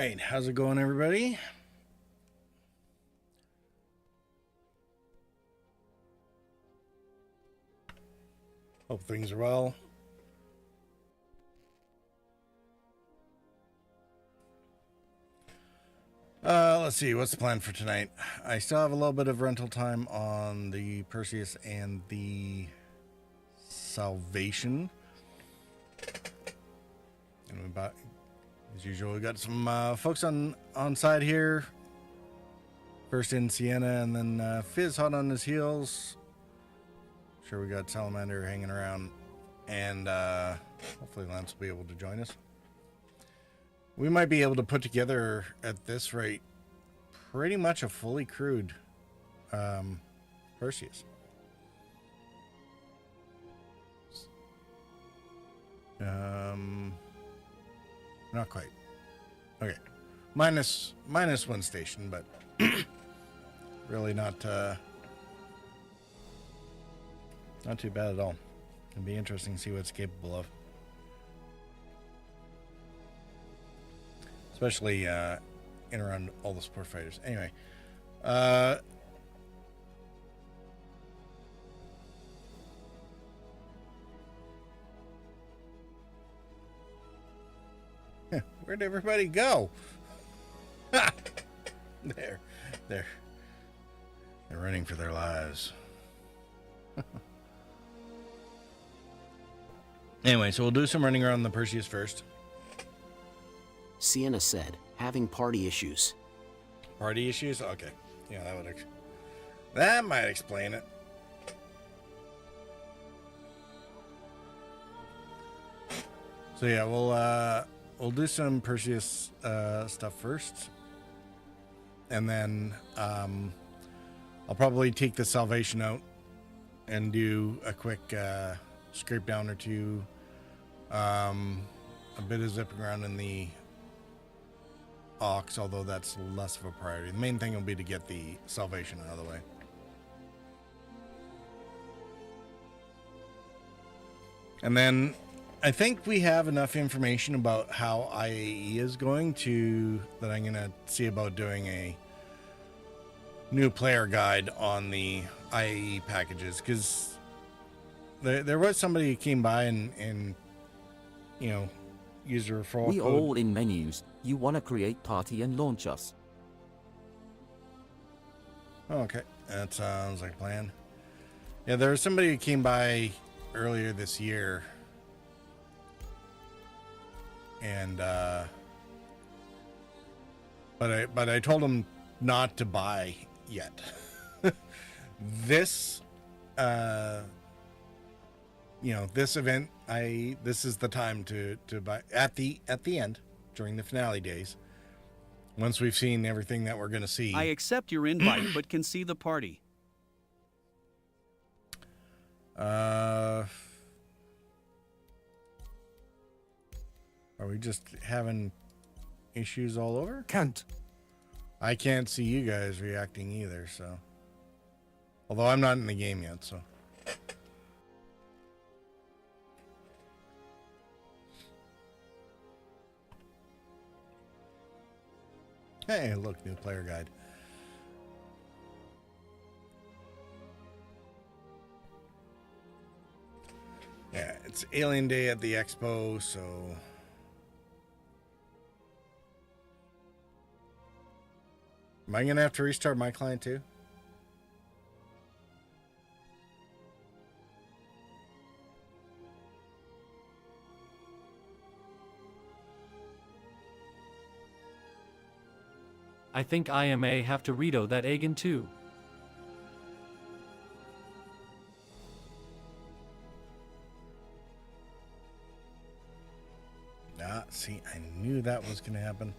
right, how's it going, everybody? Hope things are well. Let's see, what's the plan for tonight? I still have a little bit of rental time on the Perseus and the Salvation. And we bought, as usual, we got some folks on side here. First in Sienna, and then Fizz hot on his heels. Sure, we got Salamander hanging around, and hopefully Lance will be able to join us. We might be able to put together, at this rate, pretty much a fully crewed Perseus. Not quite. Okay, minus one station, but really not too bad at all. It'll be interesting to see what it's capable of. Especially in around all the support fighters. Anyway, where'd everybody go? They're running for their lives. Anyway, so we'll do some running around the Perseus first. Sienna said, having party issues. Party issues? Okay. Yeah, that might explain it. So yeah, we'll do some Perseus stuff first. And then I'll probably take the Salvation out and do a quick scrape down or two. A bit of zipping around in the Ox, although that's less of a priority. The main thing will be to get the Salvation out of the way. And then I think we have enough information about how IAE is going that I'm going to see about doing a new player guide on the IAE packages, because there was somebody who came by and you know, used a referral We code. all in menus. You want to create party and launch us. Oh, okay, that sounds like a plan. Yeah, there was somebody who came by earlier this year, and but I told him not to buy yet. This this event, this is the time to buy at the end during the finale days. Once we've seen everything that we're going to see. I accept your invite, but can see the party. Are we just having issues all over? Can't. I can't see you guys reacting either, so. Although I'm not in the game yet, so. Hey, look, new player guide. Yeah, it's Alien Day at the Expo, so. Am I gonna have to restart my client too? I think I may have to redo that again too. Ah, see, I knew that was gonna happen.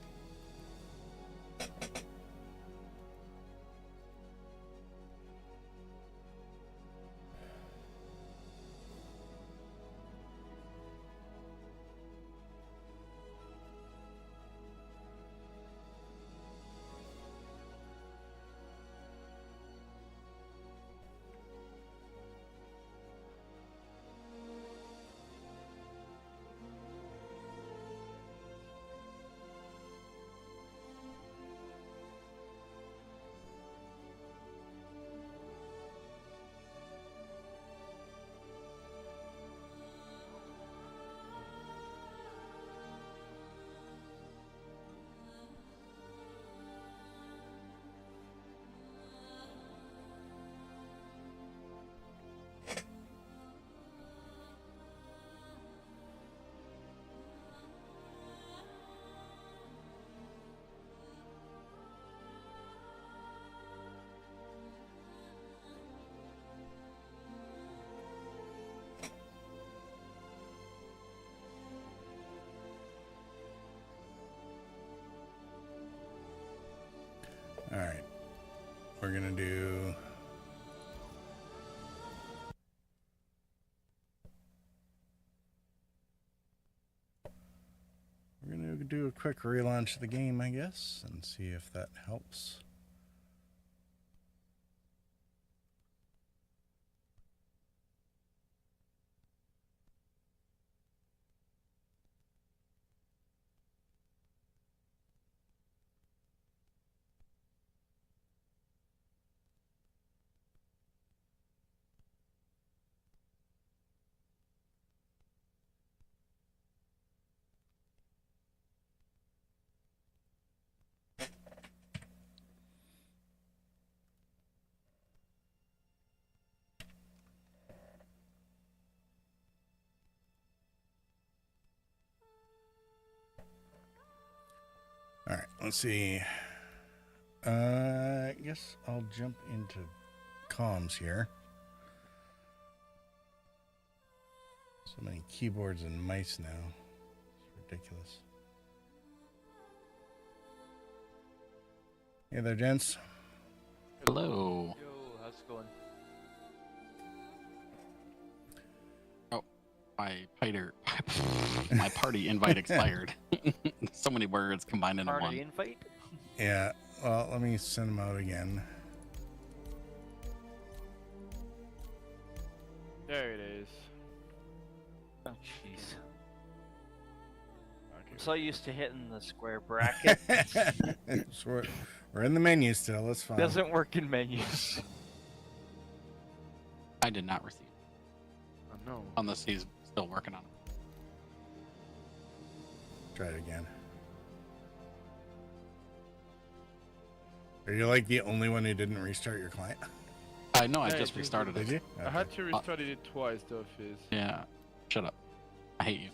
we're gonna do. We're gonna do a quick relaunch of the game, I guess, and see if that helps. All right, let's see. I guess I'll jump into comms here. So many keyboards and mice now. It's ridiculous. Hey there, gents. Hello. Yo, how's it going? Oh, my party invite expired. So many words combined into one. Party invite? Yeah, well, let me send them out again. There it is. Oh, jeez. Okay. I'm so used to hitting the square bracket. So we're in the menu still, that's fine. Doesn't work in menus. I did not receive Oh no. unless he's still working on it. Try it again. Are you like the only one who didn't restart your client? I know, I Yeah, just it restarted Did it. you? I had to restart it twice though, Fizz. Yeah. Shut up. I hate you.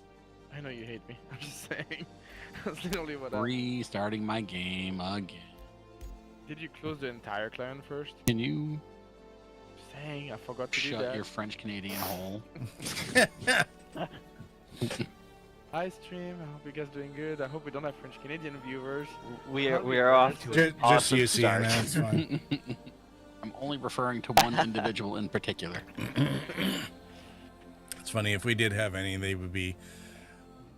I know you hate me. I'm just saying. That's literally what I... Restarting my game again. Did you close the entire client first? Can you Saying, I forgot to do shut that. your French Canadian hole? Hi stream, I hope you guys doing good. I hope we don't have French Canadian viewers. We are off to an Just awesome you, start. Sienna, it's fine. I'm only referring to one individual in particular. It's funny, if we did have any, they would be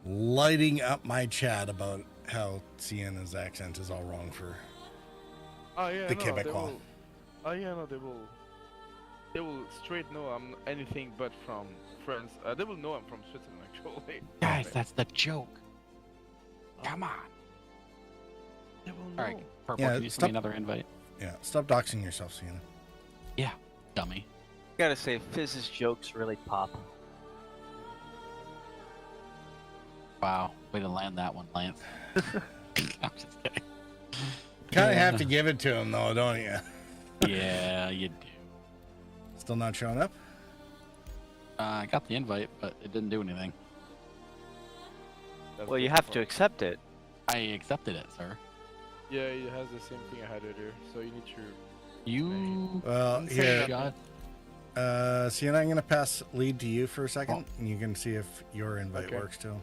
lighting up my chat about how Sienna's accent is all wrong for Oh yeah, the no, Quebecois. they will... Oh yeah, no, they will... They will straight know I'm anything but from France. They will know I'm from Switzerland actually. Guys, that's the joke. Come on. They will know. Alright, Purple, Yeah, can you send stop- me another invite? Yeah, stop doxing yourself, Sienna. Yeah, dummy. Gotta say, Fizz's jokes really pop. Wow, way to land that one, Lance. I'm just kidding. Kind of have to give it to him, though, don't you? Yeah, you do. Still not showing up? I got the invite, but it didn't do anything. That's Well, you the have to problem. accept it. I accepted it, sir. Yeah, it has the same thing I had earlier, so you need to... You Well, say here, shut. Sienna, I'm going to pass lead to you for a second, and you can see if your invite Okay. works too.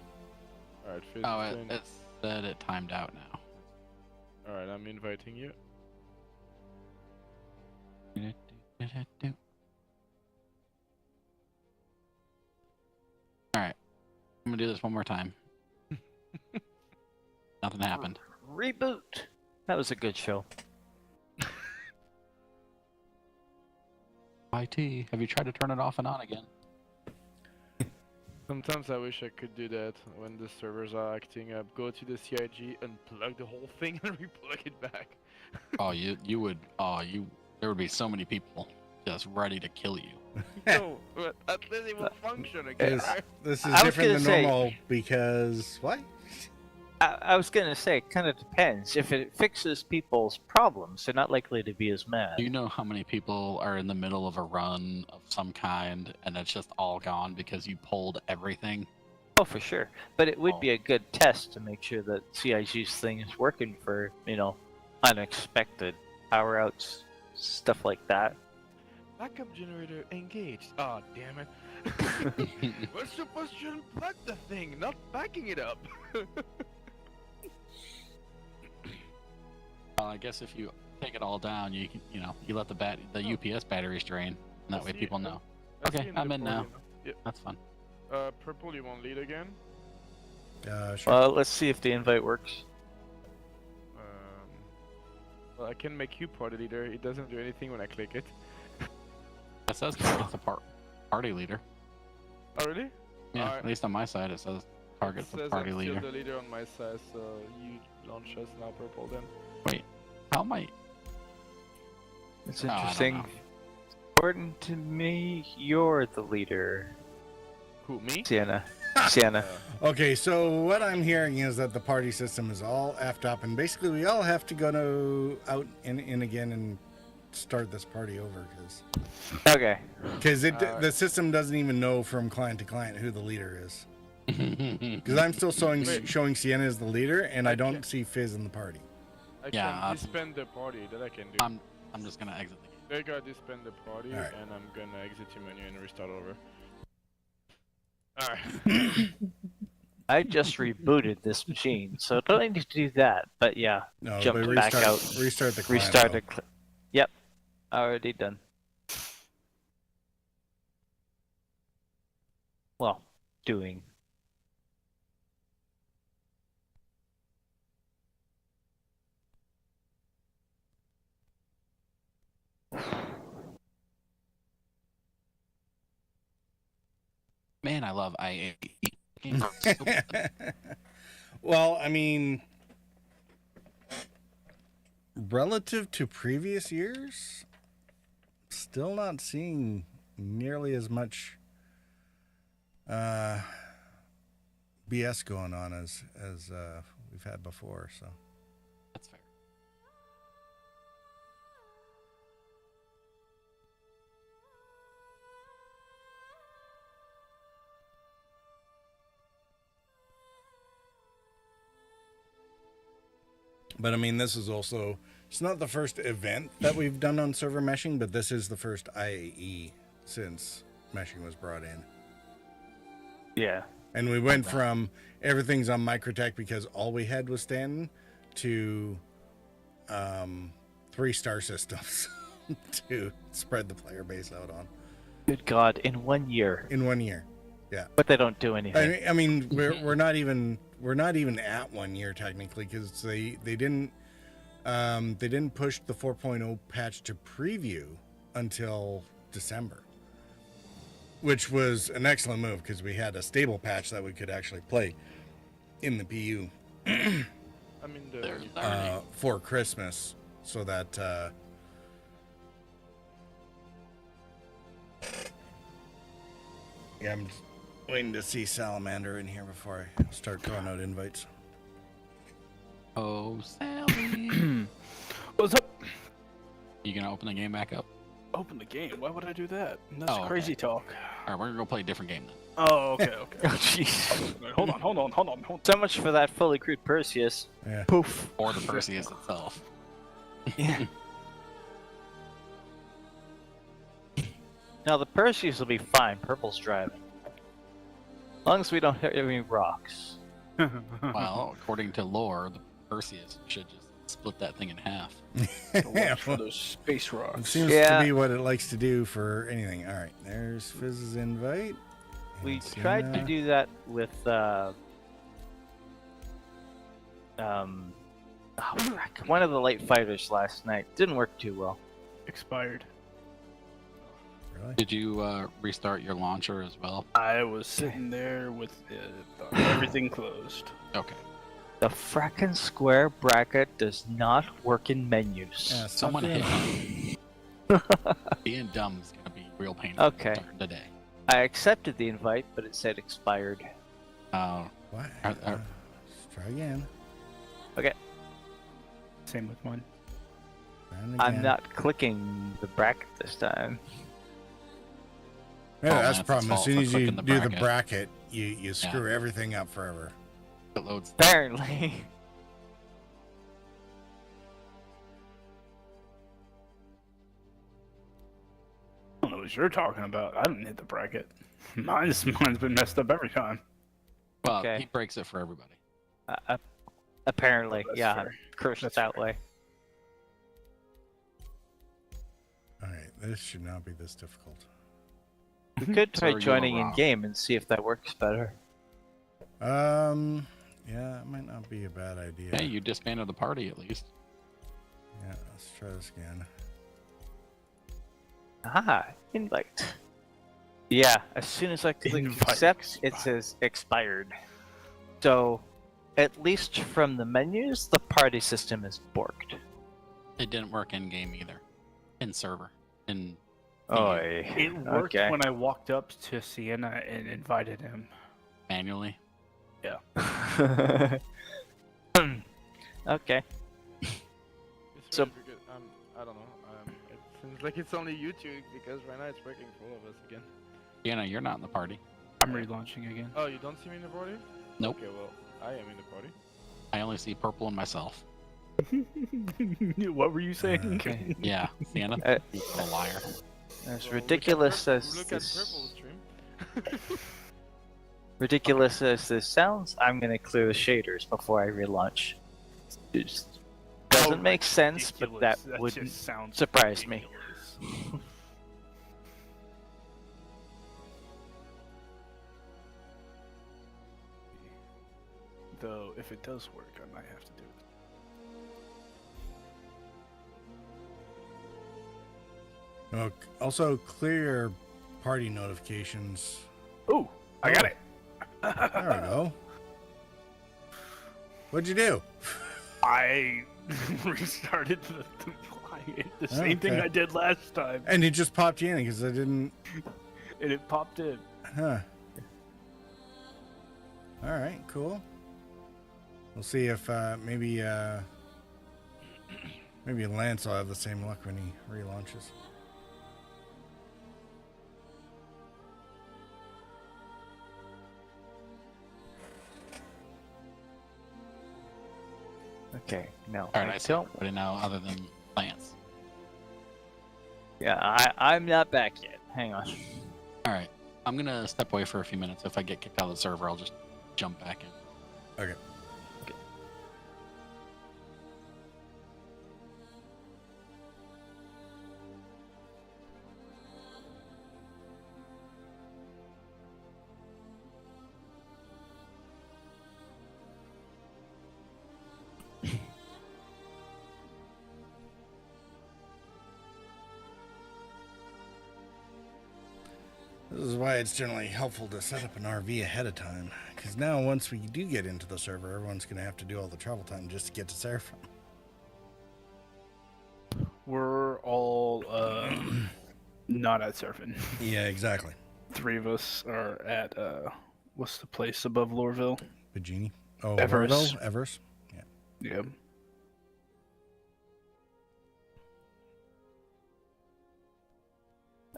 Alright, Fizz, Oh, it join. said it timed out now. Alright, I'm inviting you. Alright. I'm gonna do this one more time. Nothing happened. Reboot. That was a good show. IT, have you tried to turn it off and on again? Sometimes I wish I could do that when the servers are acting up. Go to the CIG, unplug the whole thing, and replug it back. Oh, you would. There would be so many people just ready to kill you. No, but at least it will function again. This is I was different gonna than say- normal because... What? I was gonna say, it kind of depends. If it fixes people's problems, they're not likely to be as mad. Do you know how many people are in the middle of a run of some kind and it's just all gone because you pulled everything? Oh, for sure. But it would be a good test to make sure that CIG's thing is working for, unexpected power outs, stuff like that. Backup generator engaged. Oh, damn it. We're supposed to unplug the thing, not backing it up. I guess if you take it all down, you can, you let the UPS batteries drain, and that way people know. I see Okay, in the I'm in now. party Yeah. That's fun. Purple, you want lead again? Sure. Well, let's see if the invite works. Well, I can make you party leader. It doesn't do anything when I click it. It says it's a party leader. Oh, really? Yeah, Alright. at least on my side it says target It for says party I'm leader. still the leader on my side, so you launch us now, Purple, then. Wait, how am I? It's Oh, I don't interesting. know. According to me, you're the leader, Who, me? Sienna. Sienna. Okay, so what I'm hearing is that the party system is all effed up, and basically we all have to go out and in again and start this party over Okay. because the system doesn't even know from client to client who the leader is. Because I'm still showing Sienna as the leader, and I don't see Fizz in the party. I Yeah, can disband the party, that I can do. I'm just gonna exit the game. There you go, disband the party, Alright. and I'm gonna exit your menu and restart over. Alright. I just rebooted this machine, so don't need to do that. But yeah, No, jump but back out. Restart the client. Restart though. the. Yep. Already done. Well, doing. Man, I love IAE. Games are so good. Well, I mean, relative to previous years, still not seeing nearly as much BS going on as we've had before. So That's fair. But I mean, this is also, it's not the first event that we've done on server meshing, but this is the first IAE since meshing was brought in. Yeah. And we went from everything's on Microtech because all we had was Stanton to 3-star systems to spread the player base out on Good God! In 1 year. in 1 year. Yeah. But they don't do anything. I mean, we're not even at 1 year technically because they didn't push the 4.0 patch to preview until December, which was an excellent move because we had a stable patch that we could actually play in the PU I'm in the. There's learning. for Christmas, so that yeah, I'm just waiting to see Salamander in here before I start throwing out invites. Oh, Sally. What's up? You gonna open the game back up? Open the game. Why would I do that? That's Oh, okay. crazy talk. All right, we're gonna go play a different game then. Oh, okay, okay. Oh, jeez. Wait, hold on. So much for that fully crewed Perseus. Yeah. Poof. Or the Perseus itself. Yeah. Now the Perseus will be fine. Purple's driving. As long as we don't hit any rocks. Well, according to lore, the Perseus should just split that thing in half. Yeah, Watch for those space it rocks. seems Yeah. to be what it likes to do for anything. All right, there's Fizz's invite. We And tried to Sienna. do that with one of the light fighters last night. Didn't work too well. Expired. Really? Did you restart your launcher as well? I was sitting there with everything closed. Okay. The frackin' square bracket does not work in menus. Yeah, stop Someone doing hit that. me. Being dumb is gonna be real painful Okay. today. I accepted the invite, but it said expired. Oh, What? Are- Let's try again. Same with mine. And I'm again. not clicking the bracket this time. Yeah, Oh, that's the man, it's problem. As fault soon for as you clicking the do the bracket. bracket, you screw everything up forever. it loads. Apparently. I don't know what you're talking about. I didn't hit the bracket. Mine's been messed up every time. Well, Okay. he breaks it for everybody. Apparently, That's yeah. fair. Cursed That's that fair. way. This should not be this difficult. We could try Sir, you are joining in wrong. game and see if that works better. Yeah, it might not be a bad idea. Hey, you disbanded the party at least. Yeah, let's try this again. Ah, invite. Yeah, as soon as I click Invite accept, it expired. says expired. So, at least from the menus, the party system is borked. It didn't work in game either. In server. In Oh, It worked okay. when I walked up to Sienna and invited him. manually. Okay. It's So- weird because, I don't know. It seems like it's only you two because right now it's working for all of us again. Sienna, you're not in the party. I'm relaunching again. Oh, you don't see me in the party? Nope. Okay, well, I am in the party. I only see purple and myself. What were you saying? Okay. Yeah, Sienna, Uh, you're a liar. As Well, ridiculous as look at this, purple stream. ridiculous as this sounds, I'm gonna clear the shaders before I relaunch. It just doesn't make sense, but that Ridiculous. wouldn't just sounds surprise me. ridiculous. Though, if it does work, I might have to do it. Also, clear your party notifications. Ooh, I got it. There we go. What'd you do? I restarted the client. The same thing Okay. I did last time. And it just popped you in because I didn't. And it popped in. Huh. All right, cool. We'll see if maybe Lance will have the same luck when he relaunches. Okay, no. All right, I see everybody now other than Lance. Yeah, I'm not back yet. Hang on. All right, I'm gonna step away for a few minutes. If I get kicked out of the server, I'll just jump back in. Okay. This is why it's generally helpful to set up an RV ahead of time. Because now, once we do get into the server, everyone's going to have to do all the travel time just to get to Seraphim. We're all not at surfing. Yeah, exactly. 3 of us are at what's the place above Lorville? Virginia. Oh, Evers. Everville? Evers? Yeah. Yeah.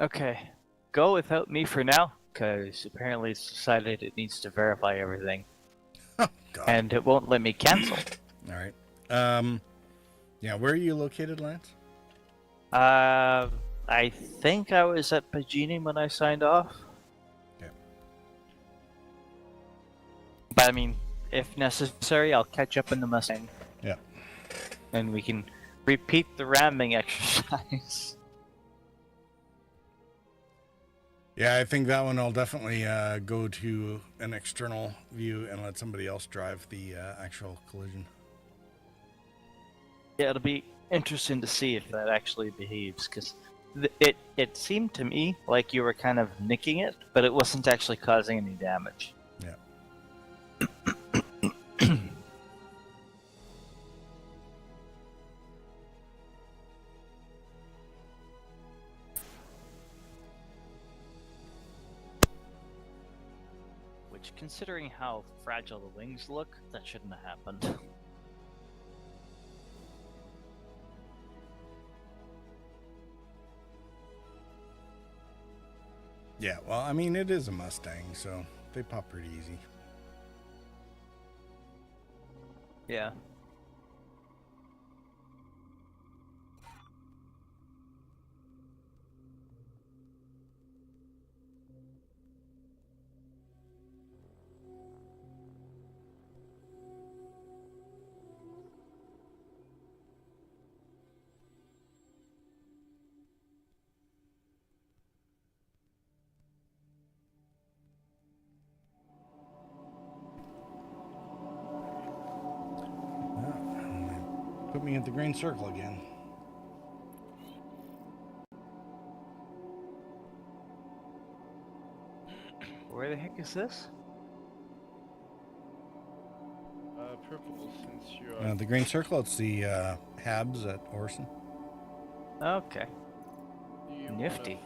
Okay, go without me for now, because apparently it's decided it needs to verify everything, Oh, God. and it won't let me cancel. All right. Yeah, where are you located, Lance? I think I was at Pagini when I signed off. Yeah. But I mean, if necessary, I'll catch up in the Mustang. Yeah. And we can repeat the ramming exercise. Yeah, I think that one I'll definitely go to an external view and let somebody else drive the actual collision. Yeah, it'll be interesting to see if that actually behaves, because it seemed to me like you were kind of nicking it, but it wasn't actually causing any damage. Yeah. Which, considering how fragile the wings look, that shouldn't have happened. Yeah, well, I mean, it is a Mustang, so they pop pretty easy. Yeah. me at the green circle again. Where the heck is this? Purple, since you're... The green circle, it's the Habs at Orson. Okay. Do you want Nifty.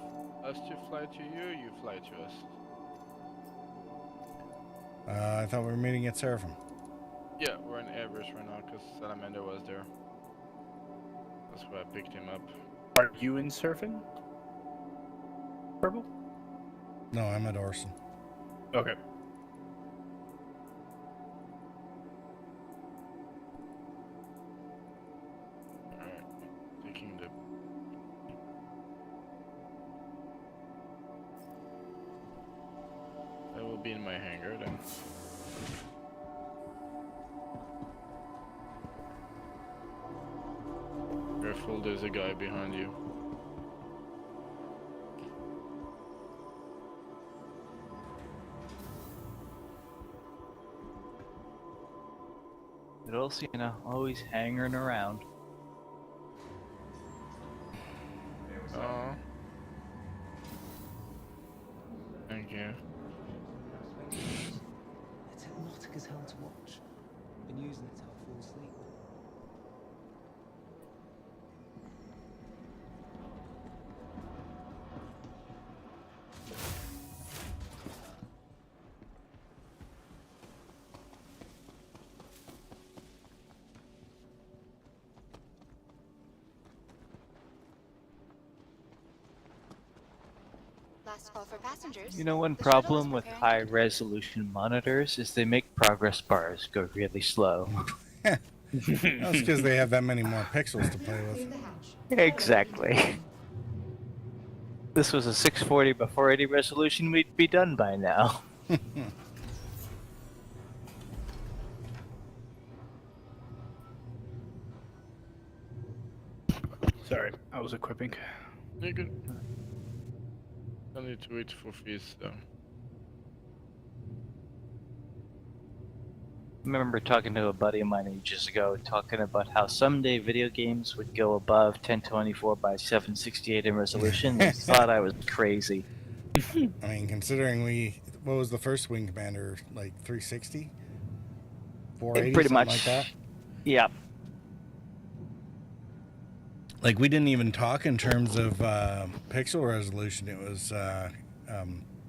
us to fly to you, or you fly to us? I thought we were meeting at Seraphim. Yeah, we're in Everest right now, because Salamander was there. That's why I picked him up. Are you in surfing? Purple? No, I'm at Orson. Okay. Alright, taking the... I will be in my hangar then. Careful, there's a guy behind you. Little Sienna, always hanging around. Oh. Thank you. It's hypnotic as hell to watch. Been using it to help fall asleep. Last call for passengers. You know, one The shuttle is problem with preparing high to depart. resolution monitors is they make progress bars go really slow. That's because they have that many more pixels to play with. Clear the hatch. Exactly. This was a 640 by 480 resolution, we'd be done by now. Sorry, I was equipping. You're good. I need to wait for Fizz though. I remember talking to a buddy of mine ages ago, talking about how someday video games would go above 1024 by 768 in resolution. He thought I was crazy. I mean, considering what was the first Wing Commander, like 360? 480, Pretty something much. like that? Yeah. Like, we didn't even talk in terms of pixel resolution. It was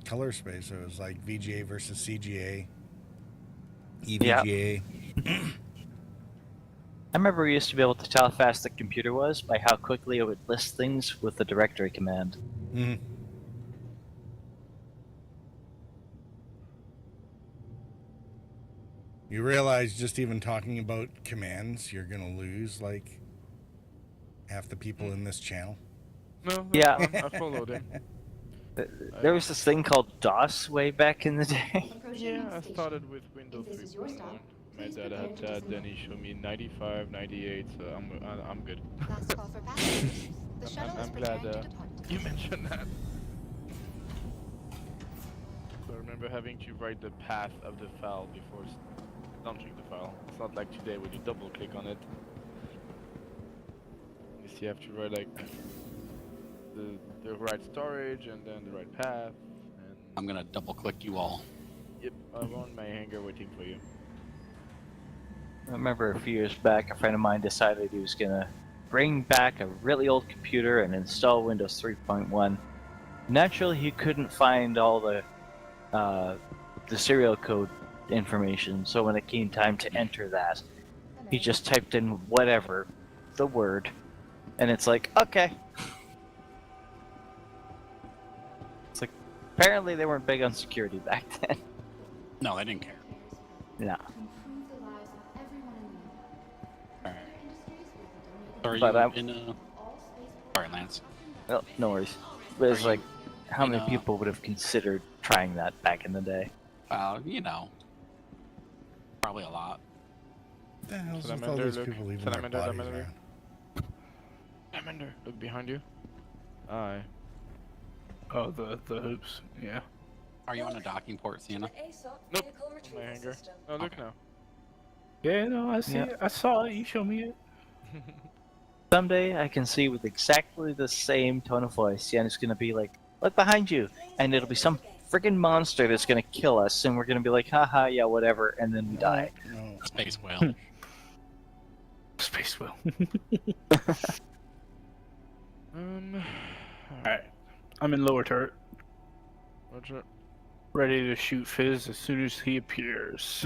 color space. It was like VGA versus CGA, EVGA. I remember we used to be able to tell how fast the computer was by how quickly it would list things with the directory command. Mm-hmm. You realize just even talking about commands, you're going to lose, like, half the people in this channel. No, Yeah. I followed him. There was this thing called DOS way back in the day. Yeah, I started with Windows If this is your 3.1. stop, My please dad prepare had to that, disembark. then he showed me 95, 98, so I'm good. Last call for passengers. The shuttle is I'm preparing glad to depart. you mentioned that. So I remember having to write the path of the file before launching the file. It's not like today when you double click on it. You have to write like the right storage and then the right path. And I'm gonna double click you all. yep, I'm on my hangar waiting for you. I remember a few years back, a friend of mine decided he was gonna bring back a really old computer and install Windows 3.1. Naturally, he couldn't find all the serial code information, so when it came time to enter that, he just typed in whatever, the word, and it's like, okay. It's like, apparently they weren't big on security back then. No, I didn't care. No. To improve the lives of everyone in the Alright. industries with the So are But you I'm- in all space. Sorry, Lance. Well, no worries. But it's Are you like, how many in, people would have considered trying that back in the day? You know. Probably a lot. What the hell's with all Salamander, these look. people leaving their Salamander, bodies Salamander. around? Commander, look behind you. Aye. Oh, the hoops. Yeah. Are you on a docking port, Sienna? Nope. On my hangar. Oh, look Okay. now. Yeah, no, I see Yeah. it. I saw it. You showed me it. Someday I can see with exactly the same tone of voice, and it's gonna be like, look behind you, and it'll be some freaking monster that's gonna kill us, and we're gonna be like, haha, yeah, whatever, and then we die. No. Space whale. Space whale. Alright. I'm in lower turret, Roger. ready to shoot Fizz as soon as he appears.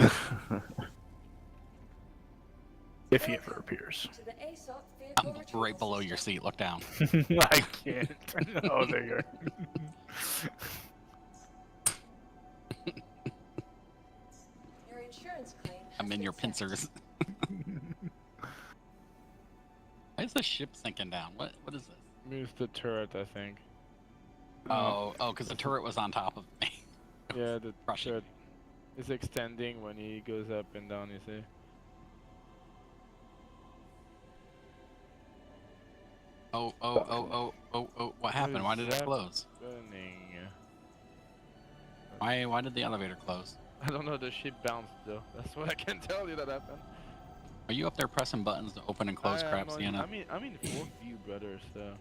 If he ever appears. I'm right below your seat. Look down. I can't. Oh, there you are. Your insurance claim I'm in your pincers. Why is the ship sinking down? What is this? Moves the turret, I think. Oh, because the turret was on top of me. Yeah, the Crushing turret is extending when he goes up and down, you see. Oh, what happened? Why did it close? Why did the elevator close? I don't know, the ship bounced though. That's what I can tell you that happened. Are you up there pressing buttons to open and close crap, Sienna? I'm in fourth view, brother, so...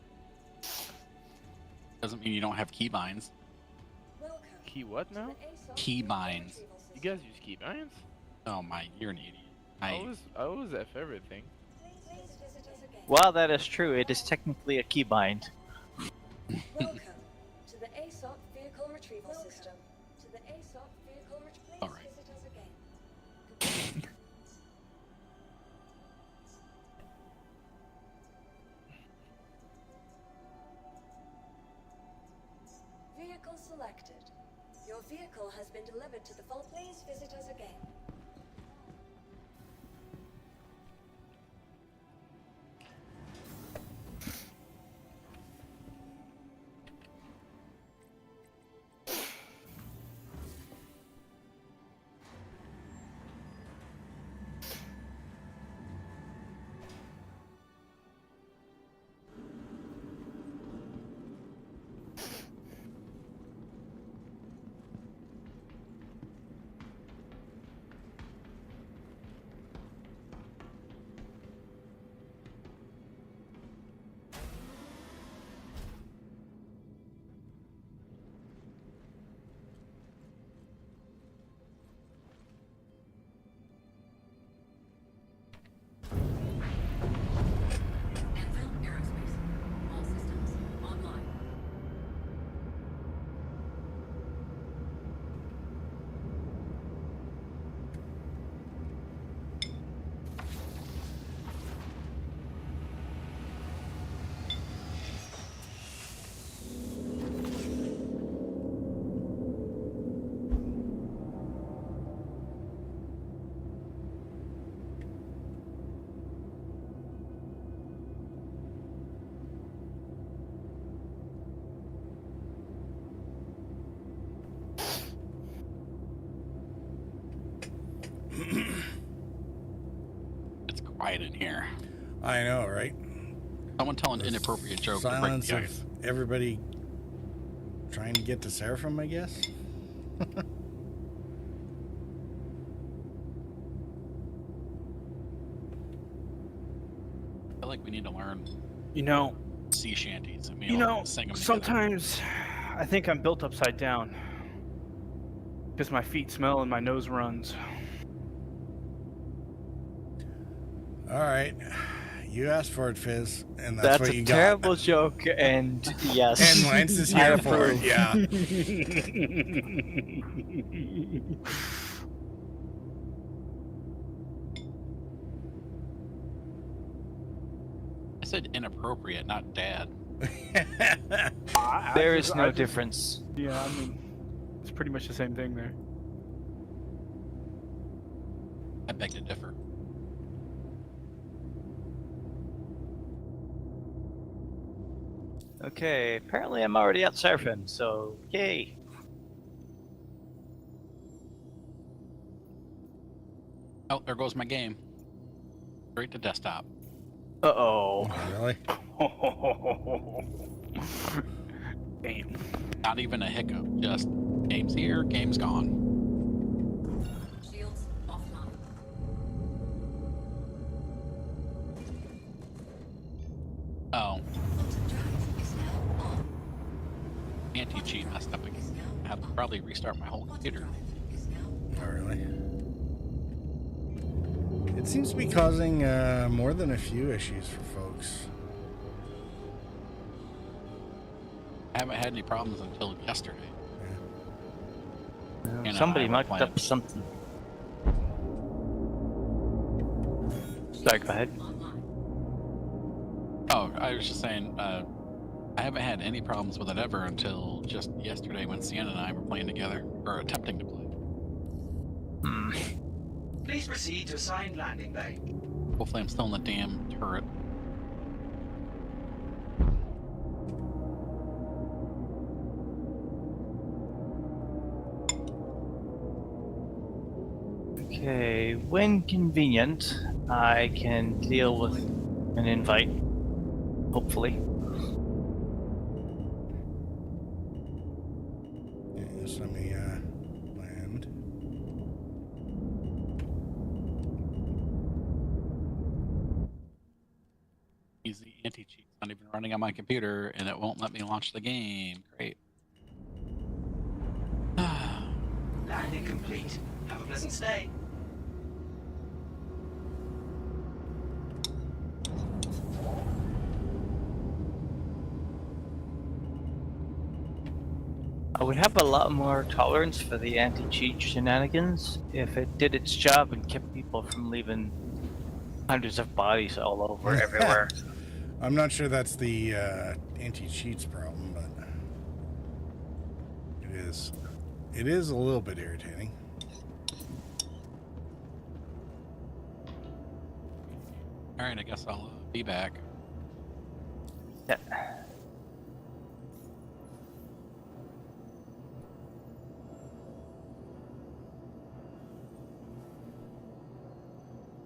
Doesn't mean you don't have keybinds. Key what now? Keybinds. You guys use keybinds? Oh my, you're an idiot. I always F everything. While that is true, it is technically a keybind. Welcome to the ASOP vehicle retrieval system. To the ASOP vehicle retrieval. All right. Visit us again. Vehicle selected. Your vehicle has been delivered to the vault. Please visit us again. Intergalactic Aerospace. All systems online. It's quiet in here. I know, right? Someone tell an inappropriate joke to break Silence the of ice. everybody trying to get to Seraphim, I guess. I feel like we need to learn You know, sea shanties. And we you all know, sing 'em together. sometimes I think I'm built upside down. Because my feet smell and my nose runs. All right. You asked for it, Fizz, and that's what a you terrible got. joke, and yes. And Lance is I here for it, approve. yeah. I said inappropriate, not dad. There is no difference. Yeah, I mean, it's pretty much the same thing there. I beg to differ. Okay, apparently I'm already out surfing, so yay. Oh, there goes my game. Straight to desktop. Uh-oh. Really? Damn. Not even a hiccup. Just game's here, game's gone. Shields offline. anti-cheat messed up again. I have to probably restart my whole computer. Oh, really? It seems to be causing more than a few issues for folks. I haven't had any problems until yesterday. Yeah. Somebody mucked up something. Sorry, go ahead. Oh, I was just saying, I haven't had any problems with it ever until just yesterday when Sienna and I were playing together, or attempting to play. Please proceed to assigned landing bay. Hopefully I'm still in the damn turret. Okay, when convenient, I can deal with an invite. Hopefully. Yeah, just let me land. Easy anti-cheat's not even running on my computer, and it won't let me launch the game. Great. Landing complete. Have a pleasant stay. I would have a lot more tolerance for the anti-cheat shenanigans if it did its job and kept people from leaving hundreds of bodies all over everywhere. I'm not sure that's the anti-cheats problem, but it is. It is a little bit irritating. All right, I guess I'll be back. Yeah.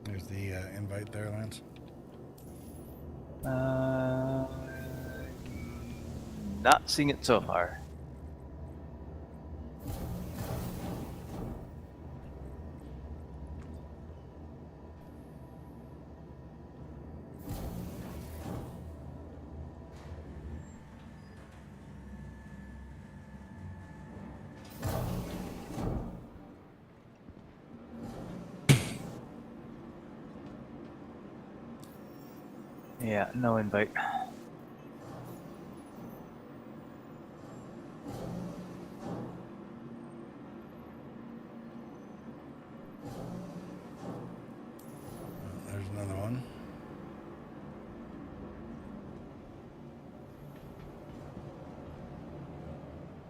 There's the invite there, Lance. Not seeing it so far. Yeah, no invite. There's another one.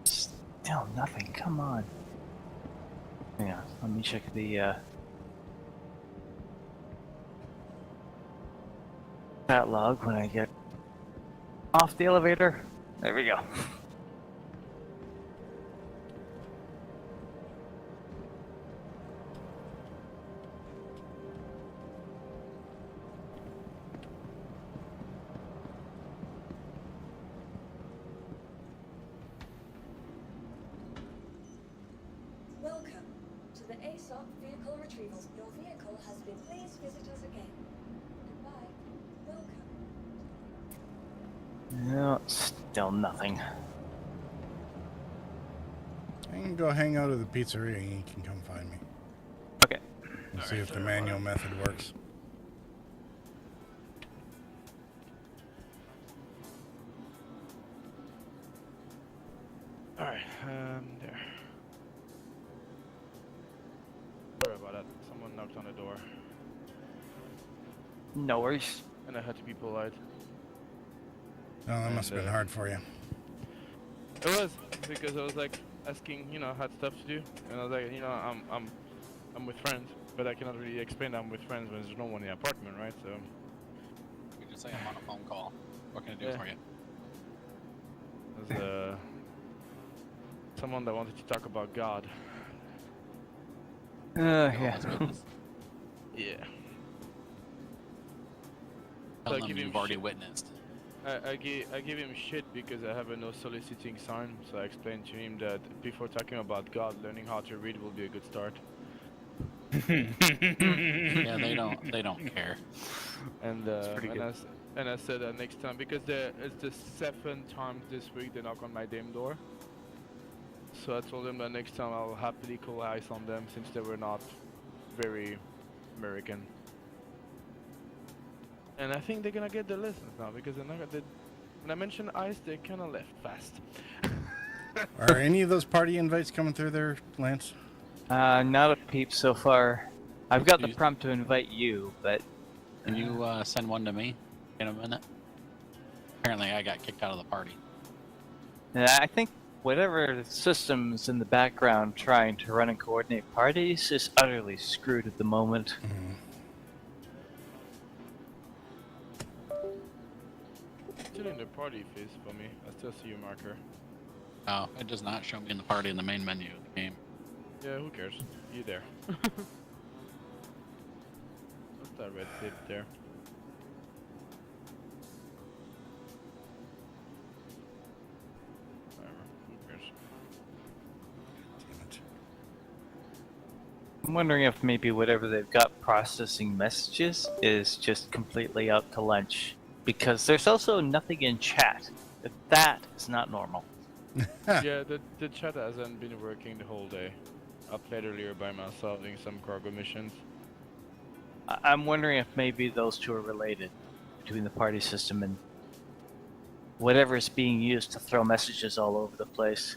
Still nothing, come on. Yeah, let me check the catalog when I get off the elevator. There we go. Welcome to the ASOP vehicle retrievals. Your vehicle has been. Please visit us again. Goodbye. Welcome. No, still nothing. I can go hang out at the pizzeria and you can come find me. Okay. And see if the manual method works. Alright, there. Sorry about that. Someone knocked on the door, No worries. and I had to be polite. Oh, that must have been hard for you. It was, because I was like asking, I had stuff to do, and I was like, I'm with friends, but I cannot really explain that I'm with friends when there's no one in the apartment, right? So You just say I'm on a phone call. What can I do Yeah. for you? there's someone that wanted to talk about God. Yeah. Jehovah's Witness. Yeah. Tell I them give him you've already shit. witnessed. I give him shit because I have a no soliciting sign, so I explained to him that before talking about God, learning how to read will be a good start. Yeah, they don't care. And pretty and, good. And I said that next time because it's the 7th time this week they knock on my damn door. So I told them that next time I'll happily call ice on them since they were not very American. And I think they're gonna get the lessons now because they're not gonna, when I mentioned ice, they kind of left fast. Are any of those party invites coming through there, Lance? Not a peep so far. I've got the prompt to invite you, but... Can you send one to me in a minute? Apparently I got kicked out of the party. I think whatever system's in the background trying to run and coordinate parties is utterly screwed at the moment. Still in the party phase for me. I still see your marker. Oh, it does not show me in the party in the main menu of the game. Yeah, who cares? You there. What's that red tip there? Whatever, who cares? Damn it. I'm wondering if maybe whatever they've got processing messages is just completely out to lunch. Because there's also nothing in chat. That is not normal. Yeah, the chat hasn't been working the whole day. I played earlier by myself doing some cargo missions. I'm wondering if maybe those two are related between the party system and whatever is being used to throw messages all over the place.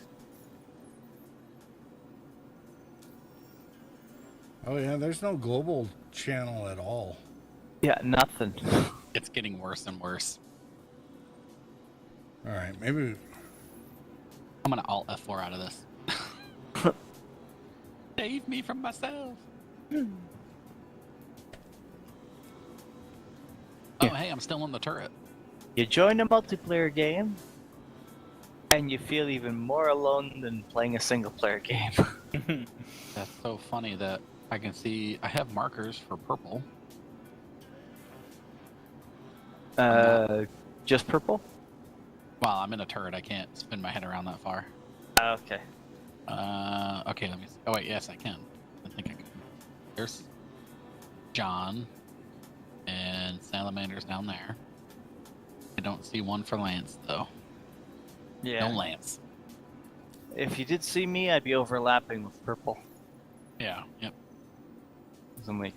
Oh yeah, there's no global channel at all. Yeah, nothing. It's getting worse and worse. All right, maybe. I'm gonna Alt F4 out of this. Save me from myself. Oh, hey, I'm still on the turret. You join a multiplayer game, and you feel even more alone than playing a single player game. That's so funny that I can see I have markers for purple. Just purple? Well, I'm in a turret. I can't spin my head around that far. Okay. Okay, let me see. Oh, wait, yes, I can. I think I can. There's John and Salamander's down there. I don't see one for Lance, though. Yeah. No Lance. If you did see me, I'd be overlapping with purple. Yeah, yep. 'Cause I'm like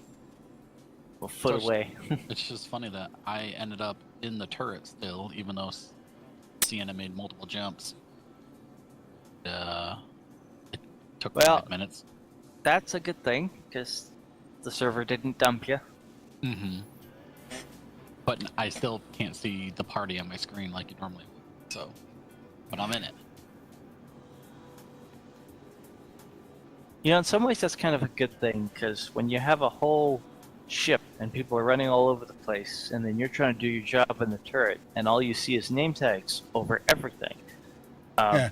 a foot away. It's just funny that I ended up in the turret still, even though Sienna made multiple jumps. It took 5 minutes. That's a good thing, because the server didn't dump you. Mm-hmm. But I still can't see the party on my screen like you normally would. So, but I'm in it. You know, in some ways that's kind of a good thing, because when you have a whole ship and people are running all over the place, and then you're trying to do your job in the turret, and all you see is name tags over everything. Yeah.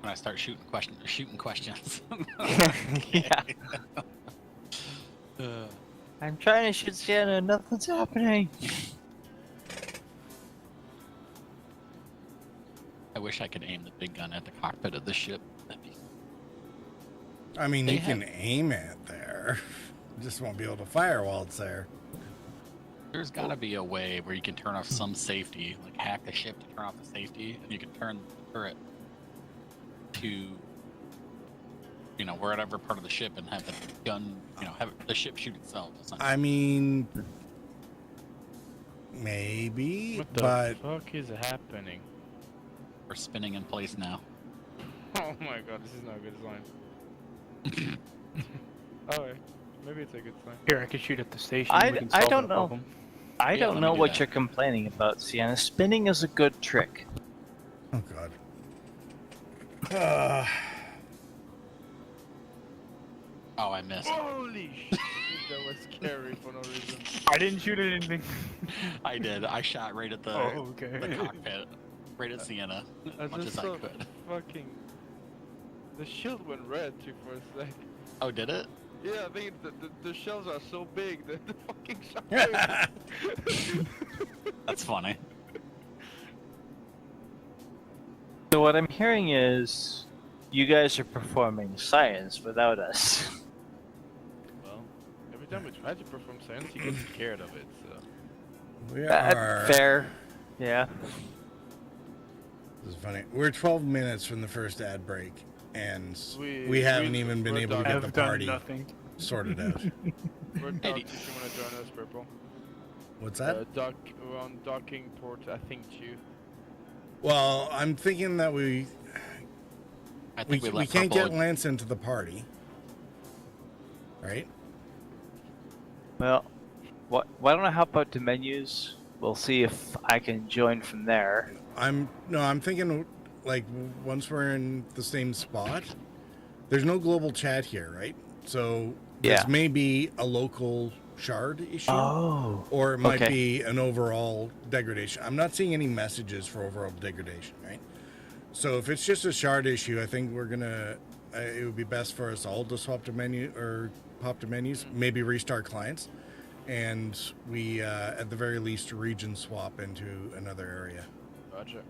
When I start shooting questions. Yeah. I'm trying to shoot Sienna and nothing's happening. I wish I could aim the big gun at the cockpit of the ship. I mean, They you can aim it there. You just won't be able to fire while it's there. There's got to be a way where you can turn off some safety, like hack the ship to turn off the safety, and you can turn the turret to, you know, wherever part of the ship and have the gun, you know, have the ship shoot itself. I mean, maybe, What the but fuck is happening? We're spinning in place now. Oh my god, this is not a good sign. Alright, maybe it's a good sign. Here, I could shoot at the station. I we can don't solve that know. problem. I Yeah, don't let know me do what that. you're complaining about, Sienna. Spinning is a good trick. oh god. Oh, I missed. Holy shit, that was scary for no reason. I didn't shoot at anything. I did. I shot right at the, Oh, okay. the cockpit, right at Sienna, I as much just as I saw could. fucking... The shield went red too for a sec. Oh, did it? Yeah, I think the shells are so big that the fucking shot. That's funny. So what I'm hearing is you guys are performing science without us. Well, every time we try to perform science, he gets scared of it. So We are. Fair. Yeah. This is funny. We're 12 minutes from the first ad break, and we haven't even been able to get the I've done party nothing. sorted out. we're docked if you want to join us, Purple. What's that? We're on docking port, I think, 2. Well, I'm thinking that we can't get Lance into the party, right? Well, why don't I hop out to menus? We'll see if I can join from there. I'm thinking like once we're in the same spot, there's no global chat here, right? So this may be a local shard issue, or it might be an overall degradation. I'm not seeing any messages for overall degradation, right? So if it's just a shard issue, I think we're gonna. It would be best for us all to swap to menu or pop to menus, maybe restart clients, and we at the very least region swap into another area. Roger.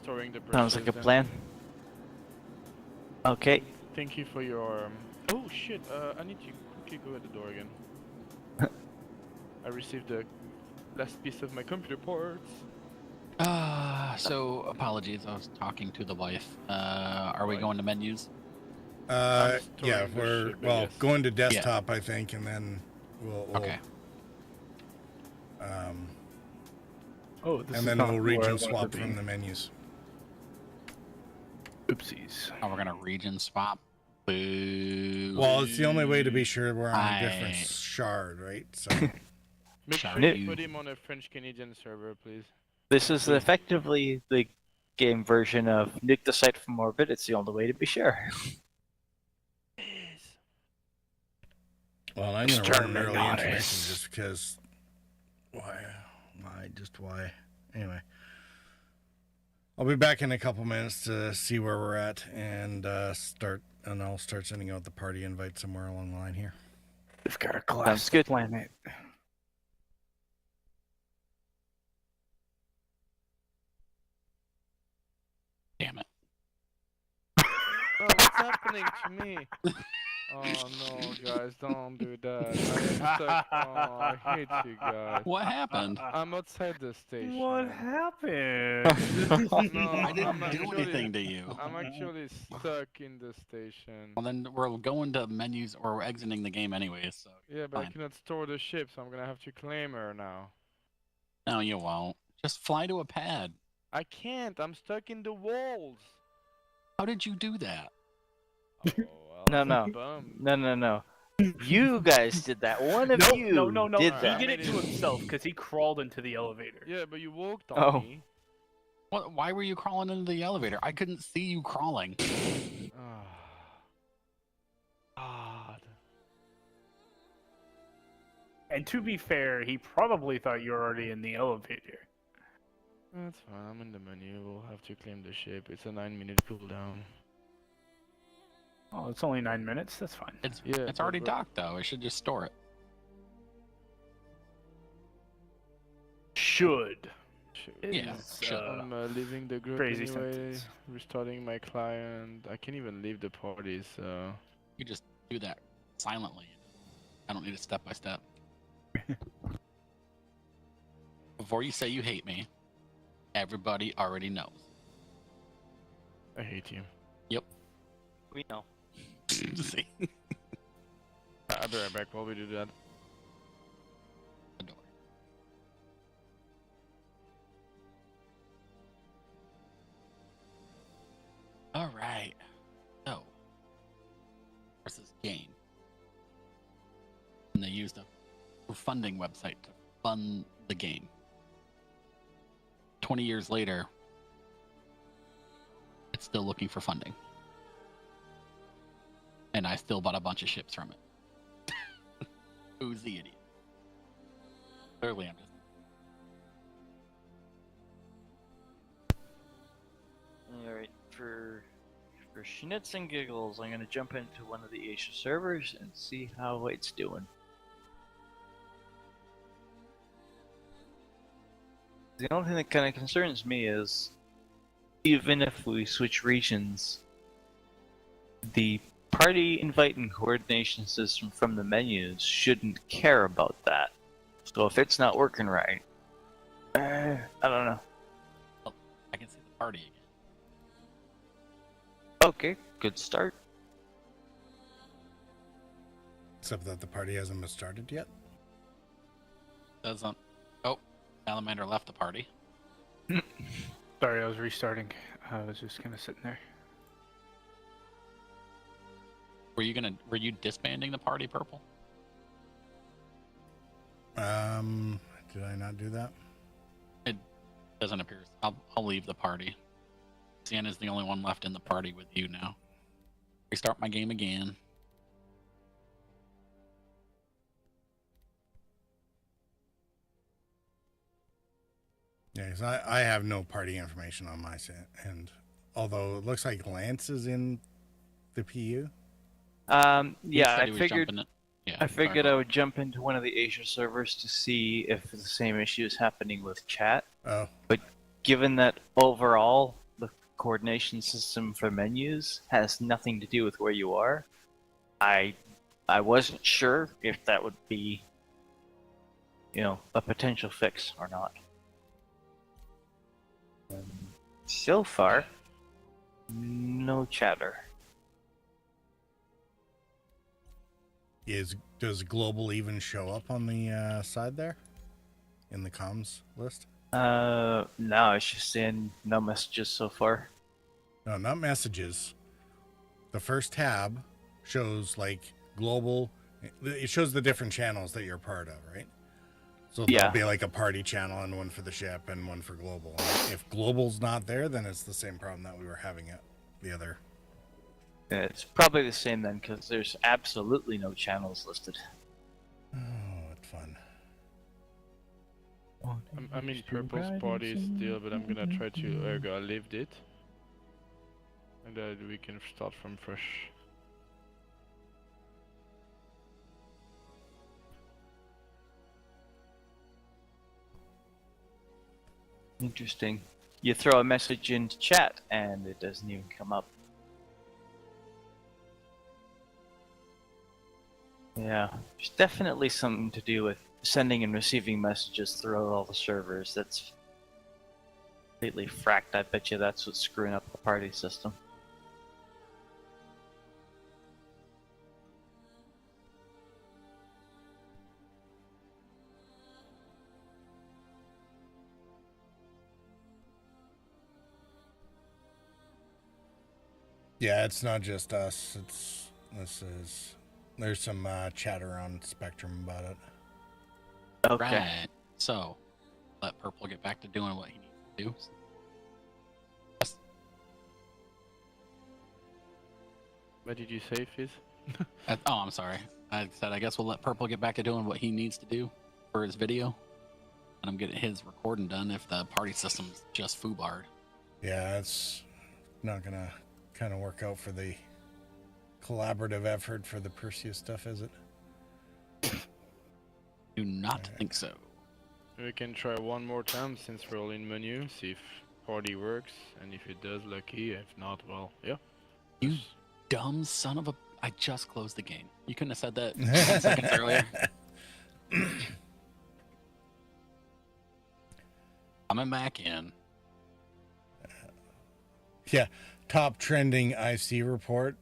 Storing the Sounds like a plan. Okay. Thank you for your. Oh shit! I need to quickly go at the door again. I received the last piece of my computer parts. So apologies, I was talking to the wife. Are we going to menus? Yeah, we're going to desktop, I think, and then we'll okay. And then we'll region swap from the menus. Oopsies. Oh, we're gonna region swap. Boo. Well, it's the only way to be sure we're on a different shard, right? So make sure you put him on a French-Canadian server, please. This is effectively the game version of nuke the site from orbit. It's the only way to be sure. Well, I'm gonna run an early intermission just because. Why? Anyway, I'll be back in a couple minutes to see where we're at and I'll start sending out the party invite somewhere along the line here. We've got a class planet. Damn it. Oh, what's happening to me? Oh no, guys, don't do that. I'm stuck. Oh, I hate you guys. What happened? I'm outside the station. What happened? No, I didn't do anything to you. I'm actually stuck in the station. Well, then we're going to menus or we're exiting the game anyways. So Yeah, but fine. I cannot store the ship, so I'm gonna have to claim her now. No, you won't. Just fly to a pad. I can't. I'm stuck in the walls. How did you do that? Oh, well, No. You guys did that. One of you did that. He did it to himself because he crawled into the elevator. Yeah, but you walked on me. What? Why were you crawling into the elevator? I couldn't see you crawling. God. And to be fair, he probably thought you were already in the elevator. That's fine. I'm in the menu. We'll have to claim the ship. It's a 9-minute cooldown. Oh, it's only 9 minutes. That's fine. It's already docked though. I should just store it. Should. Yeah. I'm leaving the group crazy anyway. sentence. Restarting my client. I can't even leave the party, so. You just do that silently. I don't need it step by step. Before you say you hate me, everybody already knows. I hate you. Yep. We know. See? I'll be right back while we do that. The door. All right. So, versus game. And they used a funding website to fund the game. 20 years later, it's still looking for funding. And I still bought a bunch of ships from it. Who's the idiot? Clearly, I'm just. Alright, for schnitz and giggles, I'm gonna jump into one of the Asia servers and see how it's doing. The only thing that kind of concerns me is, even if we switch regions, the party invite and coordination system from the menus shouldn't care about that. So if it's not working right, I don't know. Oh, I can see the party again. Okay, good start. Except that the party hasn't been started yet. Doesn't. Oh, Salamander left the party. Sorry, I was restarting. I was just kind of sitting there. Were you disbanding the party, Purple? Did I not do that? It doesn't appear. I'll leave the party. Sienna's the only one left in the party with you now. Restart my game again. Yeah, because I have no party information on my set, and although it looks like Lance is in the PU. Yeah, I figured. Yeah, I figured I would jump into one of the Asia servers to see if the same issue is happening with chat. Oh. But given that overall the coordination system for menus has nothing to do with where you are, I wasn't sure if that would be, a potential fix or not. So far, no chatter. Does global even show up on the side there? In the comms list? No, it's just in no messages so far. No, not messages. The first tab shows like global. It shows the different channels that you're part of, right? So there'll be like a party channel and one for the ship and one for global. And if global's not there, then it's the same problem that we were having at the other. Yeah, it's probably the same then, because there's absolutely no channels listed. Oh, what fun. I'm in Purple's party still, but I'm gonna try to I lived it. And then we can start from fresh. Interesting. You throw a message into chat and it doesn't even come up. Yeah, there's definitely something to do with sending and receiving messages throughout all the servers. That's completely fracked. I bet you that's what's screwing up the party system. Yeah, it's not just us. There's some chatter on Spectrum about it. Okay. Right. So, let Purple get back to doing what he needs to do. What did you say, Fizz? I'm sorry. I said I guess we'll let Purple get back to doing what he needs to do for his video. And I'm getting his recording done if the party system's just foobarred. Yeah, it's not gonna kind of work out for the collaborative effort for the Perseus stuff, is it? Do not think so. We can try one more time since we're all in menu, see if party works, and if it does, lucky. If not, well, yeah. You dumb son of a... I just closed the game. You couldn't have said that 10 seconds earlier. Coming back in. Yeah, top trending IC report.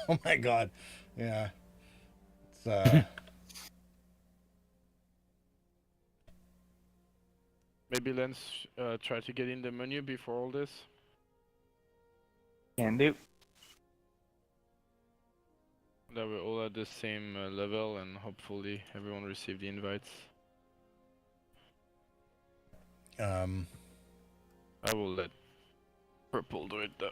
Oh my god. Yeah. It's Maybe let's try to get in the menu before all this. Can do. That we're all at the same level and hopefully everyone received the invites. I will let Purple do it though.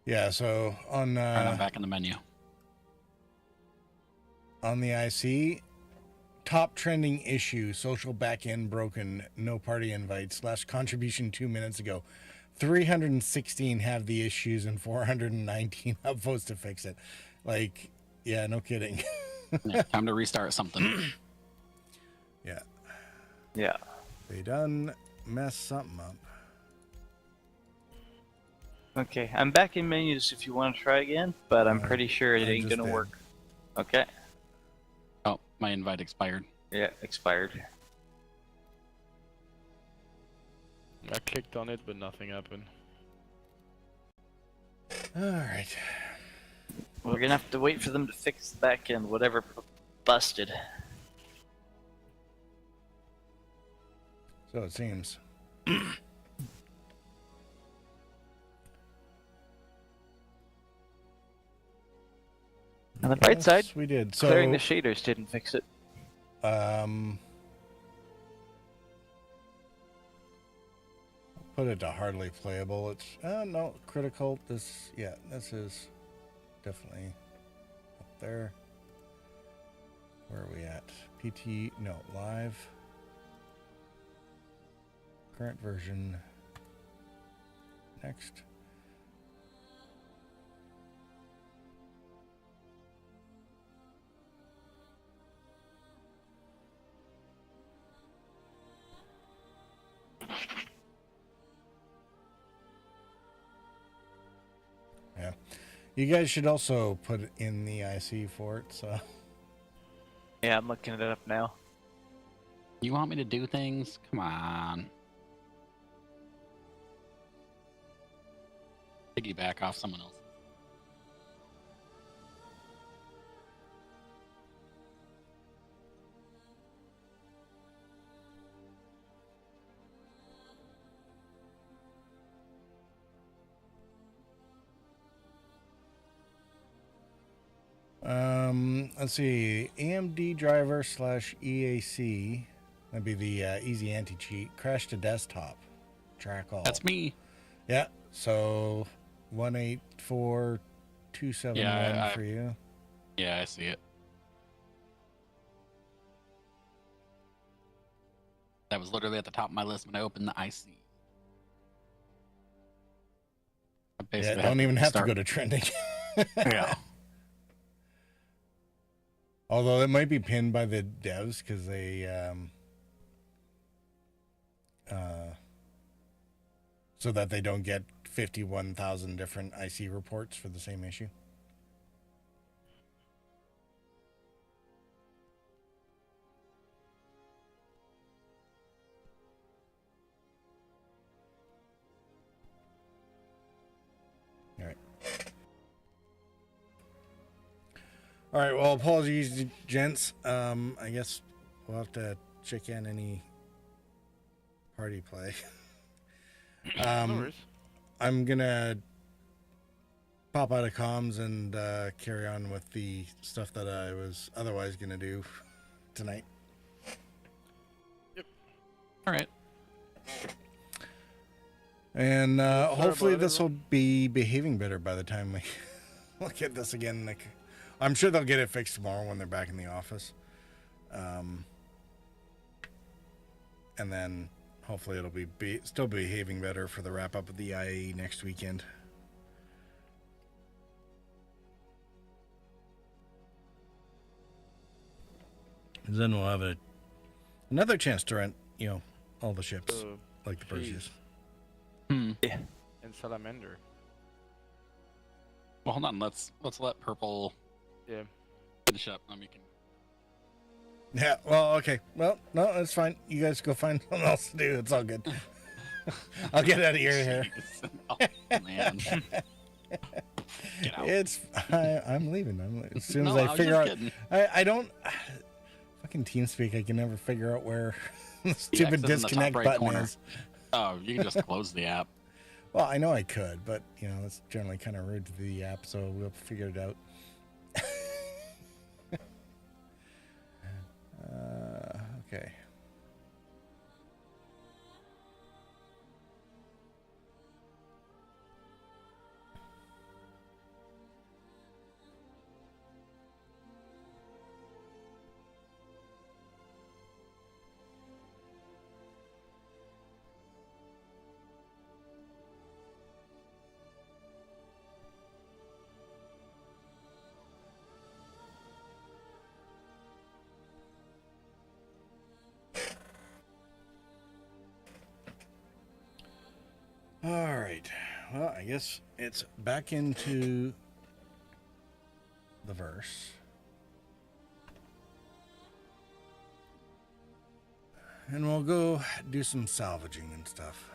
yeah, so on I'm back in the menu. on the IC, top trending issue, social backend broken, no party invites, last contribution 2 minutes ago. 316 have the issues and 419 upvotes to fix it. Like, yeah, no kidding. Yeah, time to restart something. Yeah. Yeah. They done mess something up. Okay, I'm back in menus if you want to try again, but I'm pretty sure it I ain't just gonna did. work. Okay. Oh, my invite expired. Yeah, expired. I clicked on it, but nothing happened. Alright. We're gonna have to wait for them to fix the back end, whatever busted. So it seems. On the bright Yes, side, we did. So, clearing the shaders didn't fix it. put it to hardly playable. It's no critical. This is definitely up there. Where are we at? PT no live. Current version. Next. Yeah. You guys should also put in the IC for it, so. Yeah, I'm looking it up now. You want me to do things? Come on. Piggyback off someone else. Let's see. AMD driver / EAC. That'd be the easy anti-cheat. Crash to desktop. Track all. That's me. Yeah. So 184271 for you. Yeah, I see it. That was literally at the top of my list when I opened the IC. Yeah, don't even have to go to trending. Yeah. Although it might be pinned by the devs because they so that they don't get 51,000 different IC reports for the same issue. All right. All right. Well, apologies, gents. I guess we'll have to check in any party play. No worries. I'm gonna pop out of comms and carry on with the stuff that I was otherwise gonna do tonight. Yep. All right. And hopefully about this it, will be behaving better by the time we look at this again. Like, I'm sure they'll get it fixed tomorrow when they're back in the office. And then hopefully it'll be still behaving better for the wrap up of the IAE next weekend. And then we'll have another chance to rent, all the ships like the Perseus. Yeah. And Salamander. Well, hold on. Let's let Purple Yeah. finish up, and we can. Yeah, well, okay. Well, no, that's fine. You guys go find something else to do. It's all good. I'll get out of your hair. Oh, man. Get out. I'm leaving. As soon as No, I I was figure just out. kidding. I don't. Fucking TeamSpeak, I can never figure out where the The X stupid is in the top disconnect right button corner. is. Oh, you can just close the app. Well, I know I could, but, it's generally kind of rude to the app, so we'll figure it out. Okay. right. Well, I guess it's back into the verse. And we'll go do some salvaging and stuff.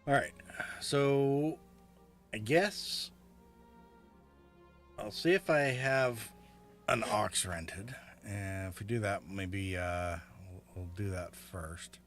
All right, so I guess I'll see if I have an ox rented, and if we do that, maybe we'll do that first.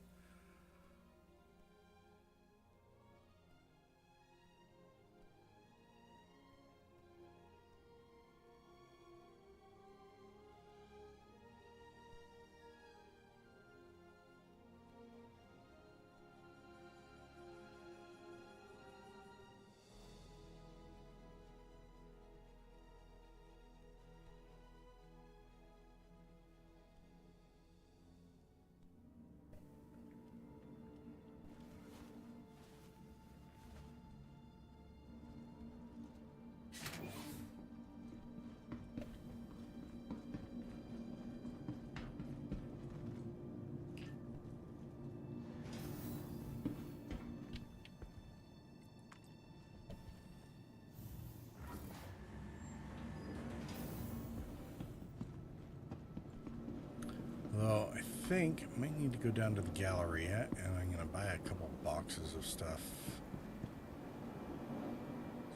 Though I think I might need to go down to the Galleria, and I'm going to buy a couple boxes of stuff.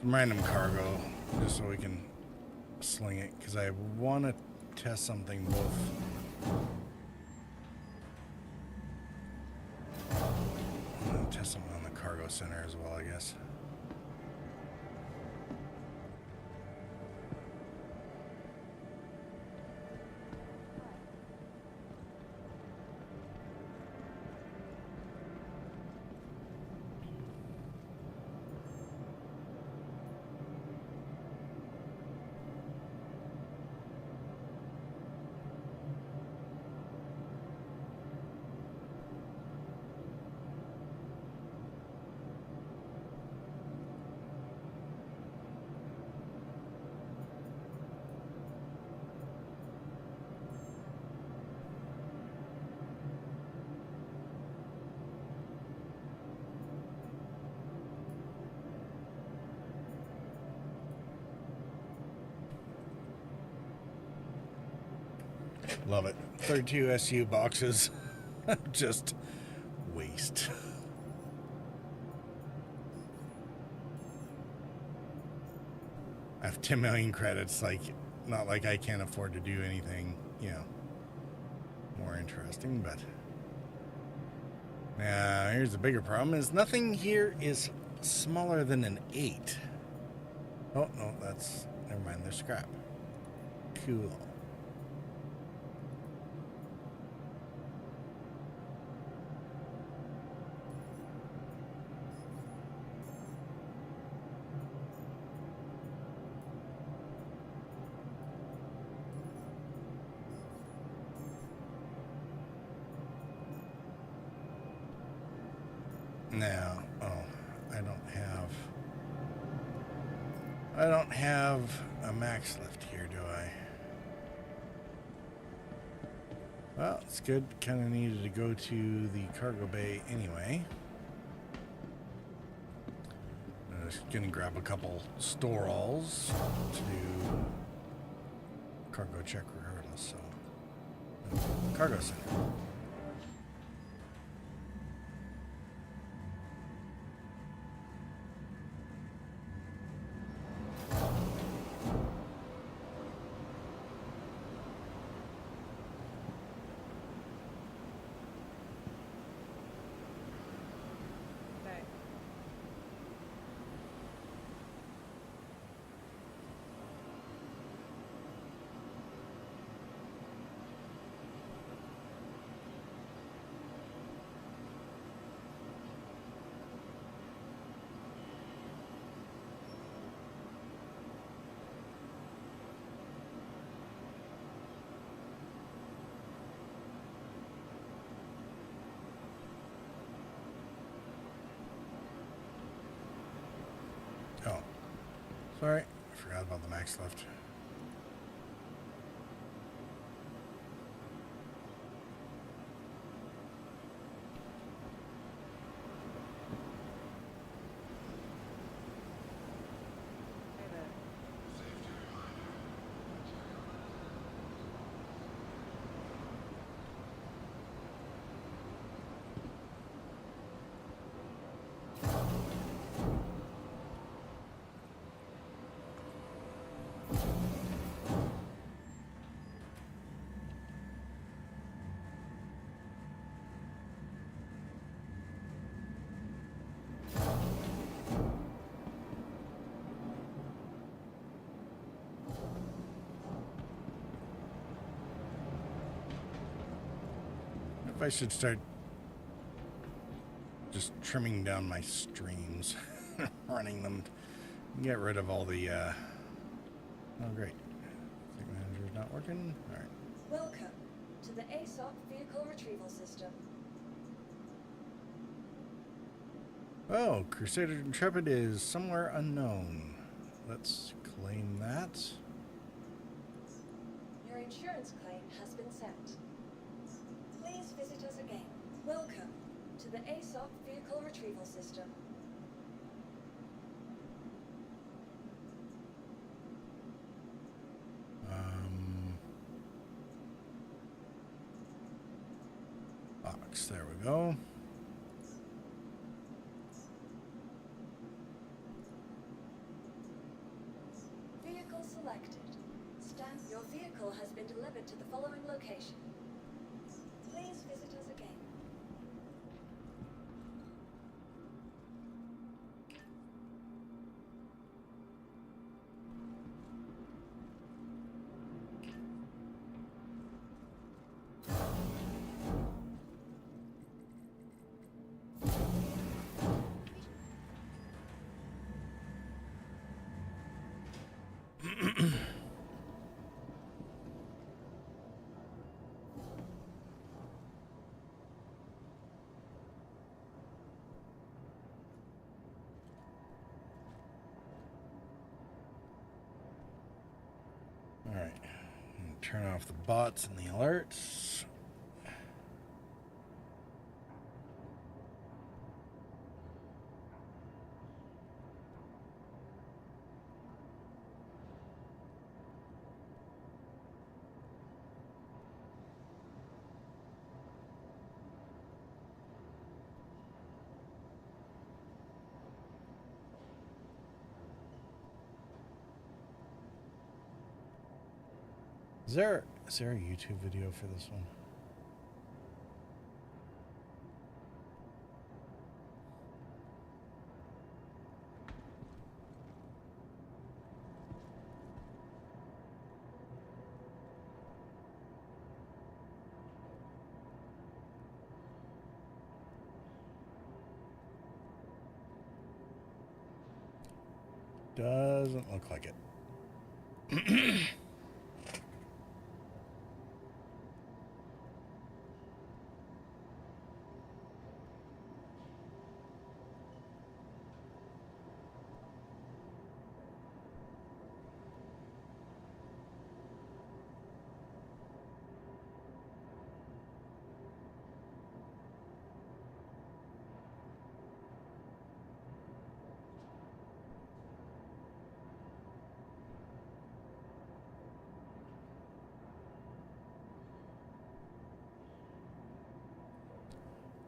Some random cargo, just so we can sling it, because I want to test something both. I want to test something on the cargo center as well, I guess. Love it. 32 SU boxes. Just waste. I have 10 million credits. Like, not like I can't afford to do anything, you know, more interesting, but now here's the bigger problem is nothing here is smaller than an 8. Oh, no, that's, never mind, they're scrap. Cool. Now, oh, I don't have a max lift here, do I? Well, it's good. Kind of needed to go to the cargo bay anyway. I'm just gonna grab a couple store-alls to do cargo check regardless, so cargo center. Sorry, I forgot about the max lift. I should start just trimming down my streams, running them, get rid of all the, oh great, Fleet Manager's not working, alright. Welcome to the ASOC Vehicle Retrieval System. Oh, Crusader Intrepid is somewhere unknown. Let's claim that. Your insurance claim has been sent. Please visit us again. Welcome to the ASOC Vehicle Retrieval System. Box, there we go. Vehicle selected. Stand. Your vehicle has been delivered to the following location. Please visit us again. Alright, turn off the bots and the alerts. Is there a YouTube video for this one? Doesn't look like it.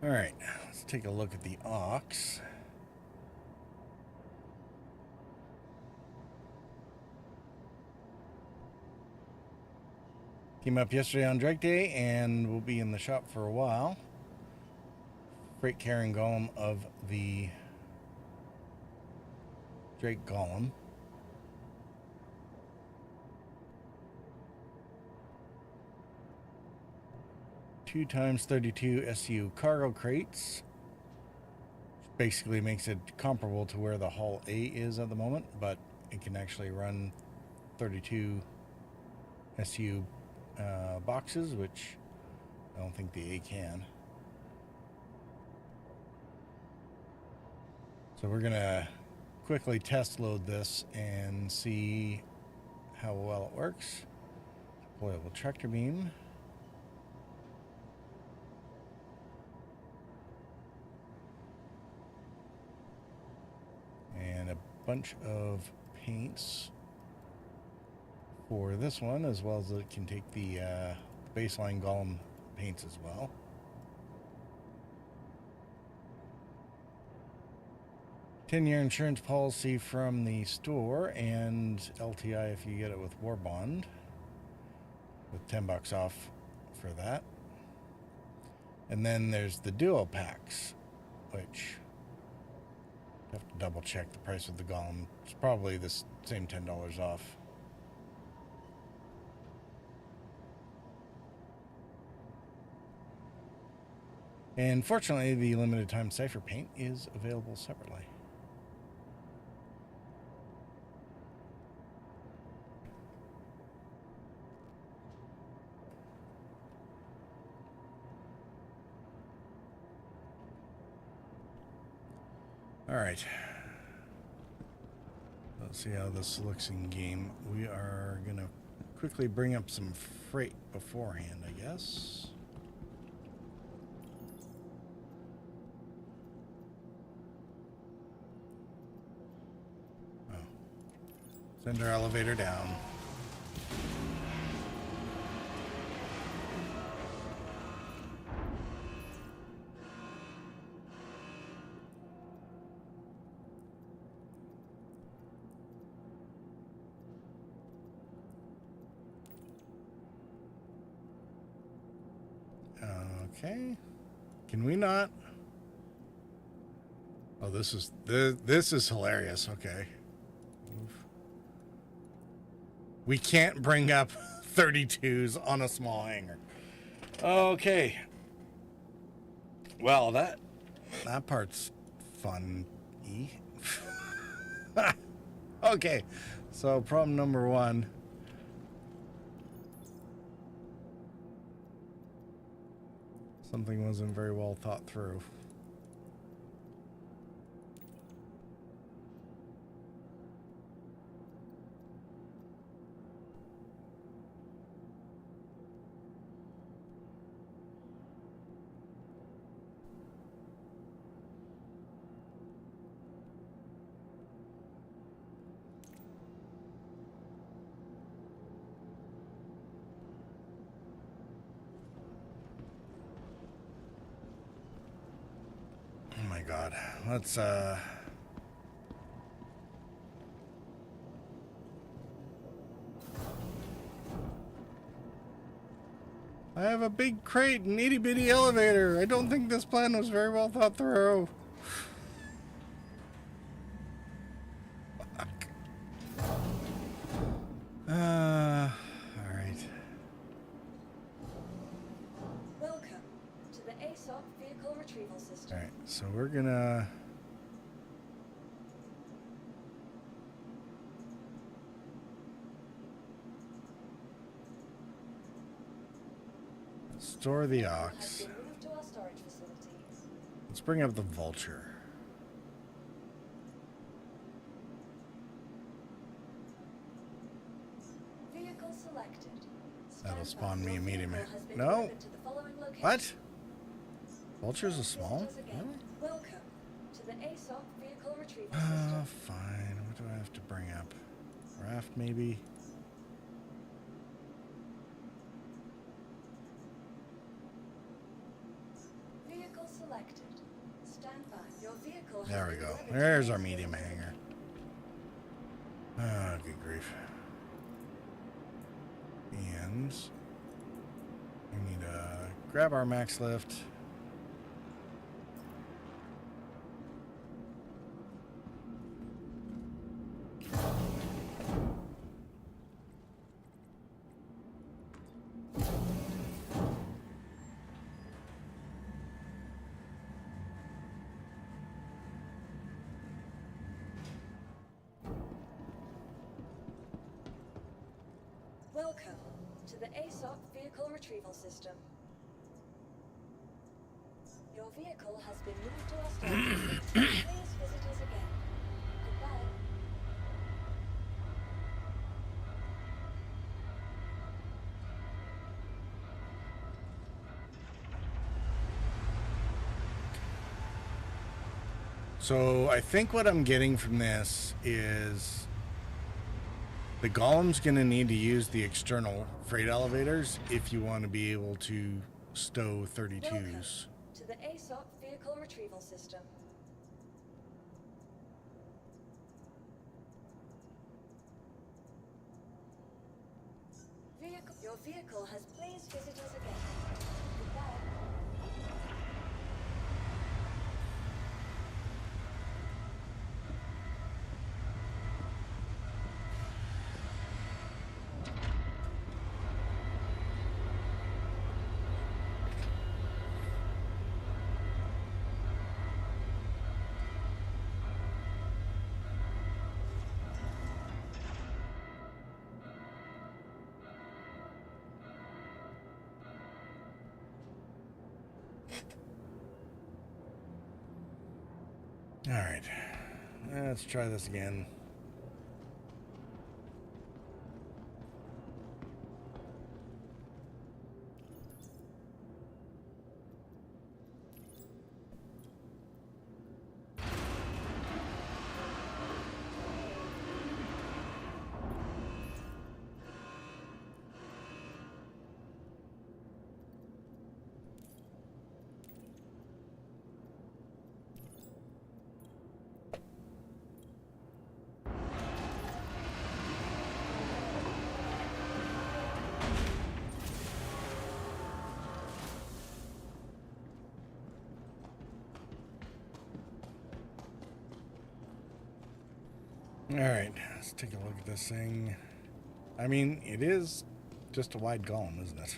All right, let's take a look at the aux. Came up yesterday on Drake Day and will be in the shop for a while. Freight carrying golem of the Drake golem. Two times 32 SU cargo crates. Which basically makes it comparable to where the Hull A is at the moment, but it can actually run 32 SU boxes, which I don't think the A can. So we're gonna quickly test load this and see how well it works. Deployable tractor beam. And a bunch of paints for this one, as well as it can take the baseline golem paints as well. Ten-year insurance policy from the store, and LTI if you get it with War Bond, with $10 off for that. And then there's the duo packs, which you have to double check the price of the golem. It's probably the same $10 off. And fortunately, the limited time cipher paint is available separately. All right. Let's see how this looks in game. We are going to quickly bring up some freight beforehand, I guess. Oh. Send our elevator down. Okay. Can we not? Oh, this is hilarious. Okay. We can't bring up 32s on a small hangar. Okay. Well, that part's fun-y. Okay. So problem number one. Something wasn't very well thought through. God, let's I have a big crate and itty bitty elevator. I don't think this plan was very well thought through. All right. Welcome to the ASOP vehicle retrieval system. All right, so we're gonna store the ox. Let's bring up the vulture. Vehicle selected. That'll spawn me immediately. No. What? Vulture's a small? Really? Welcome to the ASOP vehicle retrieval system. Fine. What do I have to bring up? Raft, maybe? Vehicle selected. Stand by. Your vehicle. There we go. There's our medium hangar. Ah, good grief. And we need to grab our max lift. Welcome to the ASOP vehicle retrieval system. Your vehicle has been moved to our storage facility. Please visit us again. Goodbye. So I think what I'm getting from this is the golem's going to need to use the external freight elevators if you want to be able to stow 32s. Welcome to the ASOP vehicle retrieval system. Your vehicle has. Please visit us again. Goodbye. All right, let's try this again. All right, let's take a look at this thing. I mean, it is just a wide golem, isn't it?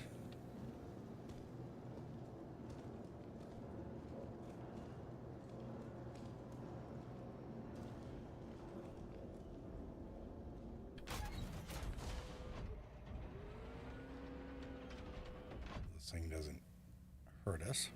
This thing doesn't hurt us.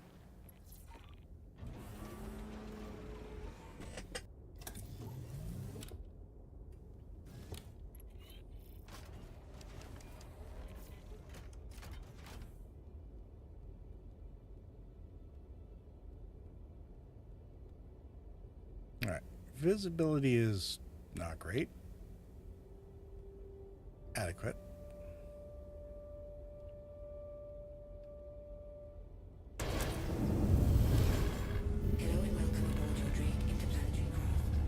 All right, visibility is not great. Adequate. Hello and welcome aboard your Drake interplanetary craft.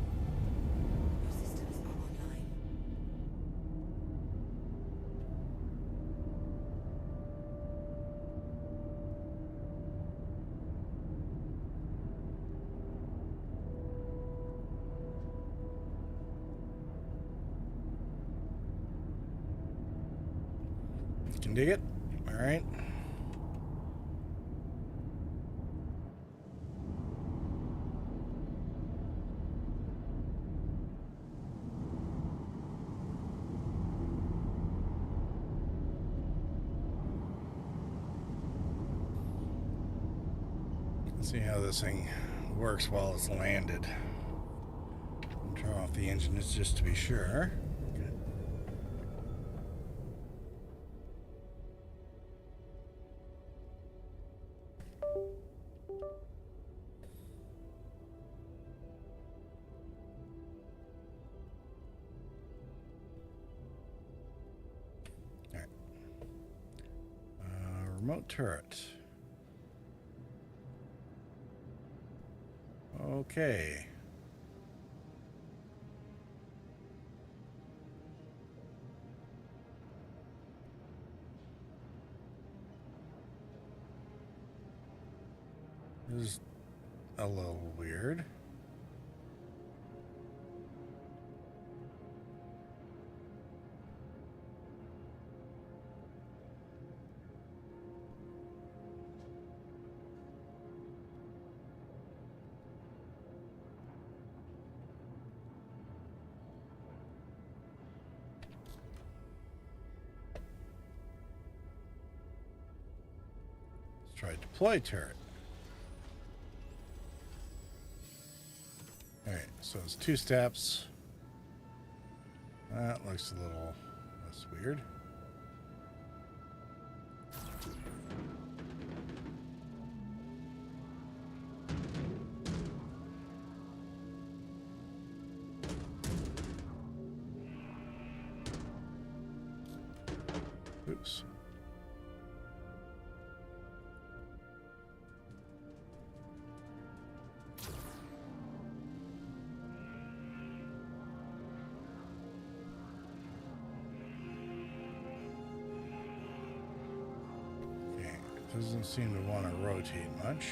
Your systems are online. Can dig it. All right. Let's see how this thing works while it's landed. Turn off the engines just to be sure. Remote turret. Okay. This is a little weird. Try deploy turret. All right, so it's 2 steps. That looks a little less weird. Oops. Okay, it doesn't seem to want to rotate much.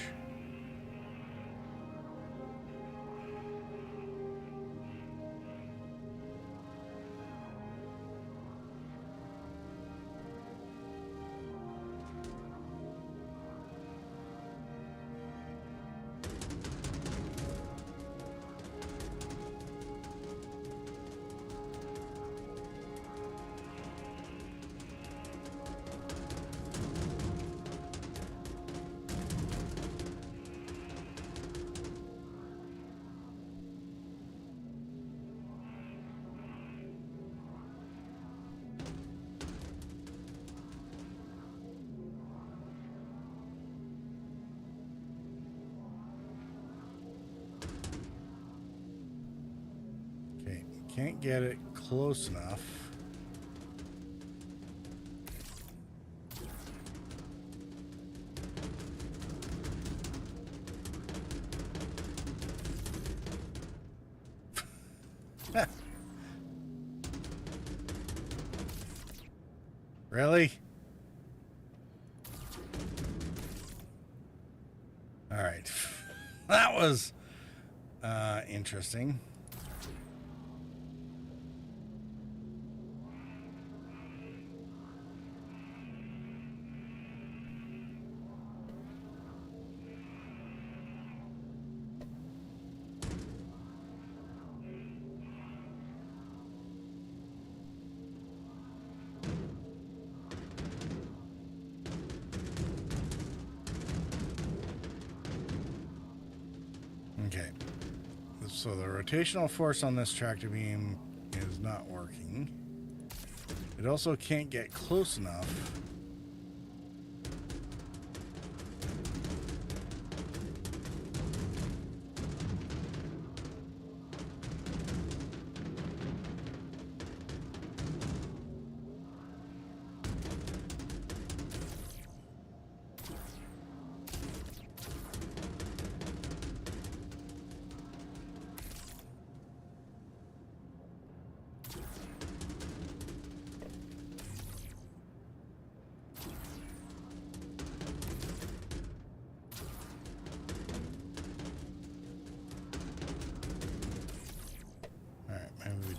Okay, can't get it close enough. Really? All right. That was interesting. Okay. So the rotational force on this tractor beam is not working. It also can't get close enough.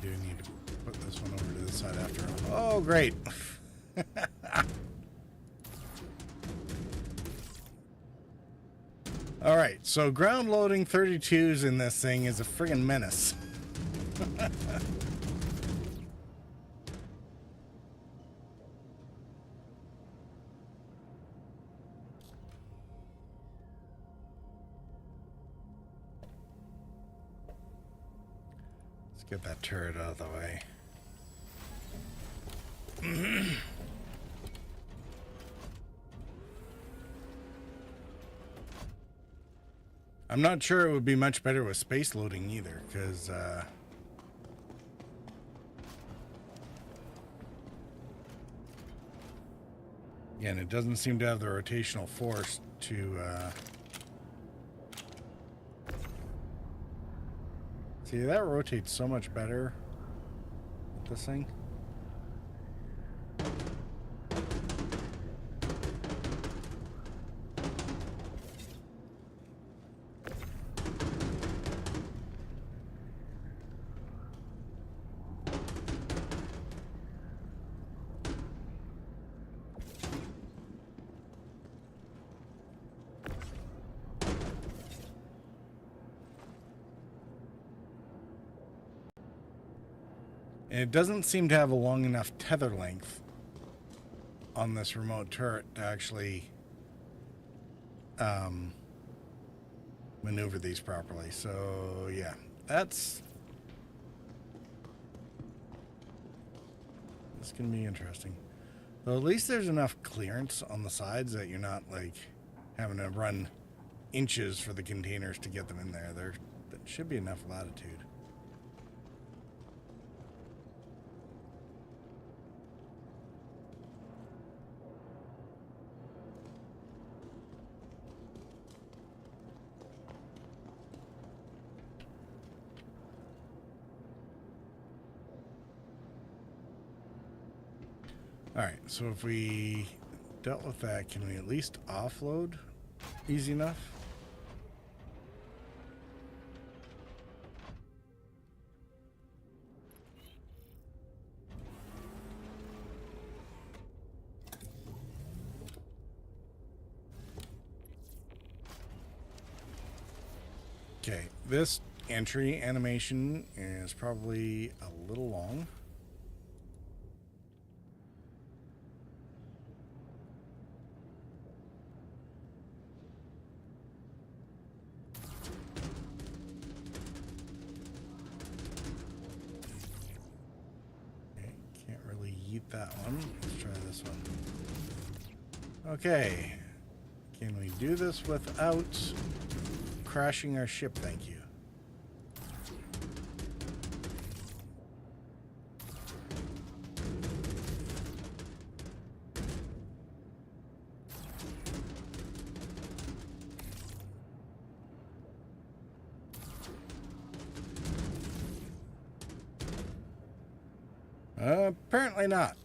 Do need to put this one over to the side after all. Oh, great. All right, so ground loading 32s in this thing is a friggin' menace. Let's get that turret out of the way. I'm not sure it would be much better with space loading either, because again, it doesn't seem to have the rotational force to see, that rotates so much better with this thing. And it doesn't seem to have a long enough tether length on this remote turret to actually maneuver these properly. So yeah, that's gonna be interesting. Though at least there's enough clearance on the sides that you're not like having to run inches for the containers to get them in there. There should be enough latitude. Alright, so if we dealt with that, can we at least offload easy enough? Okay, this entry animation is probably a little long. Okay, can't really yeet that one. Let's try this one. Okay, can we do this without crashing our ship? Thank you. Apparently not.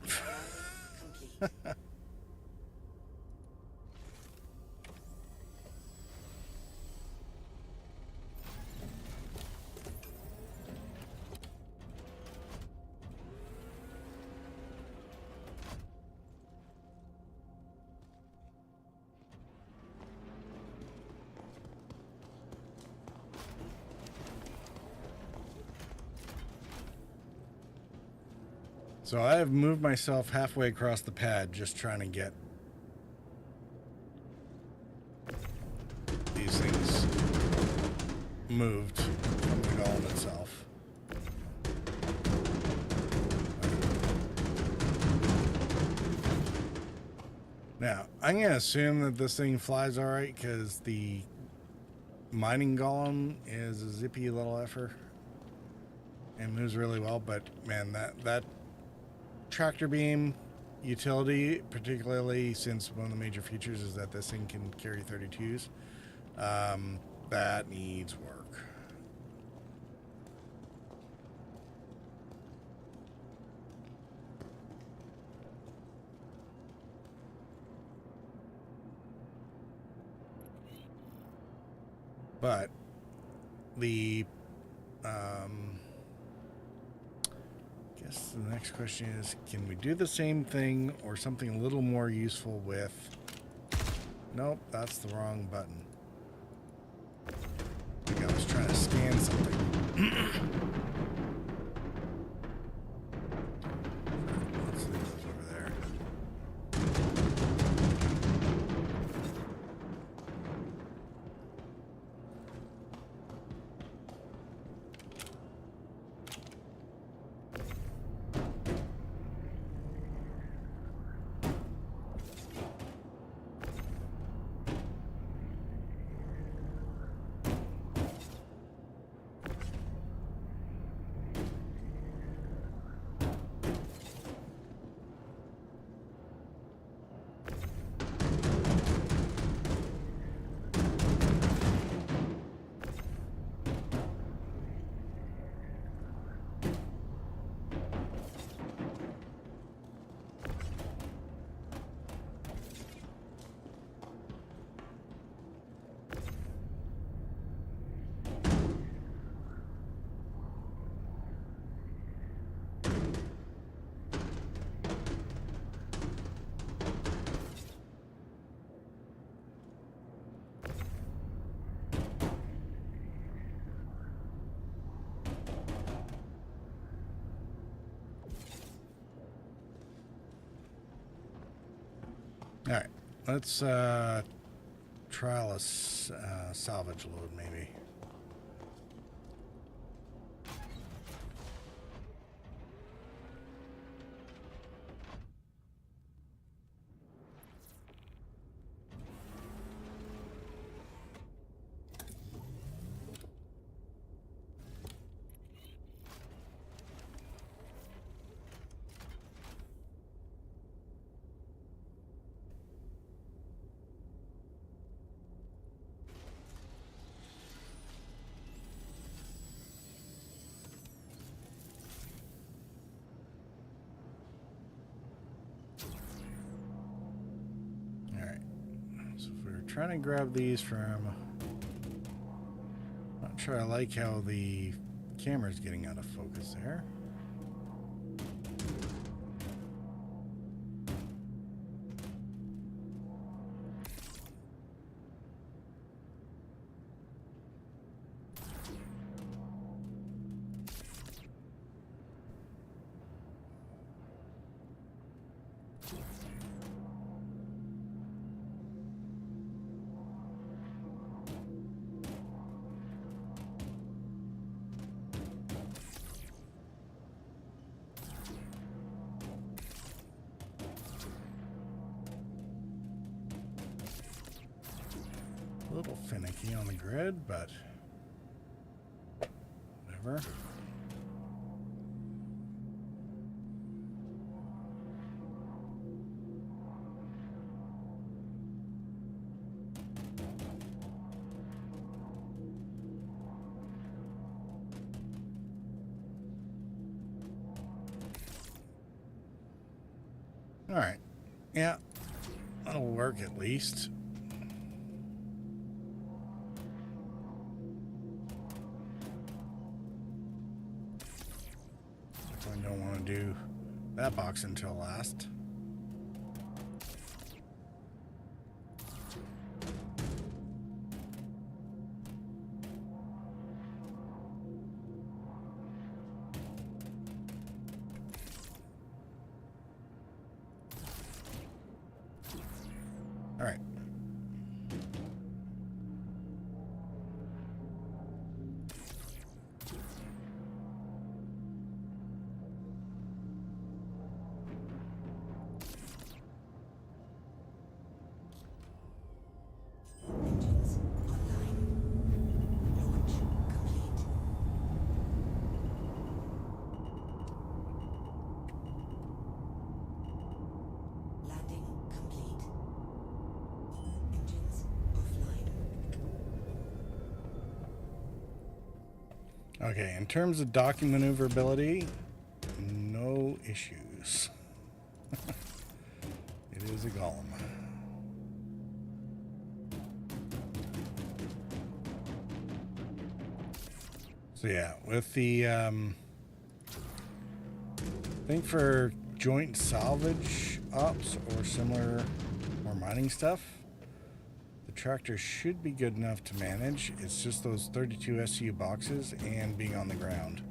So I have moved myself halfway across the pad just trying to get these things moved from the golem itself. Now, I'm going to assume that this thing flies all right because the mining golem is a zippy little effer and moves really well, but man, that tractor beam utility, particularly since one of the major features is that this thing can carry 32s, that needs work. But the guess the next question is, can we do the same thing or something a little more useful with... Nope, that's the wrong button. I think I was trying to scan something. Let's leave those over there. All right, let's trial a salvage load, maybe. trying to grab these from... Not sure I like how the camera's getting out of focus there. A little finicky on the grid, but whatever. All right. Yeah, that'll work at least. I don't want to do that box until last. All right. Engines online. Launch complete. Landing complete. Engines offline. Okay, in terms of docking maneuverability, no issues. It is a golem. So yeah, with the I think for joint salvage ops or similar or mining stuff, the tractor should be good enough to manage. It's just those 32 SU boxes and being on the ground.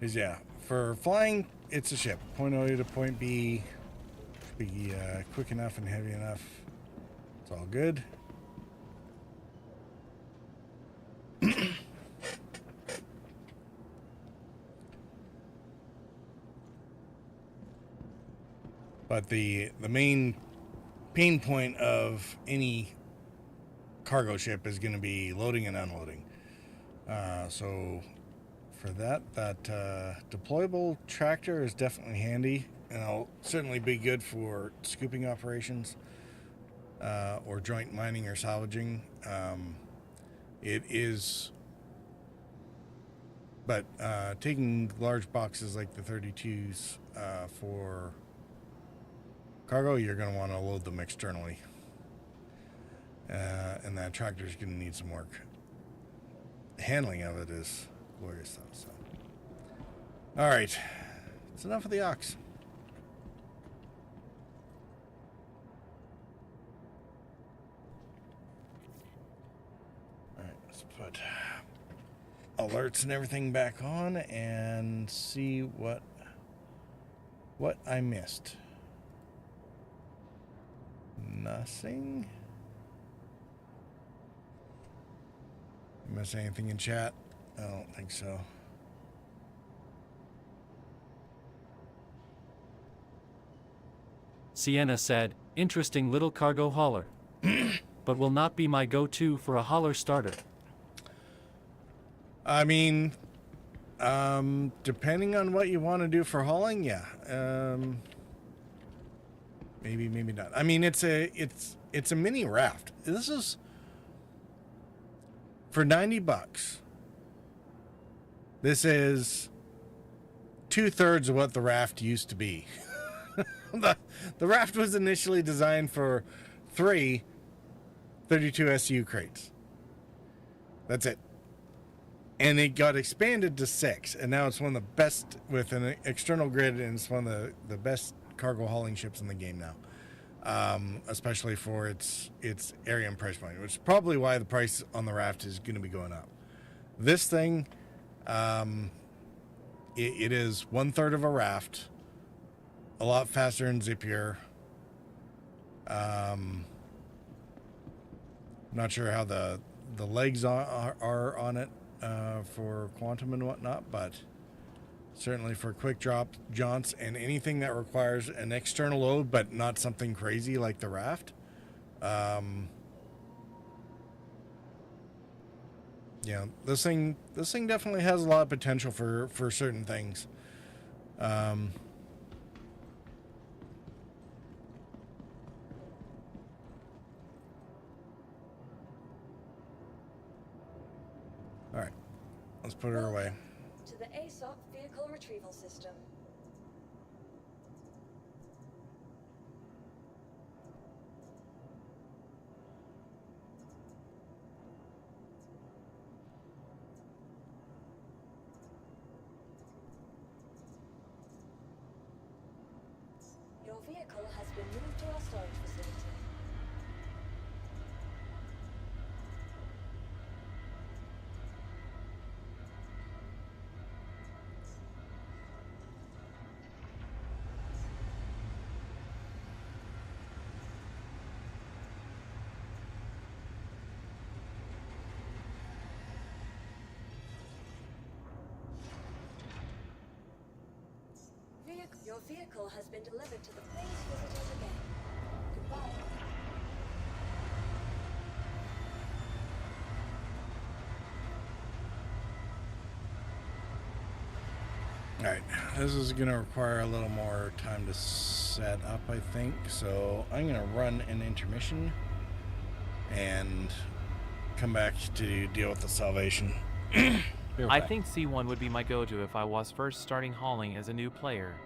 Is yeah, for flying, it's a ship. Point A to point B. Be quick enough and heavy enough. It's all good. But the main pain point of any cargo ship is going to be loading and unloading. So for that deployable tractor is definitely handy, and it'll certainly be good for scooping operations or joint mining or salvaging. It is, but taking large boxes like the 32s for cargo, you're going to want to load them externally, and that tractor is going to need some work. The handling of it is glorious though. So, all right, that's enough of the ox. All right, let's put alerts and everything back on and see what I missed. Nothing. Miss anything in chat? I don't think so. Sienna said, interesting little cargo hauler. But will not be my go-to for a hauler starter. I mean, Depending on what you want to do for hauling, yeah. Maybe not. I mean, it's a mini raft. This is for $90. This is 2/3 of what the raft used to be. The raft was initially designed for 3 32 SU crates. That's it. And it got expanded to 6, and now it's one of the best with an external grid, and it's one of the best cargo hauling ships in the game now. Especially for its area and price point, which is probably why the price on the raft is going to be going up. This thing, it is 1/3 of a raft, a lot faster and zippier. Not sure how the legs are on it for quantum and whatnot, but certainly for quick drop jaunts and anything that requires an external load, but not something crazy like the raft. Yeah, this thing definitely has a lot of potential for certain things. All right, let's put her away. To the ASOC vehicle retrieval system. Your vehicle has been moved to our storage facility. Your vehicle has been delivered to the please visit us again. Goodbye. Alright, this is going to require a little more time to set up, I think. So I'm going to run an intermission and come back to deal with the salvation. I think C1 would be my go-to if I was first starting hauling as a new player.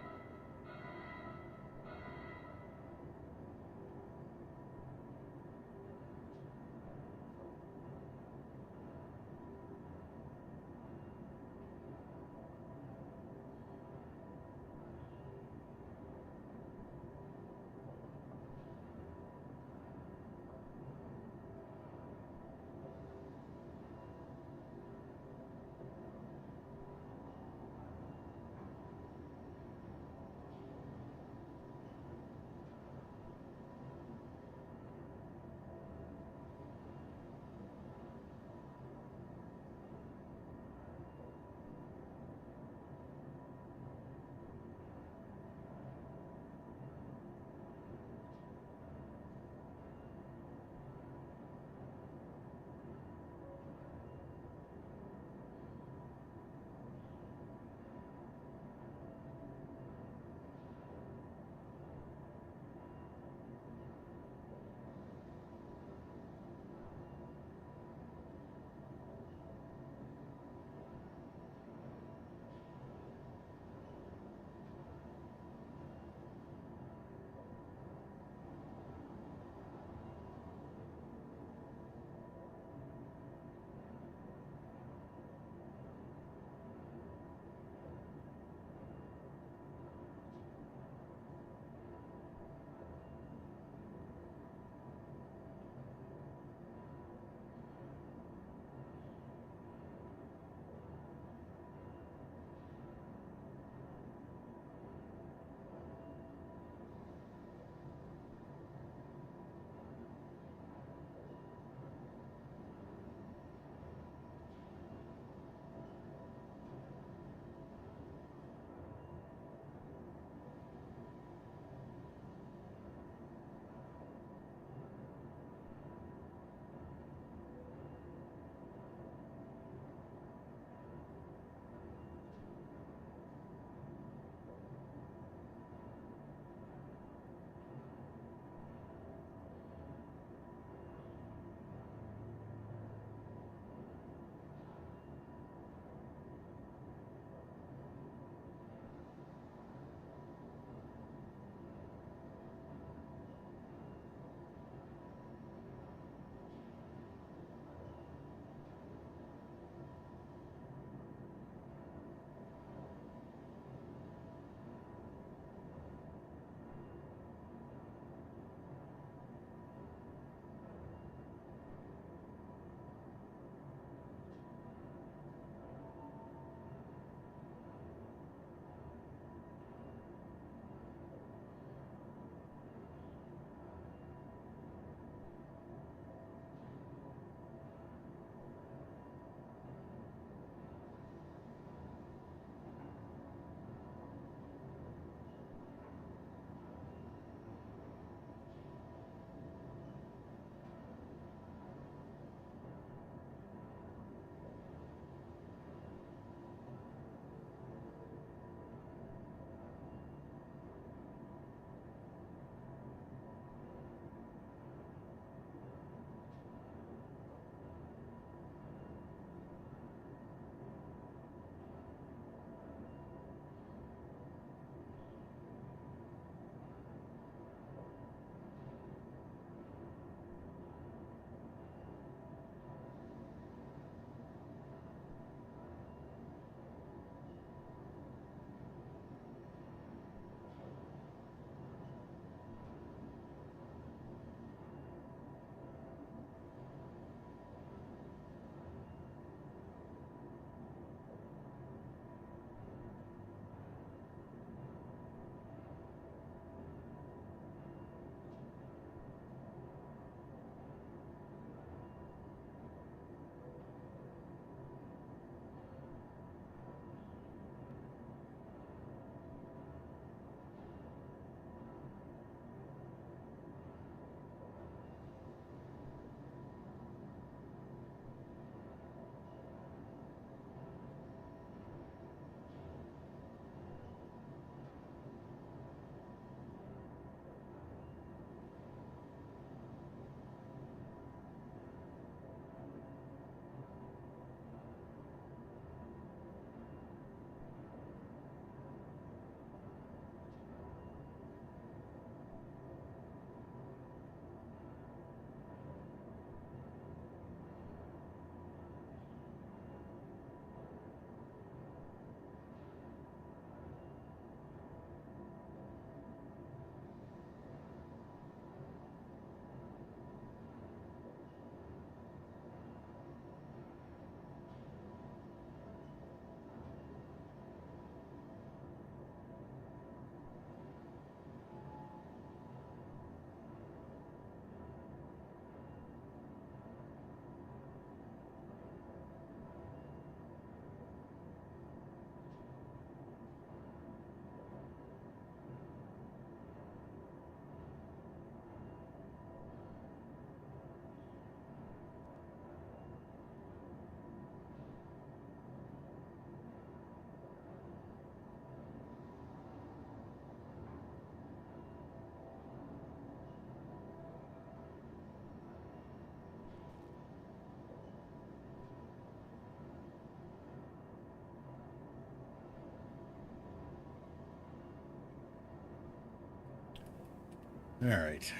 All right.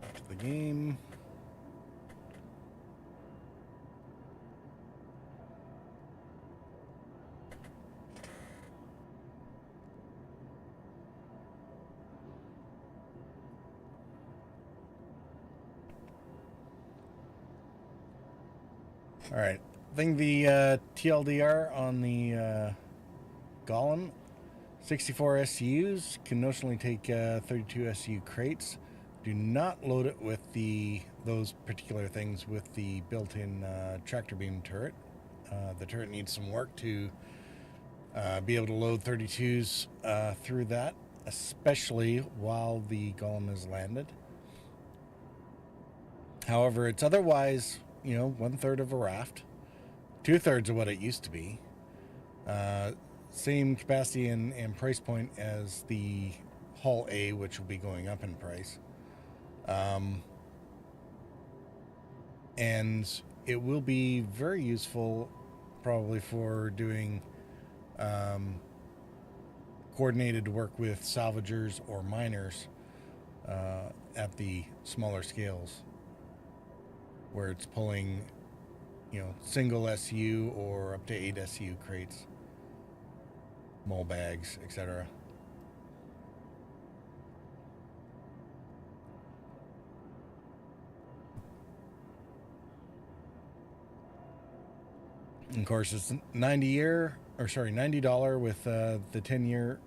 Back to the game. All right. I think the TLDR on the Golem, 64 SCUs, can notionally take 32 SCU crates. Do not load it with those particular things with the built-in tractor beam turret. The turret needs some work to be able to load 32s through that, especially while the Golem is landed. However, it's otherwise, 1/3 of a raft, 2/3 of what it used to be. Same capacity and price point as the Hull A, which will be going up in price. And it will be very useful probably for doing coordinated work with salvagers or miners at the smaller scales, where it's pulling, single SU or up to 8 SU crates, mole bags, etc. And of course, it's $90 with the 10-year.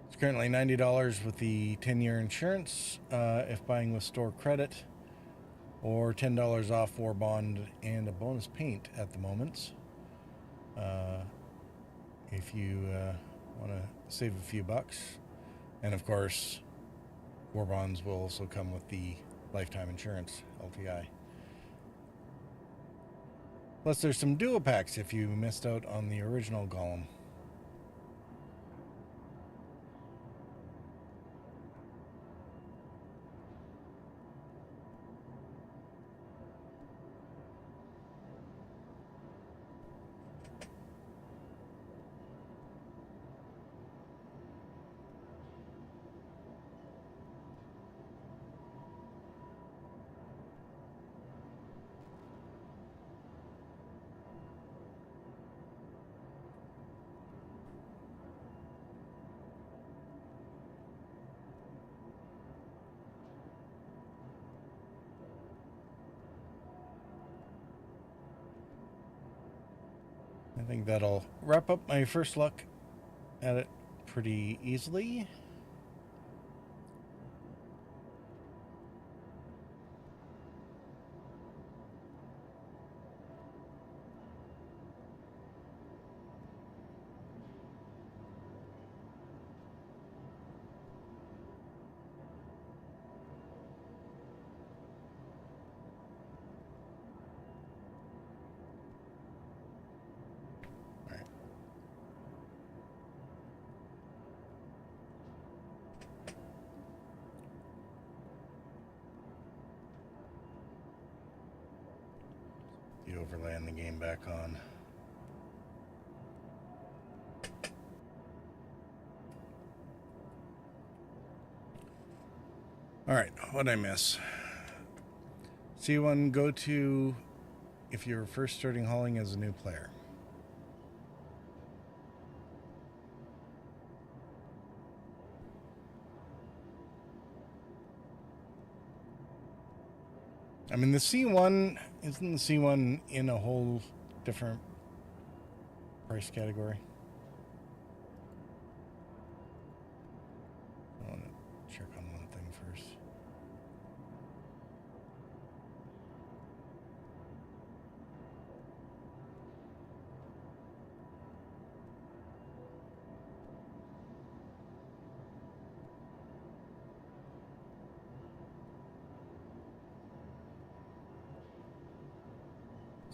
It's currently $90 with the 10-year insurance if buying with store credit, or $10 off war bond and a bonus paint at the moment. If you want to save a few bucks. And of course, war bonds will also come with the lifetime insurance, LTI. Plus, there's some duo packs if you missed out on the original Golem. I think that'll wrap up my first look at it pretty easily. The overlay and the game back on. All right, what'd I miss? C1, go to if you're first starting hauling as a new player. I mean, the C1, isn't the C1 in a whole different price category? I want to check on one thing first.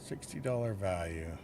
$60 value.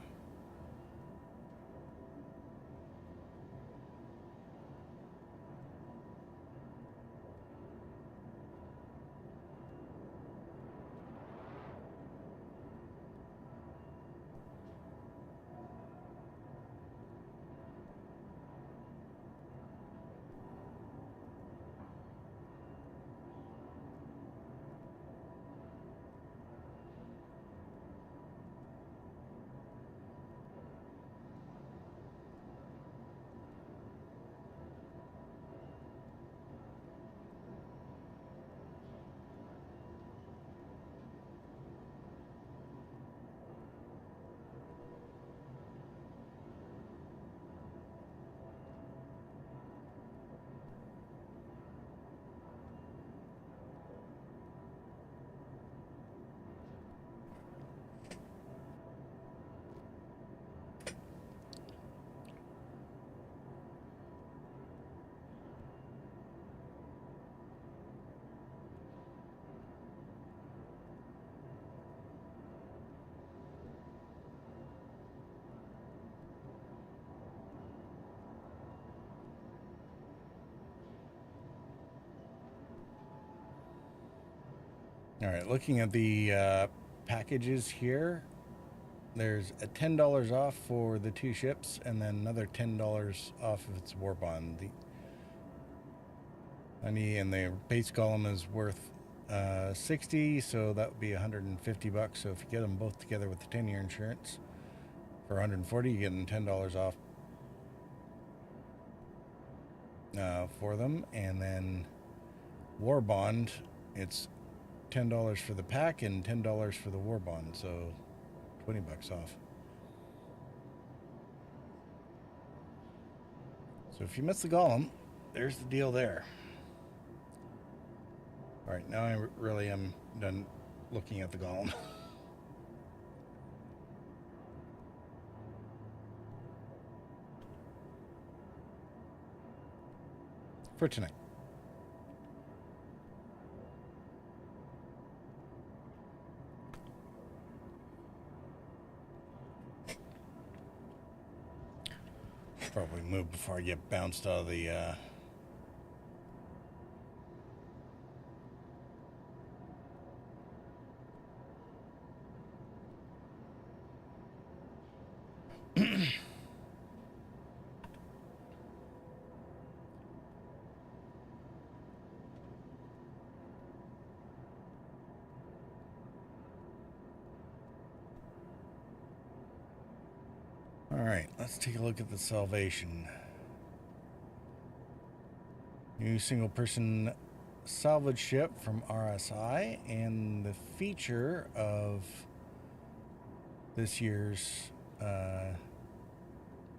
All right, looking at the packages here, there's a $10 off for the 2 ships, and then another $10 off if it's war bond. And the base column is worth 60, so that would be $150. So if you get them both together with the 10-year insurance for 140, you get them $10 off for them. And then war bond, it's $10 for the pack and $10 for the war bond, so $20 off. So if you miss the golem, there's the deal there. All right, now I really am done looking at the golem. For tonight. Probably move before I get bounced out of the All right, let's take a look at the Salvation. New single-person salvage ship from RSI, and the feature of this year's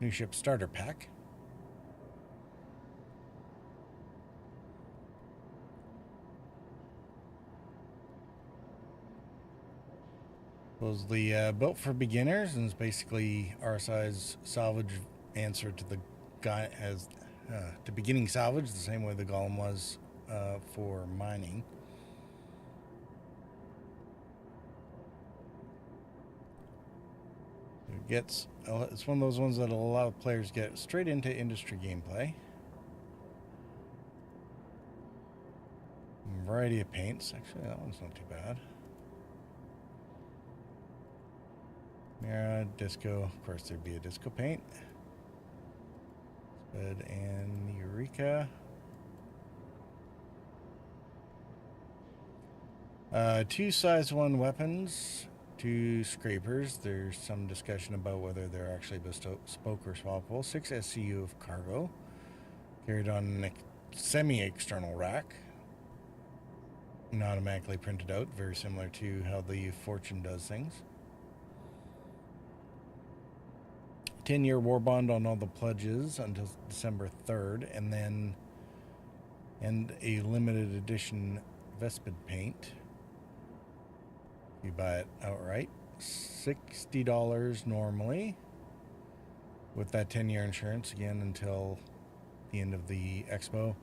new ship starter pack. Supposedly built for beginners, and is basically RSI's salvage answer to the guy as to beginning salvage, the same way the golem was for mining. It's one of those ones that will allow players to get straight into industry gameplay. Variety of paints. Actually, that one's not too bad. Mira, disco. Of course, there'd be a disco paint. Spud and Eureka. 2 size 1 weapons. 2 scrapers. There's some discussion about whether they're actually bespoke or swappable. 6 SCU of cargo. Carried on a semi-external rack. Not automatically printed out. Very similar to how the Fortune does things. 10-year war bond on all the pledges until December 3rd, and a limited edition Vespid paint. You buy it outright, $60 normally, with that 10-year insurance again until the end of the expo.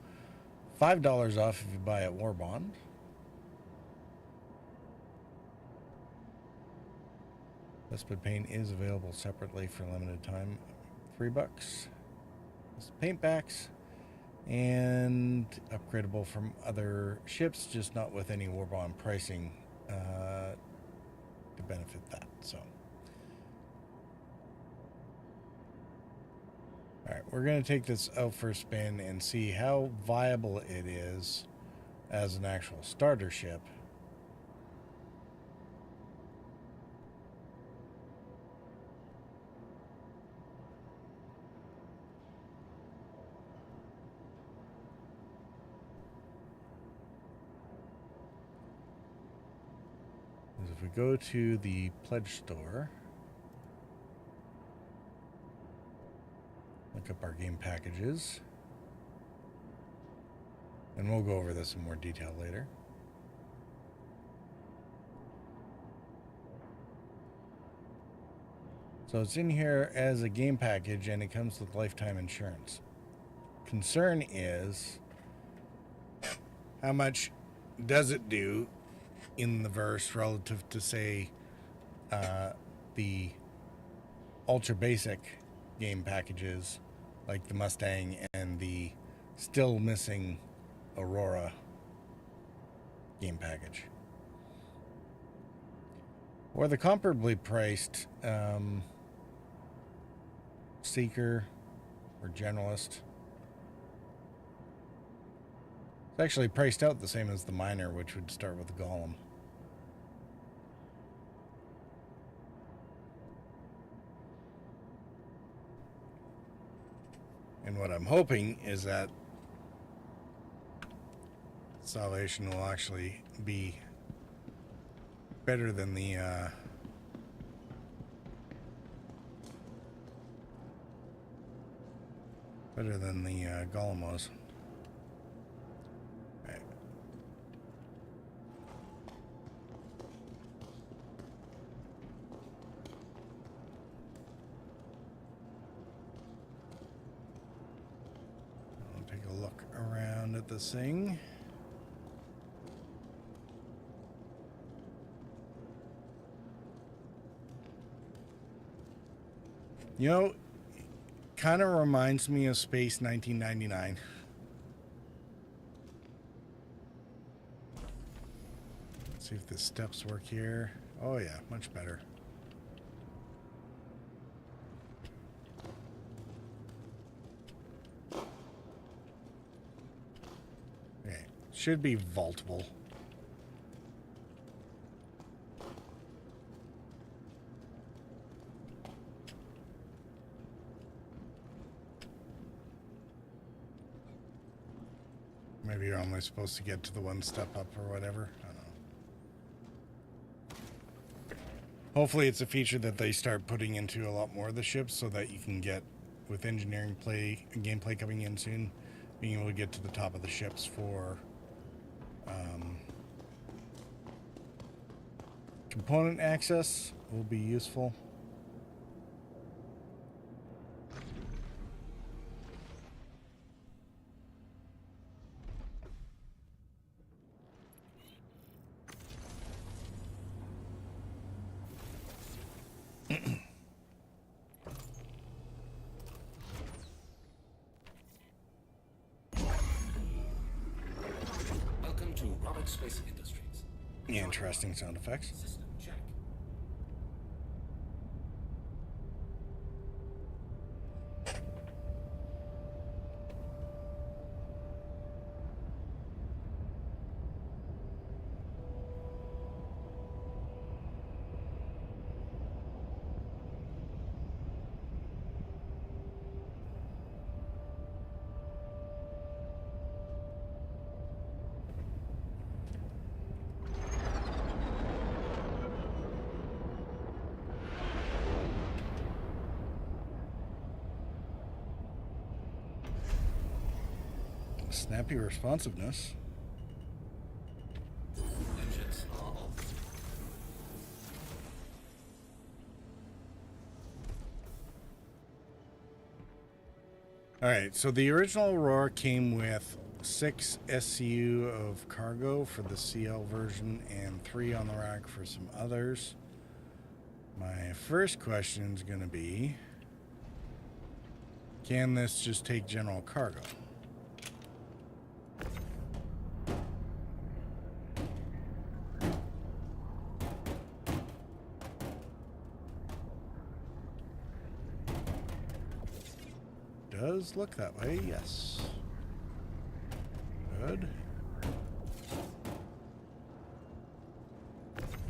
$5 off if you buy at war bond. Vespid paint is available separately for a limited time. $3. Paint backs and upgradable from other ships, just not with any war bond pricing to benefit that. So, all right, we're going to take this out for a spin and see how viable it is as an actual starter ship. If we go to the pledge store, look up our game packages, and we'll go over this in more detail later. So it's in here as a game package, and it comes with lifetime insurance. Concern is, how much does it do in the verse relative to, say, the ultra basic game packages like the Mustang and the still missing Aurora game package? Or the comparably priced Seeker or Generalist. It's actually priced out the same as the Miner, which would start with the Golem. And what I'm hoping is that Salvation will actually be better than the Golem was. Right. I'll take a look around at this thing. You know, kind of reminds me of Space 1999. Let's see if the steps work here. Oh yeah, much better. Okay, should be vaultable. Maybe you're only supposed to get to the one step up or whatever. I don't know. Hopefully it's a feature that they start putting into a lot more of the ships so that you can get, with engineering gameplay coming in soon, being able to get to the top of the ships for component access will be useful. Welcome to Robert Space Industries. Interesting sound effects. System check. Snappy responsiveness. Engines are off. Alright, so the original Aurora came with 6 SCU of cargo for the CL version and 3 on the rack for some others. My first question is going to be, can this just take general cargo? Does look that way, yes. Good.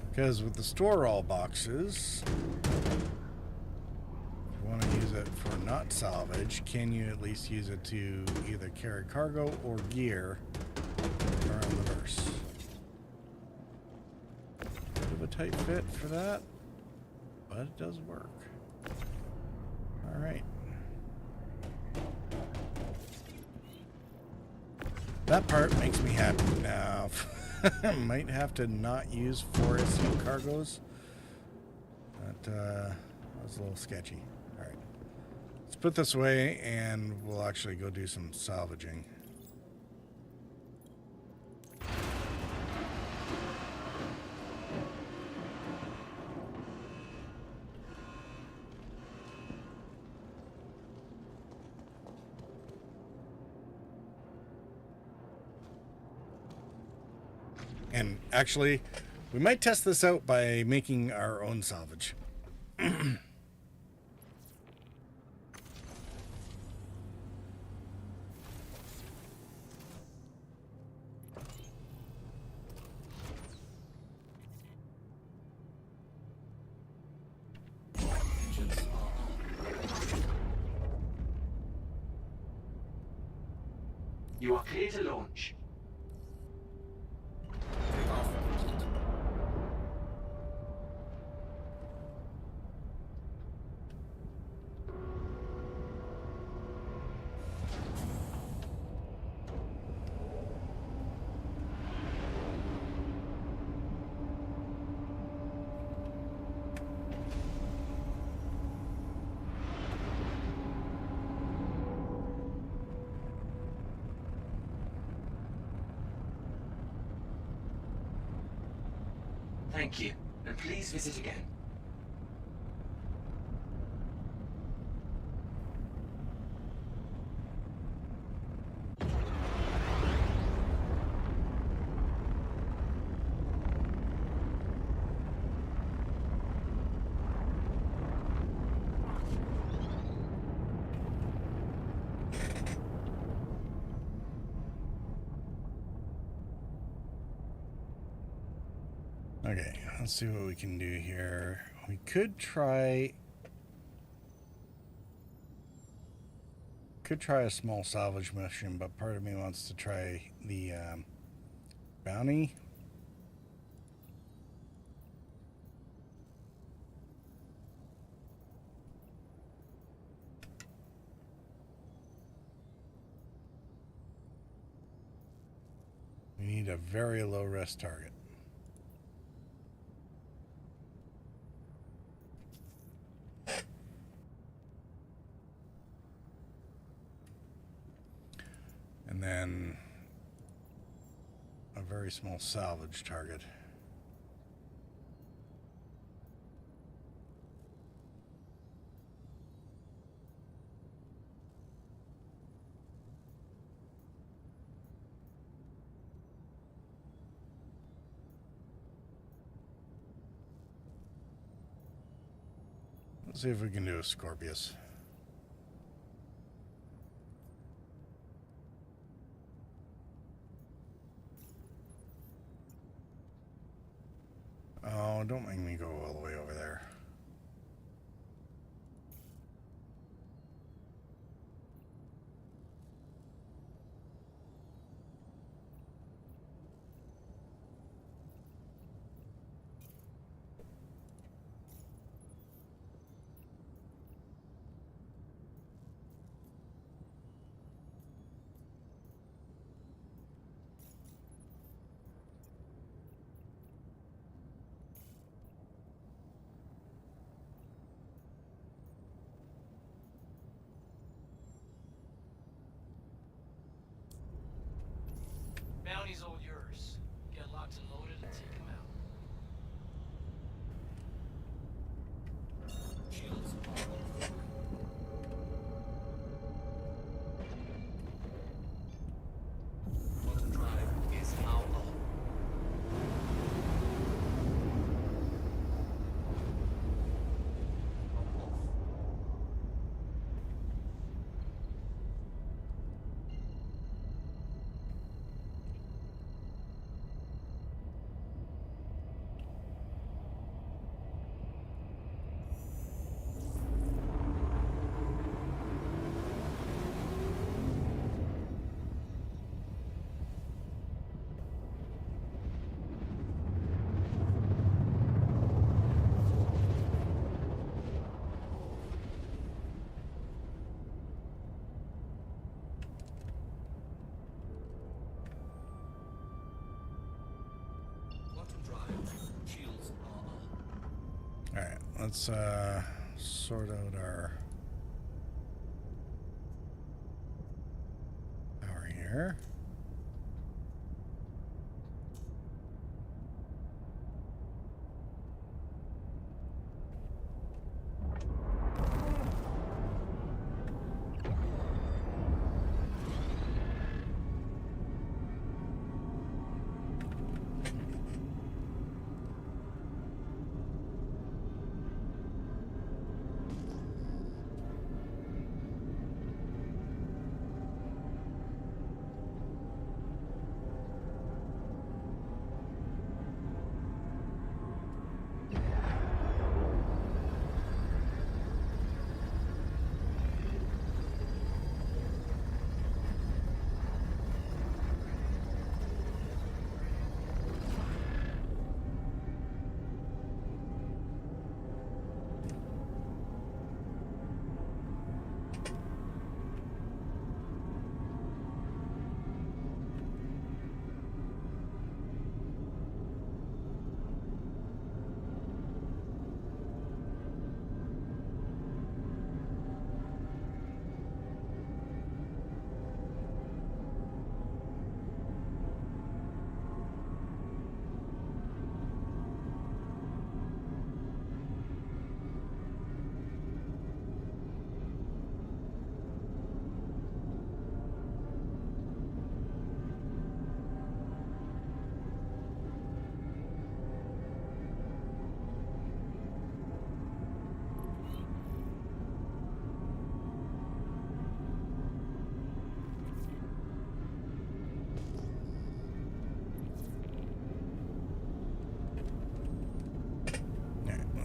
Because with the store all boxes, if you want to use it for not salvage, can you at least use it to either carry cargo or gear around the verse? Bit of a tight fit for that, but it does work. Alright. That part makes me happy. Now, I might have to not use 4 SU cargoes. That was a little sketchy. Alright. Let's put this away and we'll actually go do some salvaging. And actually, We might test this out by making our own salvage. Engines are on. You are clear to launch. Takeoff complete. Thank you, and please visit again. Okay, let's see what we can do here. We could try a small salvage mission, but part of me wants to try the bounty. We need a very low risk target. And then a very small salvage target. Let's see if we can do a Scorpius. Oh, don't make me go all the way over there. Bounty's all yours. Get locked and loaded and take him out. Shields are on. Quantum drive is now on. Alright, let's sort out our power here.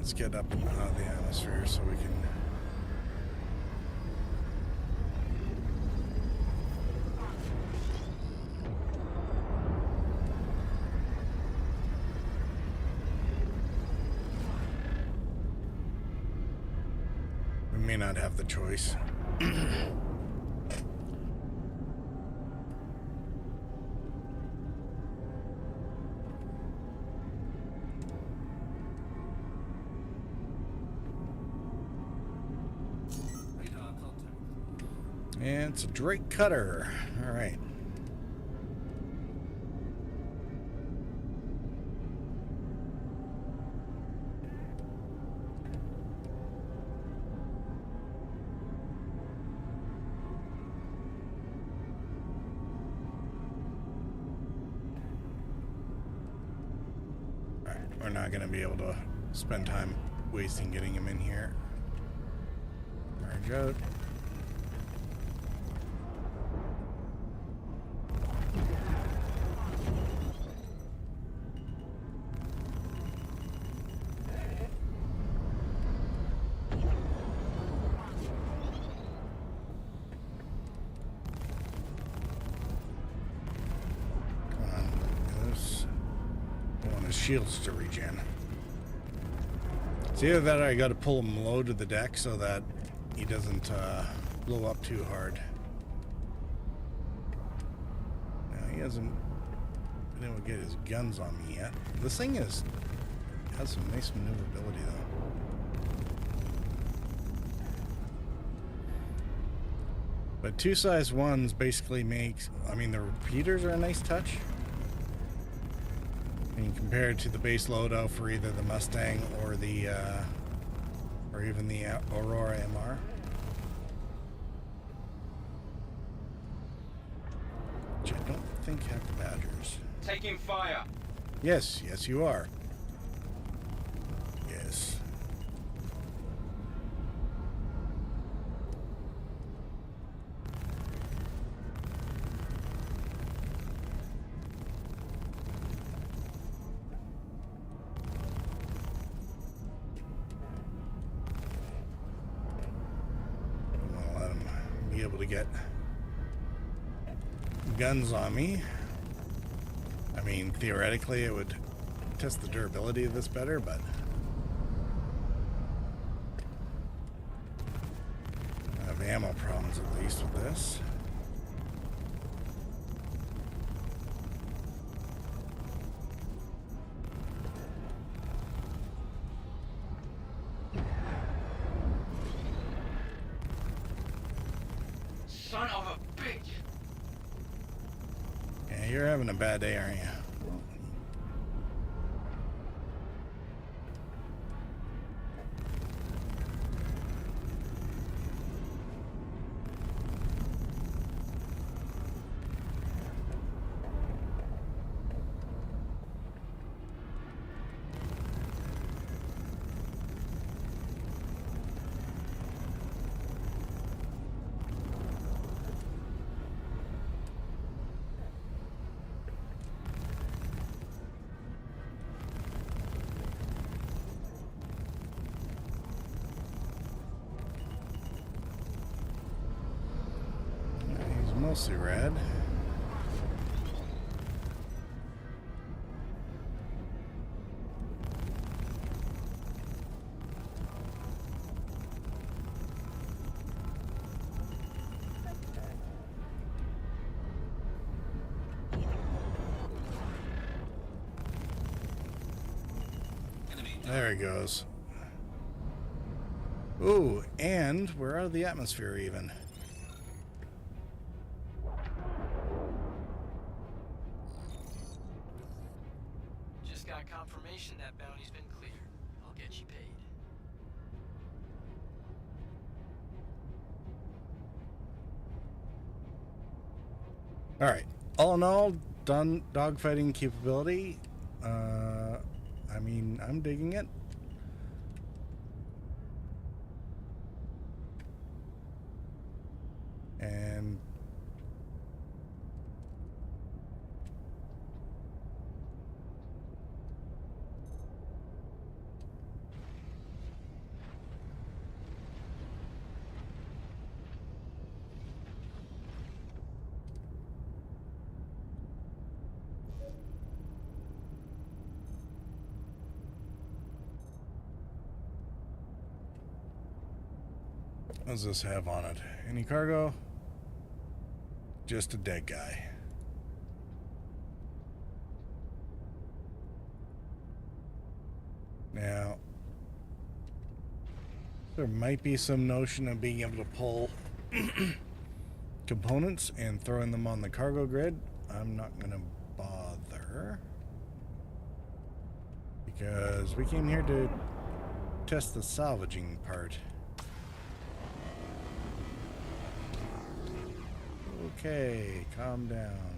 Let's get up out of the atmosphere so we can. We may not have the choice. And it's a Drake cutter. All right. All right. We're not going to be able to spend time wasting getting him in here. Charge out. Shields to regen. It's either that or I got to pull him low to the deck so that he doesn't blow up too hard. Now, he hasn't been able to get his guns on me yet. This thing has some nice maneuverability though. But 2 size 1s basically makes, I mean, the repeaters are a nice touch. And compared to the base loadout for either the Mustang or the, or even the Aurora MR. Which I don't think have the Badgers. Taking fire. Yes, yes you are. Yes. Able to get guns on me. I mean, theoretically it would test the durability of this better, but I have ammo problems at least with this. Son of a bitch! Yeah, you're having a bad day, aren't you? Mostly red. There he goes. Ooh, and we're out of the atmosphere even. Confirmation that bounty's been cleared. I'll get you paid. All right. All in all, done dogfighting capability. I mean, I'm digging it. And What does this have on it? Any cargo? Just a dead guy. Now, there might be some notion of being able to pull components and throwing them on the cargo grid. I'm not going to bother because we came here to test the salvaging part. Okay, calm down.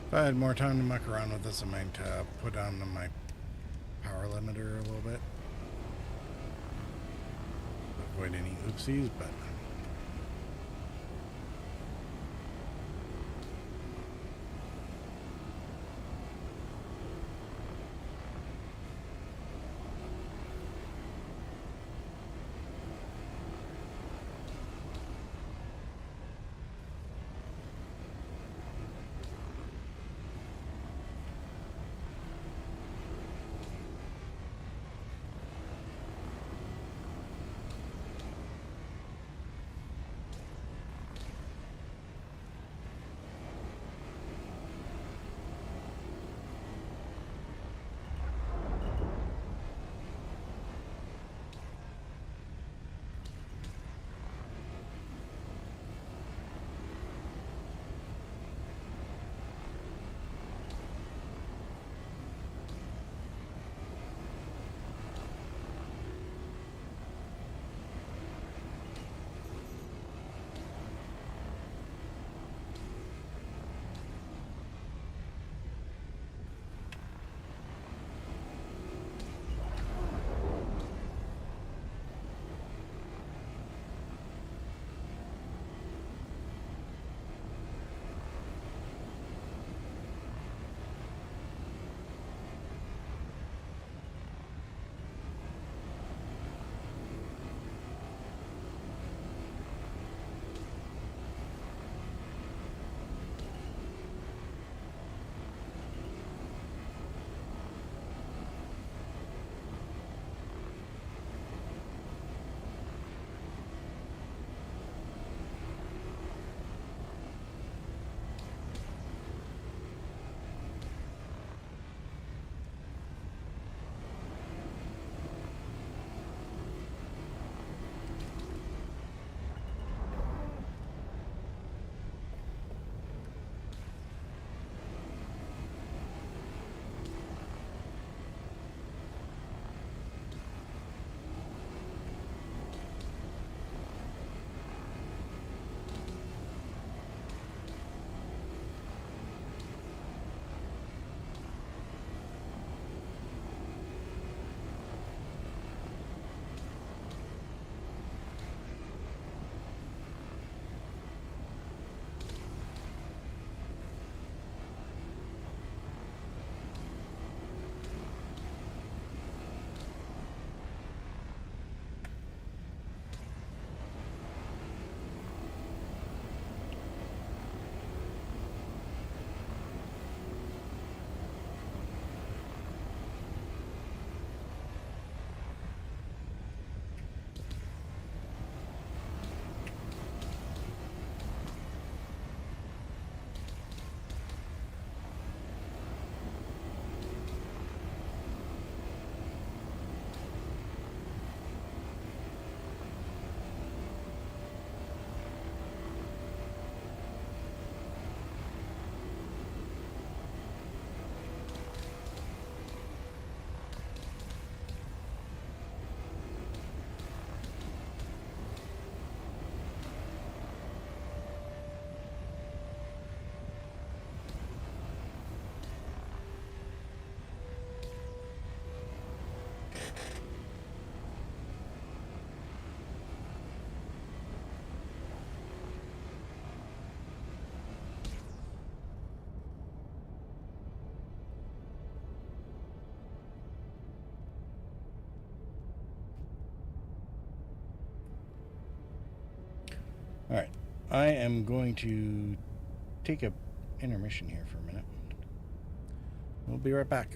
If I had more time to muck around with this, I might put down my power limiter a little bit. Avoid any oopsies, but... I am going to take a intermission here for a minute. We'll be right back.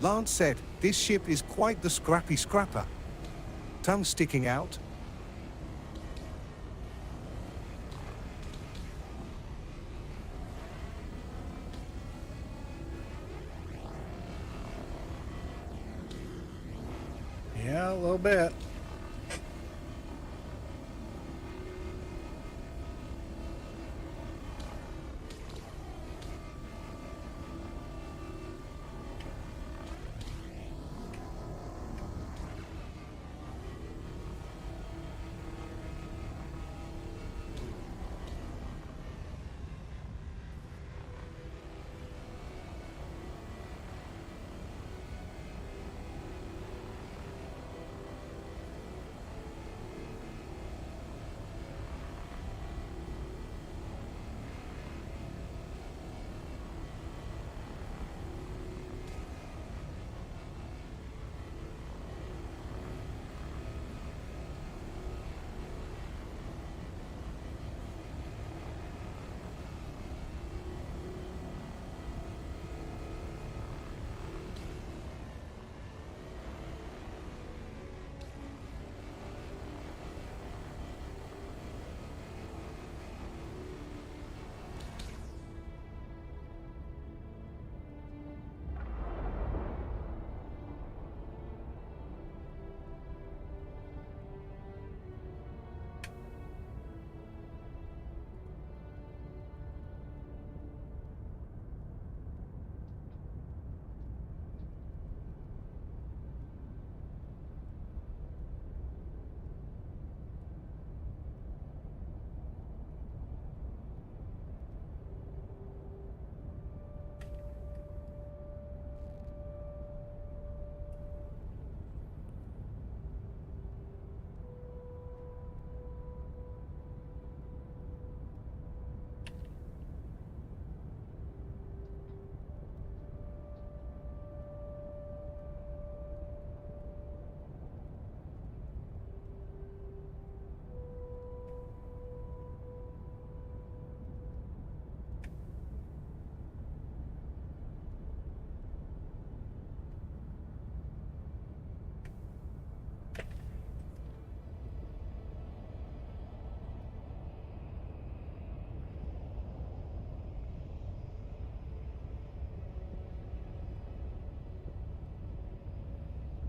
Lance said this ship is quite the scrappy scrapper. Tongue sticking out. Yeah, a little bit.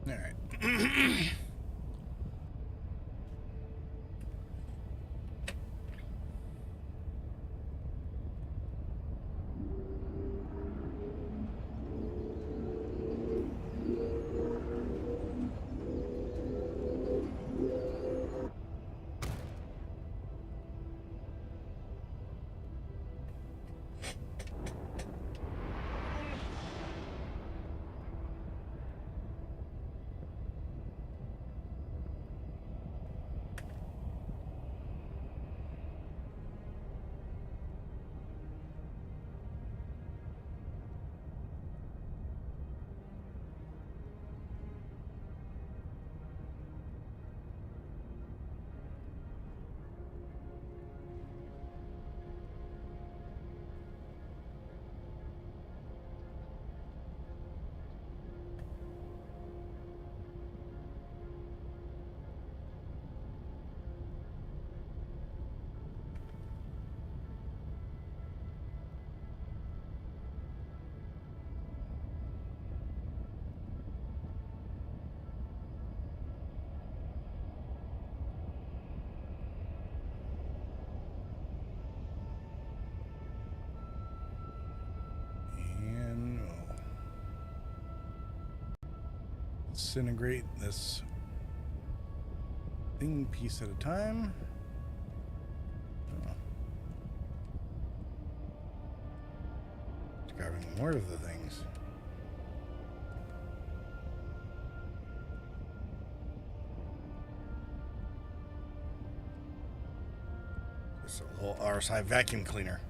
All right. And we'll disintegrate this thing piece at a time. Grabbing more of the things. Just a little RSI vacuum cleaner.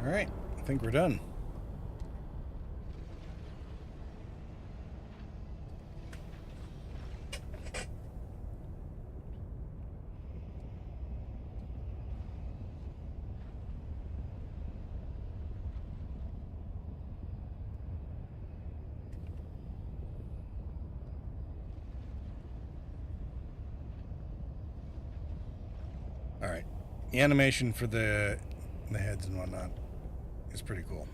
All right, I think we're done. All right, the animation for the heads and whatnot is pretty cool.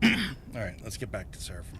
All right, let's get back to Seraphim.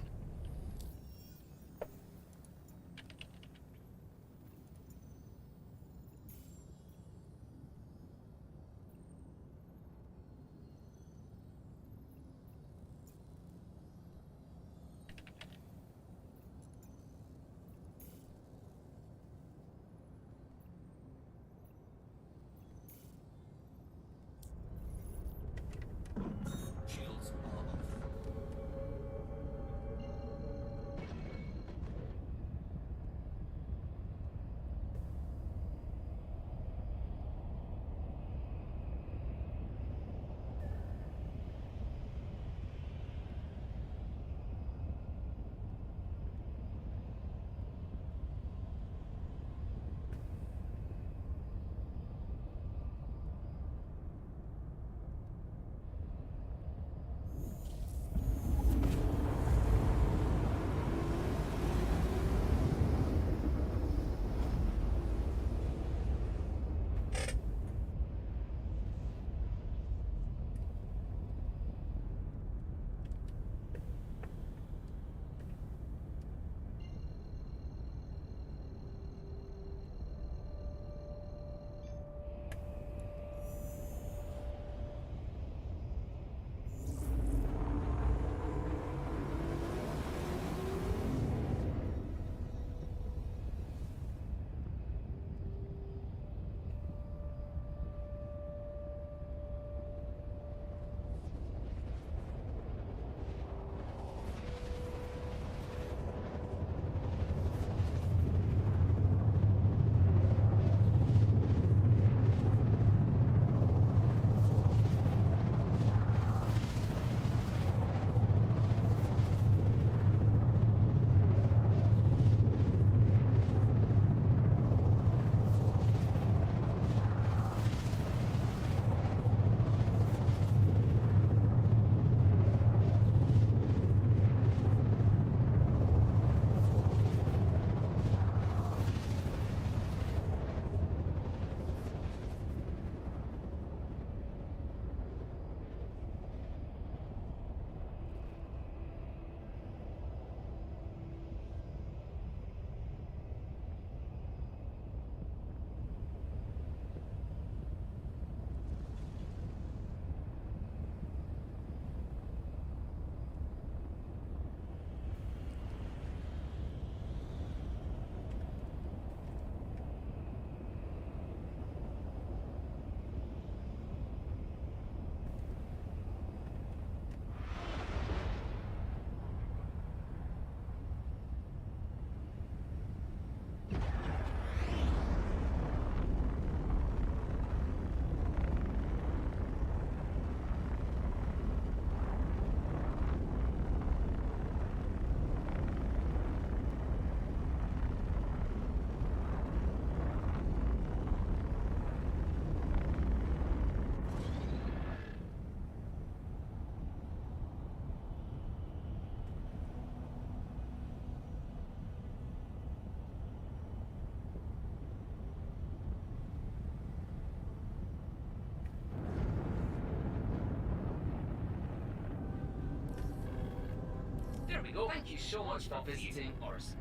There we go. Thank you so much for visiting ours.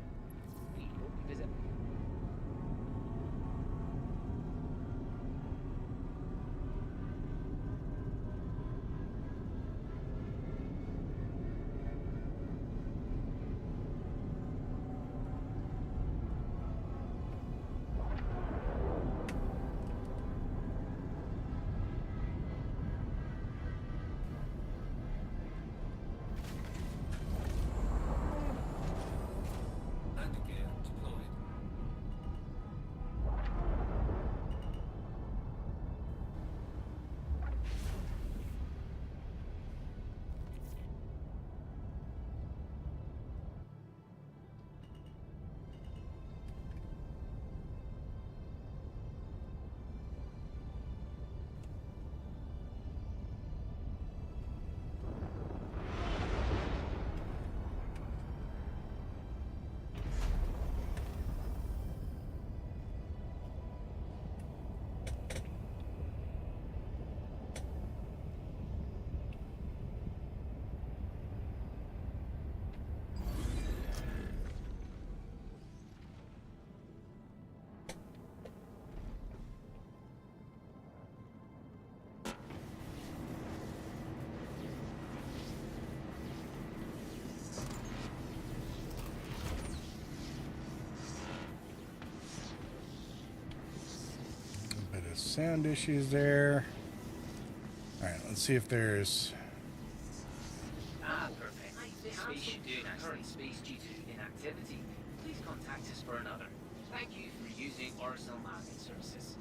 We hope you visit. And gear deployed. sound issues there. Alright, let's see if there's... Ah, perfect. This space should do in current space due to inactivity. Please contact us for another. Thank you for using Arsenal Landing Services.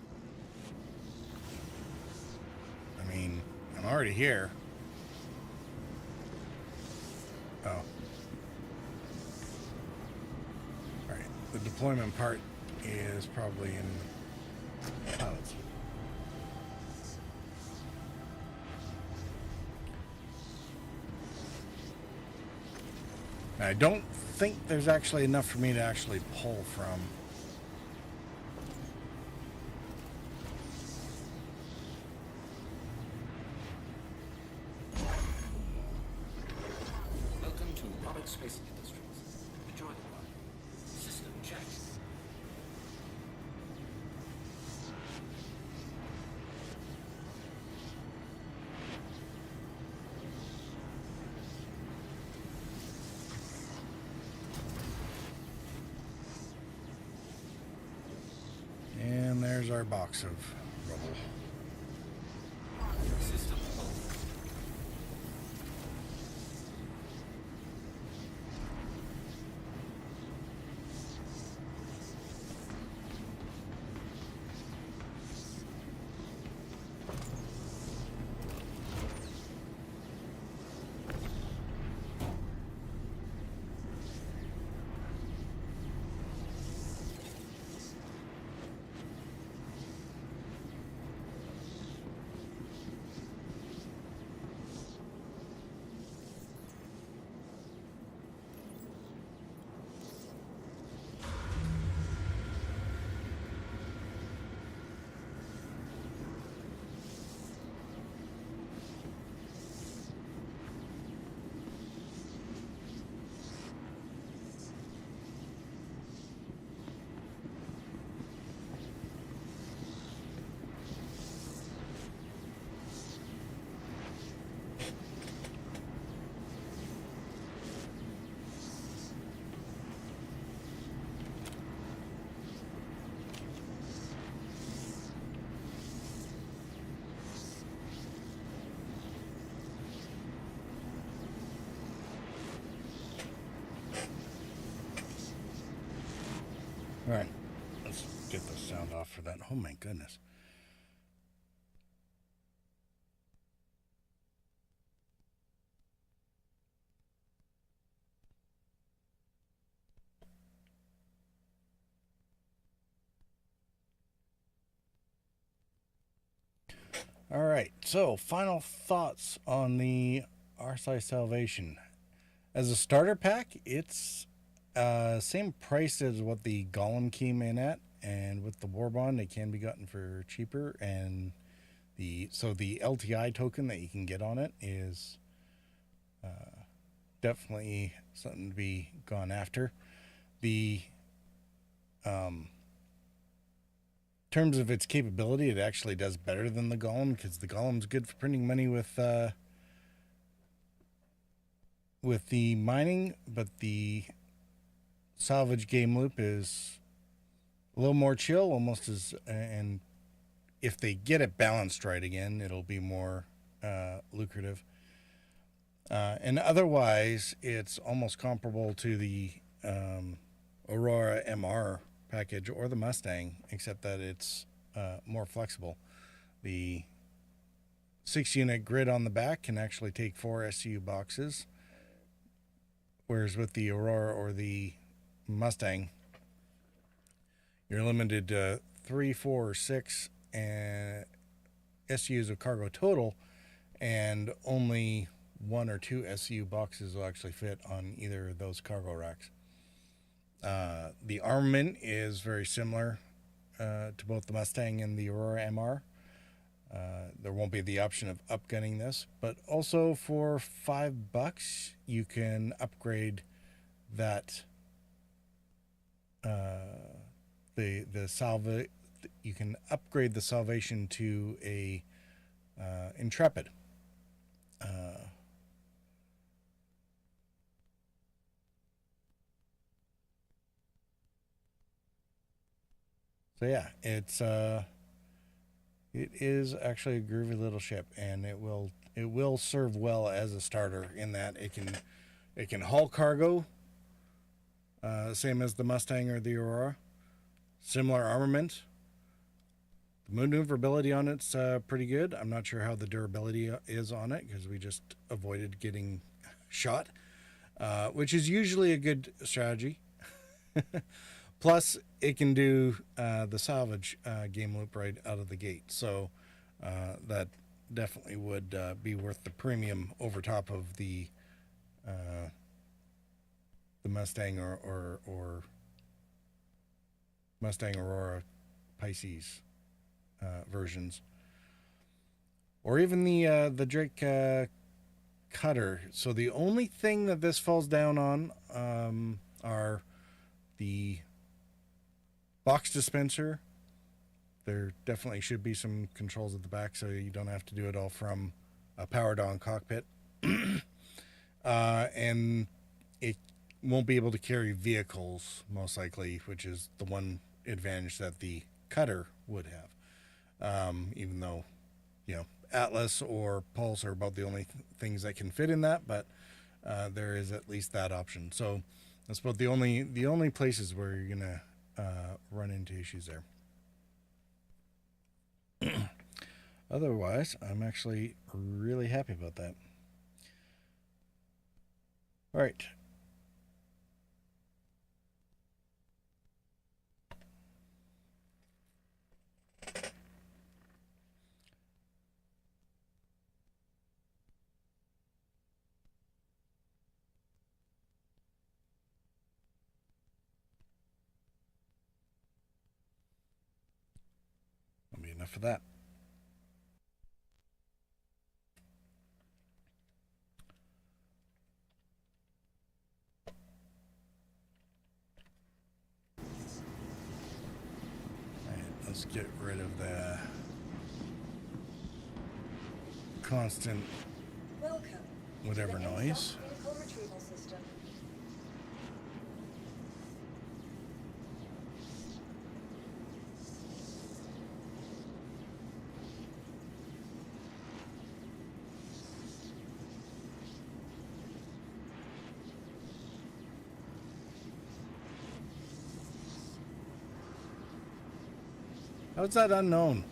I mean, I'm already here. Oh. Alright, the deployment part is probably in pilots. I don't think there's actually enough for me to actually pull from. Welcome to Product Space Industries. Enjoy the ride. System check. And there's our box of rubble. System Alright, let's get the sound off for that. Oh my goodness. Alright, so final thoughts on the RSI Salvation. As a starter pack, it's same price as what the Golem came in at, and with the War Bond, it can be gotten for cheaper. And the LTI token that you can get on it is definitely something to be gone after. The terms of its capability, it actually does better than the Golem, because the Golem's good for printing money with the mining, but the salvage game loop is a little more chill, almost as, and if they get it balanced right again, it'll be more lucrative. And otherwise, it's almost comparable to the Aurora MR package or the Mustang, except that it's more flexible. The 6-unit grid on the back can actually take 4 SU boxes, whereas with the Aurora or the Mustang, you're limited to 3, 4, or 6 SUs of cargo total, and only 1 or 2 SU boxes will actually fit on either of those cargo racks. The armament is very similar to both the Mustang and the Aurora MR. There won't be the option of upgunning this, but also for $5 you can upgrade that you can upgrade the Salvation to a Intrepid. So yeah, it's It is actually a groovy little ship, and it will serve well as a starter in that it can haul cargo, same as the Mustang or the Aurora. Similar armament. The maneuverability on it's pretty good. I'm not sure how the durability is on it because we just avoided getting shot, which is usually a good strategy. Plus, it can do the salvage game loop right out of the gate, so that definitely would be worth the premium over top of the Mustang or Mustang Aurora Pisces versions, or even the Drake Cutter. So the only thing that this falls down on are the box dispenser. There definitely should be some controls at the back so you don't have to do it all from a powered on cockpit. And it won't be able to carry vehicles, most likely, which is the one advantage that the Cutter would have. Even though, Atlas or Pulse are about the only things that can fit in that, but there is at least that option. So that's about the only places where you're gonna run into issues there. Otherwise, I'm actually really happy about that. All right. That'll be enough of that. Let's get rid of the constant whatever noise. Vehicle retrieval system. How's that unknown?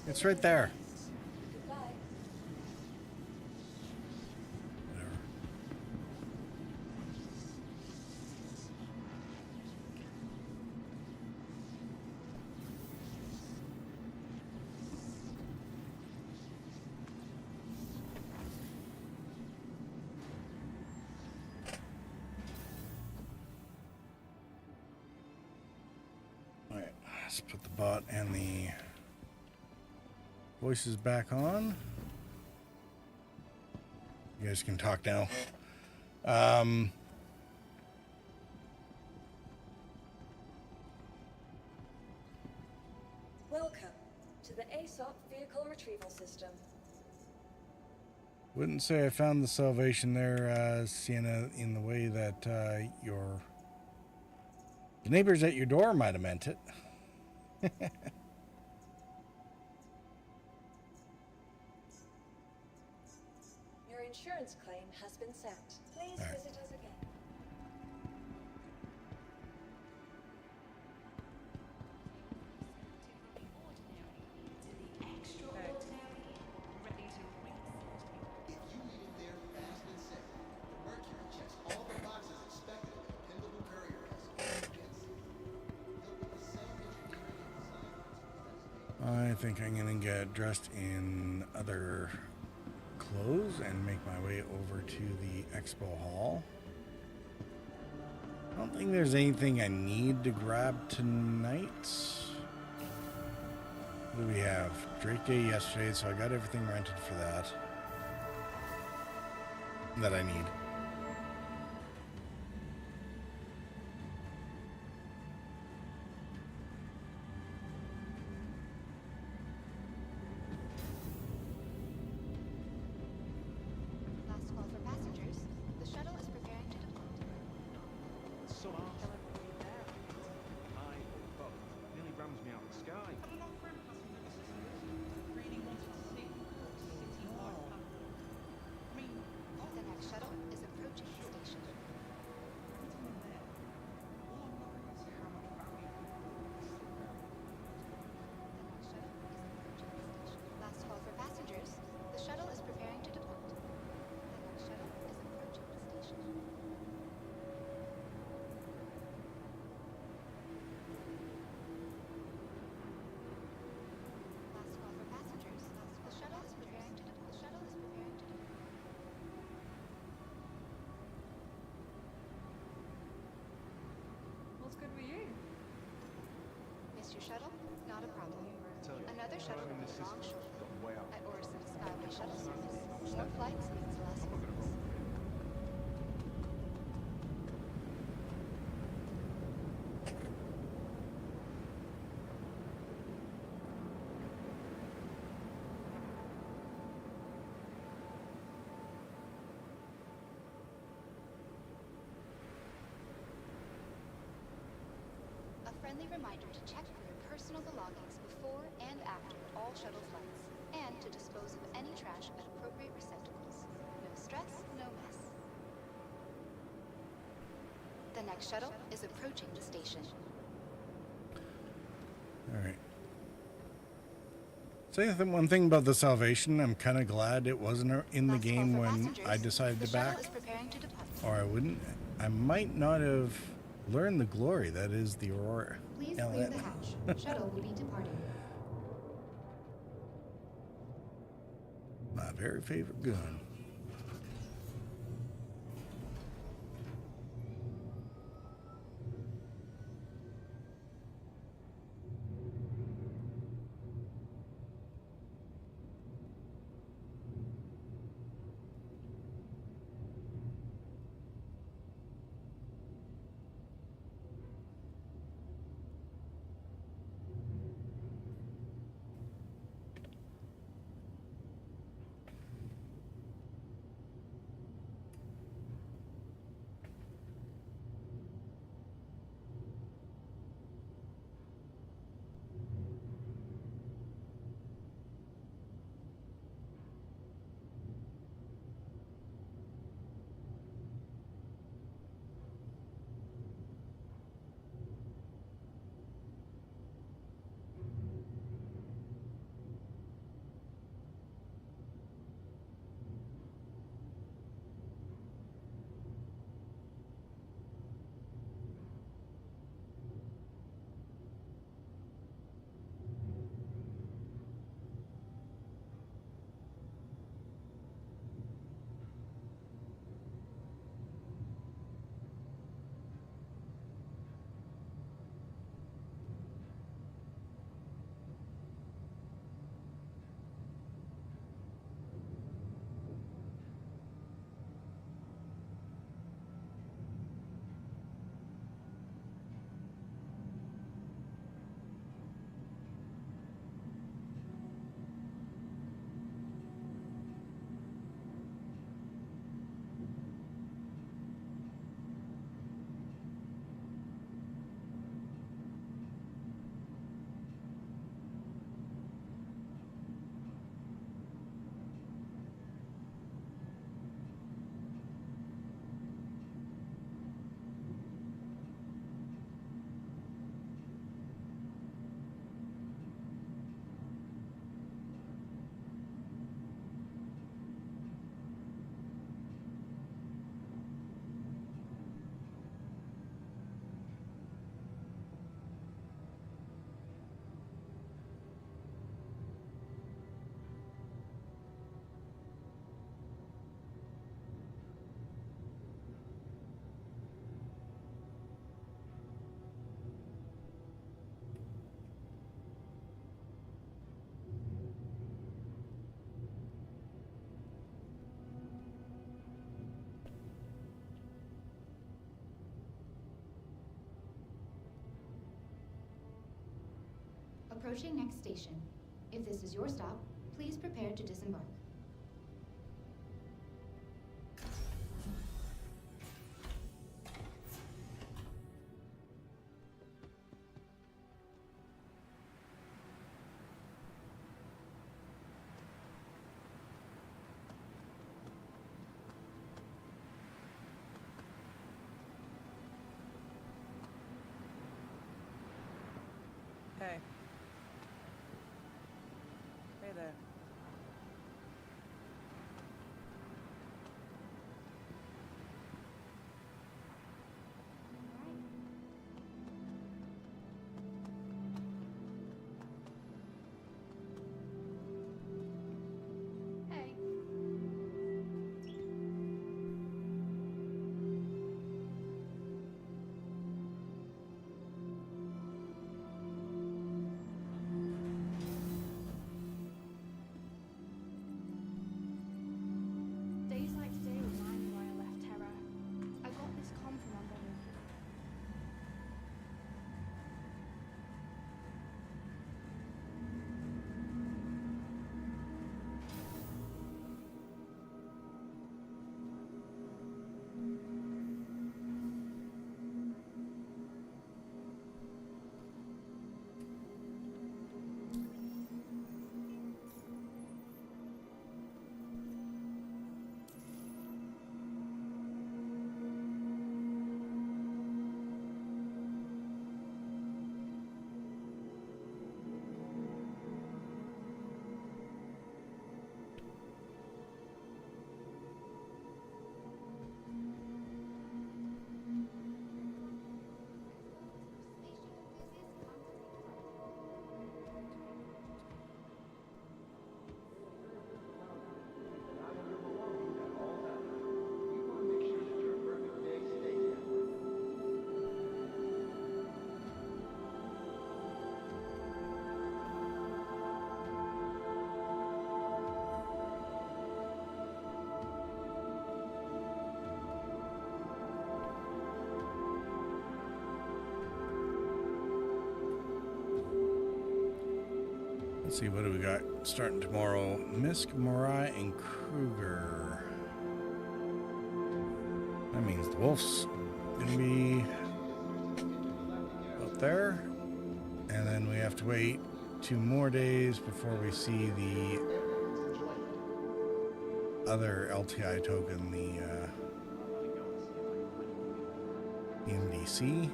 It's right there. Goodbye. Whatever. All right, let's put the bot and the voices back on. You guys can talk now. Welcome to the ASOP vehicle retrieval system. Wouldn't say I found the salvation there, Sienna, in the way that the neighbors at your door might have meant it. Your insurance claim has been sent. Please visit us again. I think I'm gonna get dressed in other clothes and make my way over to the expo hall. I don't think there's anything I need to grab tonight. What do we have? Drake Day yesterday, so I got everything rented for that I need. Last call for passengers. The shuttle is preparing to depart. So nearly rams me out of the sky. Another shuttle will be launched shortly. At Orison Skyway Shuttle Service, more flights means less flights. A friendly reminder to check for your personal belongings before and after all shuttle flights, and to dispose of any trash at appropriate receptacles. No stress, no mess. The next shuttle is approaching the station. All right. Say one thing about the Salvation. I'm kind of glad it wasn't in the game when I decided to back, or I wouldn't. I might not have learned the glory that is the Aurora. Please clear the hatch. Shuttle will be departing. My very favorite gun. Approaching next station. If this is your stop, please prepare to disembark. Hey. Hey there. Let's see, what do we got starting tomorrow? Misk, Morai, and Kruger. That means the Wolf's gonna be up there. And then we have to wait 2 more days before we see the other LTI token, the MDC.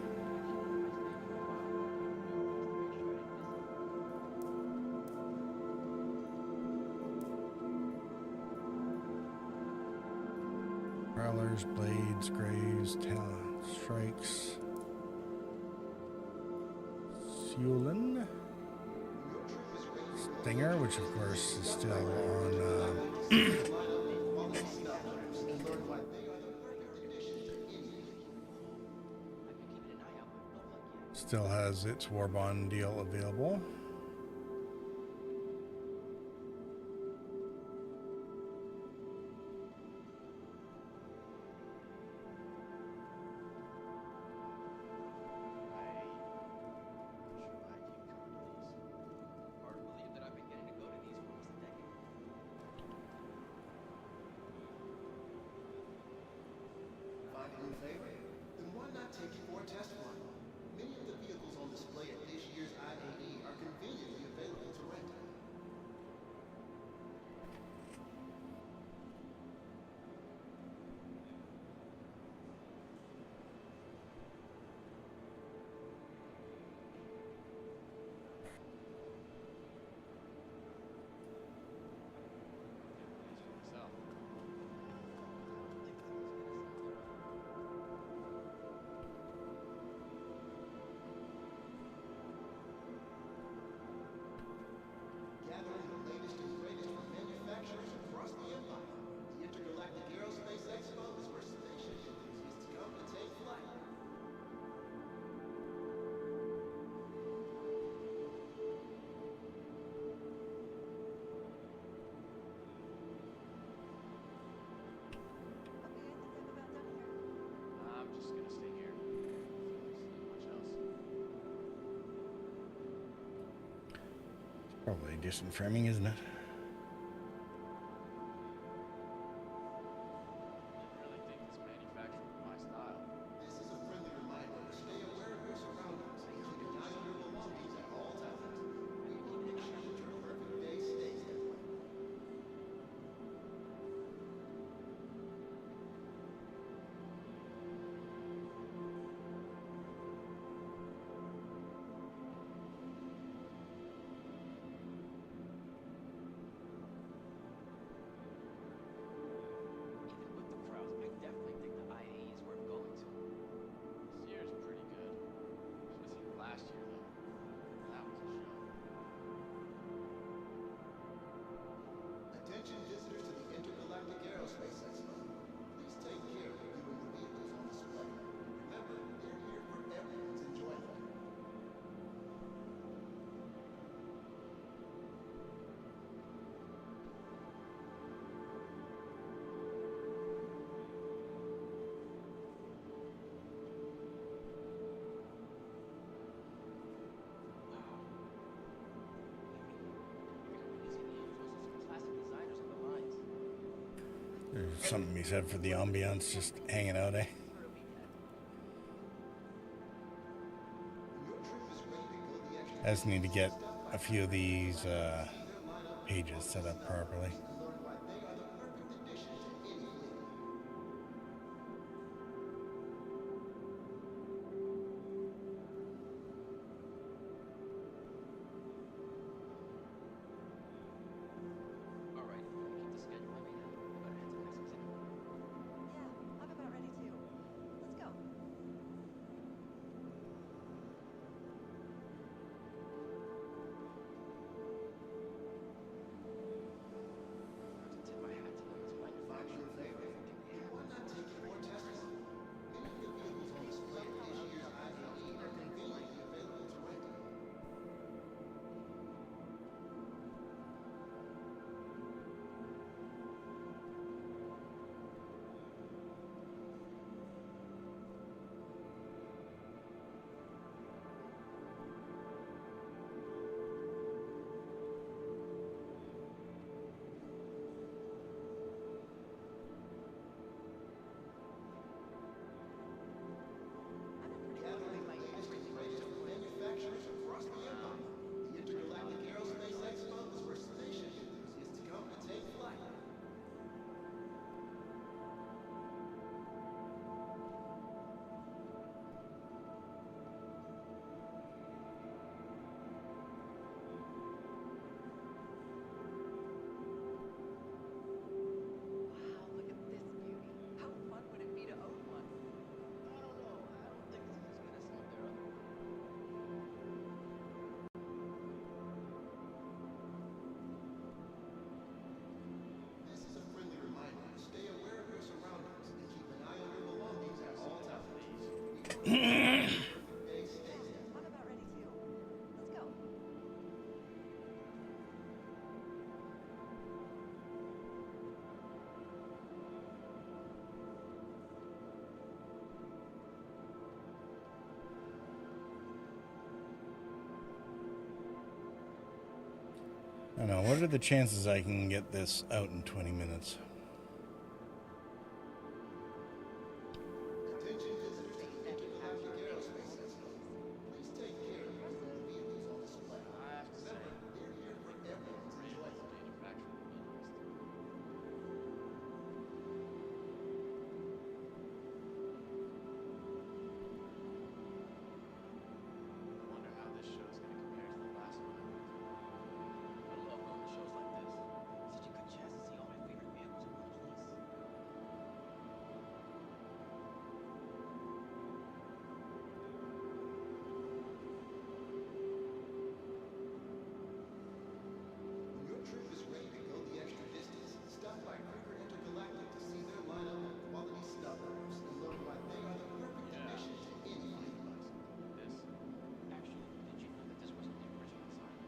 Prowlers, blades, graves, talent, strikes, Sulin, Stinger, which of course is still on. Still has its war bond deal available. Then why not take it for a test run? Many of the vehicles on display at this year's IAE are conveniently available to rent. Gathering the latest and greatest from manufacturers across the empire, the Intergalactic Aerospace Expo is where spaceship enthusiasts come to take flight. I'm just gonna stay here. Much else. Probably decent framing, isn't it? Really think this manufacturer with my style. This is a friendly reminder to stay aware of your surroundings and keep an eye on your belongings at all times. We will make sure that your perfect day stays that way. Even with the crowds, I definitely think the IAE is worth going to. This year's pretty good. Should've seen last year though. That was a show. Attention visitors to the Intergalactic Aerospace Expo. Please take care of viewing the vehicles on display. Remember, they're here for everyone's enjoyment. Classic designers on the lines. There's something to be said for the ambiance, just hanging out, eh? I just need to get a few of these pages set up properly. All right, keep the schedule I made. Better head to the next exhibit. Yeah, I'm about ready too. Let's go. I don't know. What are the chances I can get this out in 20 minutes? Attention visitors to the Intergalactic Aerospace Expo. Please take care of your vehicles on display. Remember, they're here for everyone's enjoyment. I wonder how this show is going to compare to the last one. I love going to shows like this. Such a good chance to see all my favorite vehicles in one place. When your trip is ready to go the extra distance, stop by Creeper Intergalactic to see their lineup of quality stubborns and learn why they are the perfect addition to any fleet. This, actually, did you know that this wasn't the original design?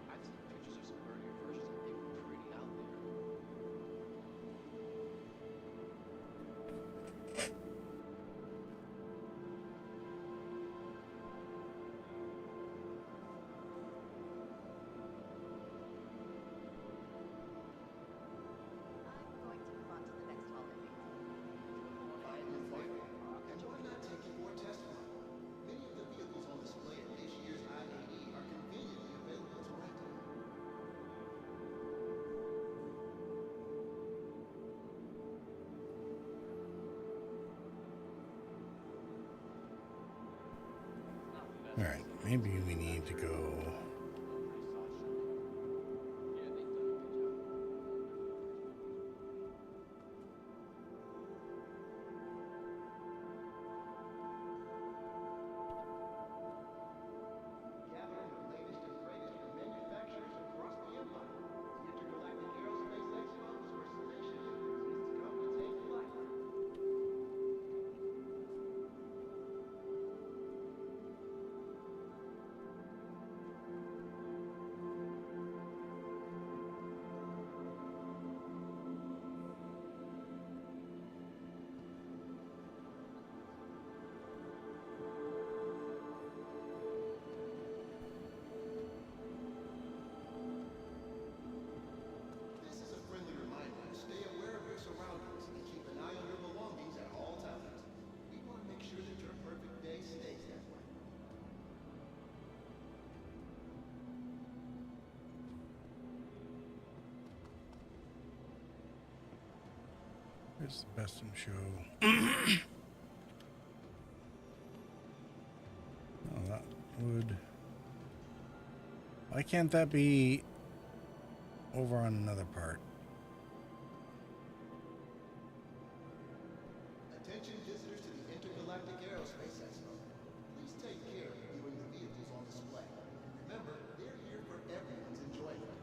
I've seen pictures of some earlier versions and they were pretty out there. And why not take it for a test ride? Many of the vehicles on display at this year's IAE are conveniently available to rent. All right, maybe we need to go. Gathering the latest and greatest from manufacturers across the empire. The Intergalactic Aerospace Expo is where spaceship is to come and take flight. This is a friendly reminder to stay aware of your surroundings and keep an eye on your belongings at all times. We want to make sure that your perfect day stays that way. Here's the best in show. Oh, that would. Why can't that be over on another part? Attention visitors to the Intergalactic Aerospace Expo. Please take care of viewing the vehicles on display. Remember, they're here for everyone's enjoyment.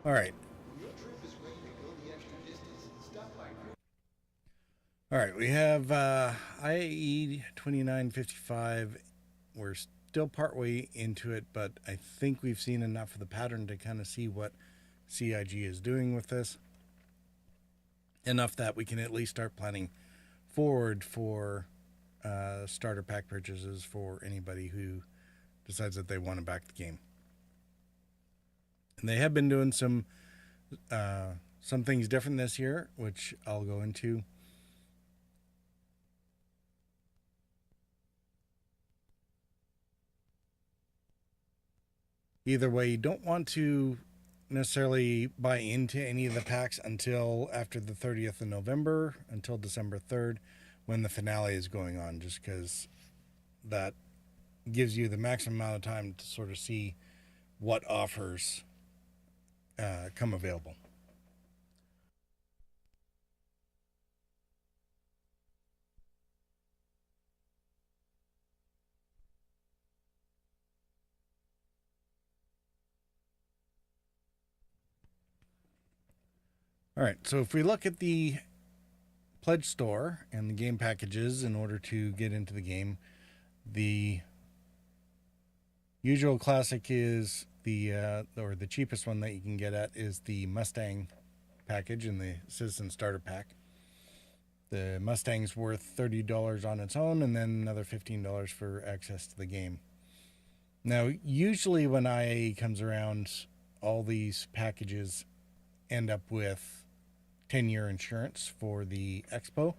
All right. When your trip is ready to go the extra distance, stop by Creeper. All right, we have IAE 2955. We're still partway into it, but I think we've seen enough of the pattern to kind of see what CIG is doing with this. Enough that we can at least start planning forward for starter pack purchases for anybody who decides that they want to back the game. And they have been doing some things different this year, which I'll go into. Either way, you don't want to necessarily buy into any of the packs until after the 30th of November, until December 3rd, when the finale is going on, just because that gives you the maximum amount of time to sort of see what offers come available. All right, so if we look at the pledge store and the game packages in order to get into the game, the usual classic is the cheapest one that you can get at is the Mustang package in the Citizen Starter Pack. The Mustang's worth $30 on its own, and then another $15 for access to the game. Now, usually when IAE comes around, all these packages end up with 10-year insurance for the Expo.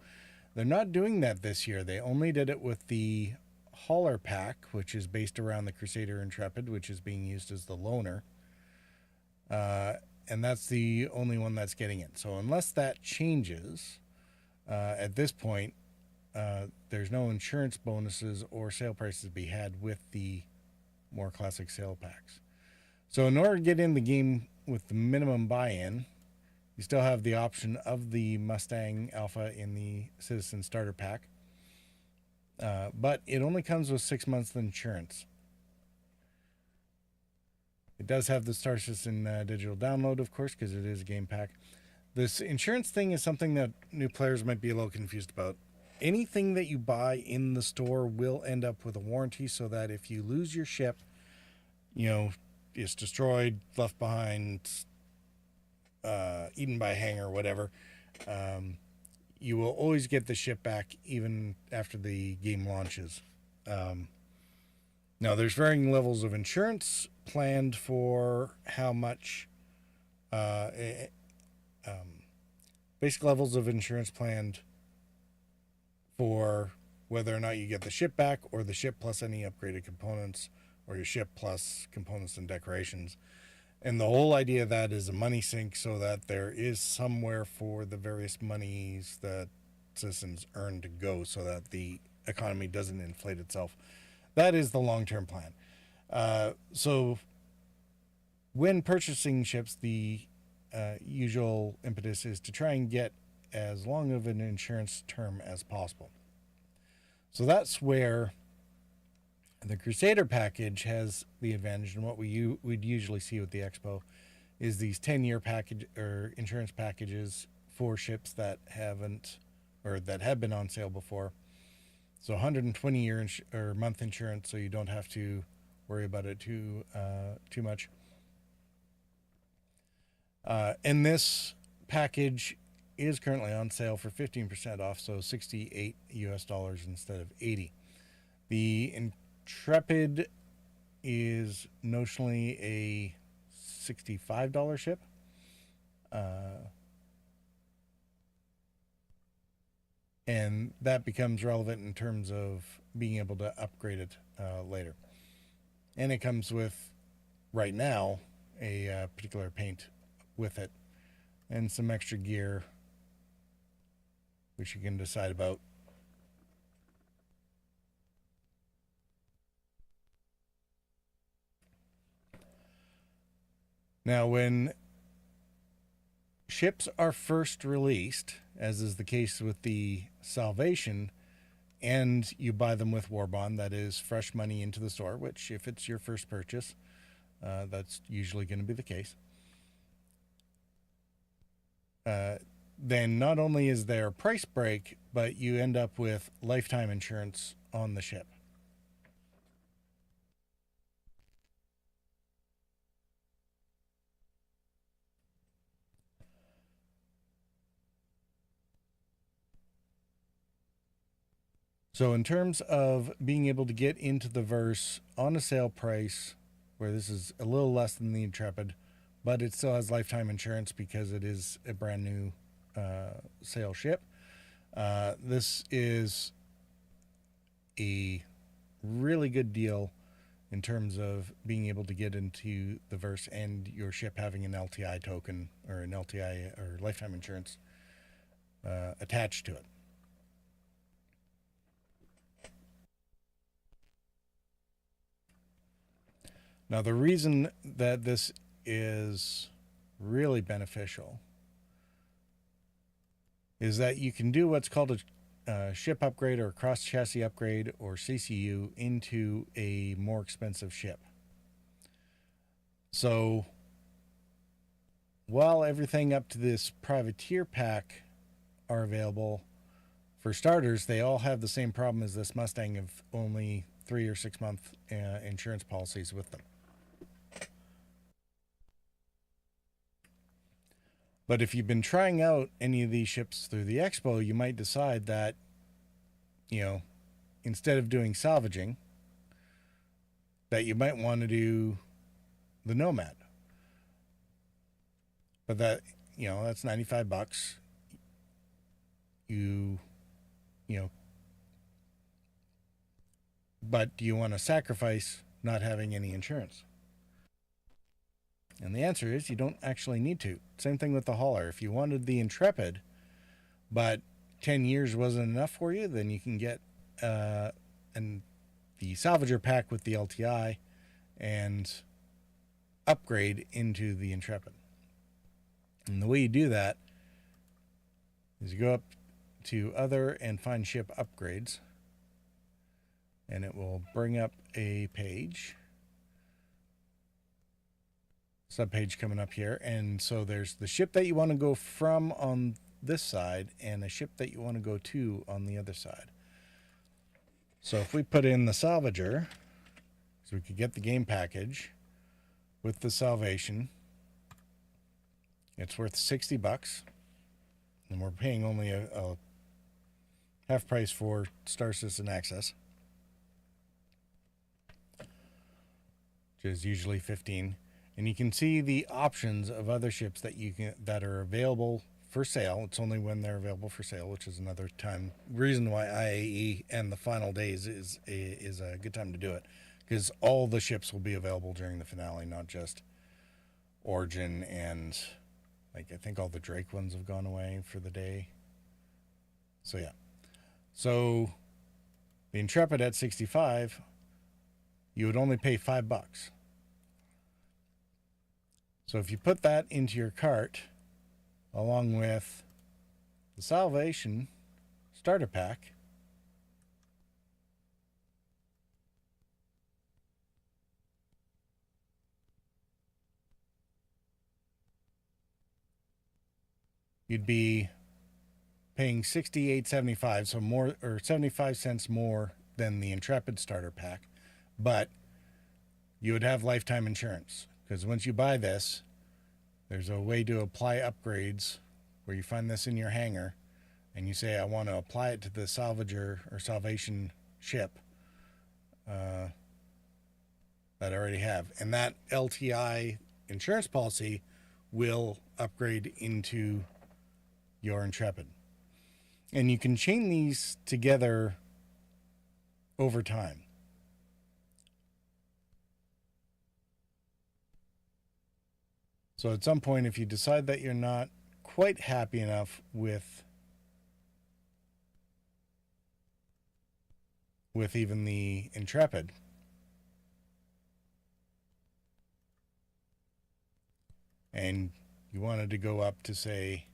They're not doing that this year. They only did it with the Hauler Pack, which is based around the Crusader Intrepid, which is being used as the loaner. And that's the only one that's getting it. So unless that changes, at this point, there's no insurance bonuses or sale prices to be had with the more classic sale packs. So in order to get in the game with the minimum buy-in, you still have the option of the Mustang Alpha in the Citizen Starter Pack. But it only comes with 6 months of insurance. It does have the Star Citizen digital download, of course, because it is a game pack. This insurance thing is something that new players might be a little confused about. Anything that you buy in the store will end up with a warranty, so that if you lose your ship, it's destroyed, left behind, eaten by a hangar, whatever, you will always get the ship back even after the game launches. Now, there's varying levels of insurance planned for how much, basic levels of insurance planned for whether or not you get the ship back, or the ship plus any upgraded components, or your ship plus components and decorations. And the whole idea of that is a money sink, so that there is somewhere for the various monies that citizens earn to go, so that the economy doesn't inflate itself. That is the long-term plan. So when purchasing ships, the usual impetus is to try and get as long of an insurance term as possible. So that's where the Crusader package has the advantage, and what we'd usually see with the Expo is these 10-year package or insurance packages for ships that haven't, or that have been on sale before. So 120-year or month insurance, so you don't have to worry about it too much. And this package is currently on sale for 15% off, so $68 instead of $80. The Intrepid is notionally a $65 ship. And that becomes relevant in terms of being able to upgrade it later. And it comes with, right now, a particular paint with it and some extra gear, which you can decide about. Now, when ships are first released, as is the case with the Salvation, and you buy them with War Bond, that is fresh money into the store, which if it's your first purchase, that's usually going to be the case. Then not only is there a price break, but you end up with lifetime insurance on the ship. So in terms of being able to get into the verse on a sale price, where this is a little less than the Intrepid, but it still has lifetime insurance because it is a brand new sale ship, this is a really good deal in terms of being able to get into the verse and your ship having an LTI token or an LTI or lifetime insurance attached to it. Now, the reason that this is really beneficial is that you can do what's called a ship upgrade or cross chassis upgrade or CCU into a more expensive ship. So while everything up to this privateer pack are available, for starters, they all have the same problem as this Mustang of only 3 or 6 month insurance policies with them. But if you've been trying out any of these ships through the expo, you might decide that, instead of doing salvaging, that you might want to do the Nomad. But that's $95. But do you want to sacrifice not having any insurance? And the answer is you don't actually need to. Same thing with the hauler. If you wanted the Intrepid, but 10 years wasn't enough for you, then you can get the Salvager pack with the LTI and upgrade into the Intrepid. And the way you do that is you go up to Other and find Ship Upgrades, and it will bring up a page. Subpage coming up here, and so there's the ship that you want to go from on this side and a ship that you want to go to on the other side. So if we put in the Salvager, so we could get the game package with the Salvation, it's worth $60, and we're paying only a half price for Star Citizen Access, which is usually $15. And you can see the options of other ships that are available for sale. It's only when they're available for sale, which is another reason why IAE and the final days is a good time to do it, because all the ships will be available during the finale, not just Origin and I think all the Drake ones have gone away for the day. So yeah. So the Intrepid at $65, you would only pay $5. So if you put that into your cart, along with the Salvation starter pack, you'd be paying $68.75, so more, or 75 cents more than the Intrepid starter pack, but you would have lifetime insurance. Because once you buy this, there's a way to apply upgrades where you find this in your hangar and you say, I want to apply it to the Salvager or Salvation ship that I already have. And that LTI insurance policy will upgrade into your Intrepid. And you can chain these together over time. So at some point, if you decide that you're not quite happy enough with even the Intrepid, and you wanted to go up to, say,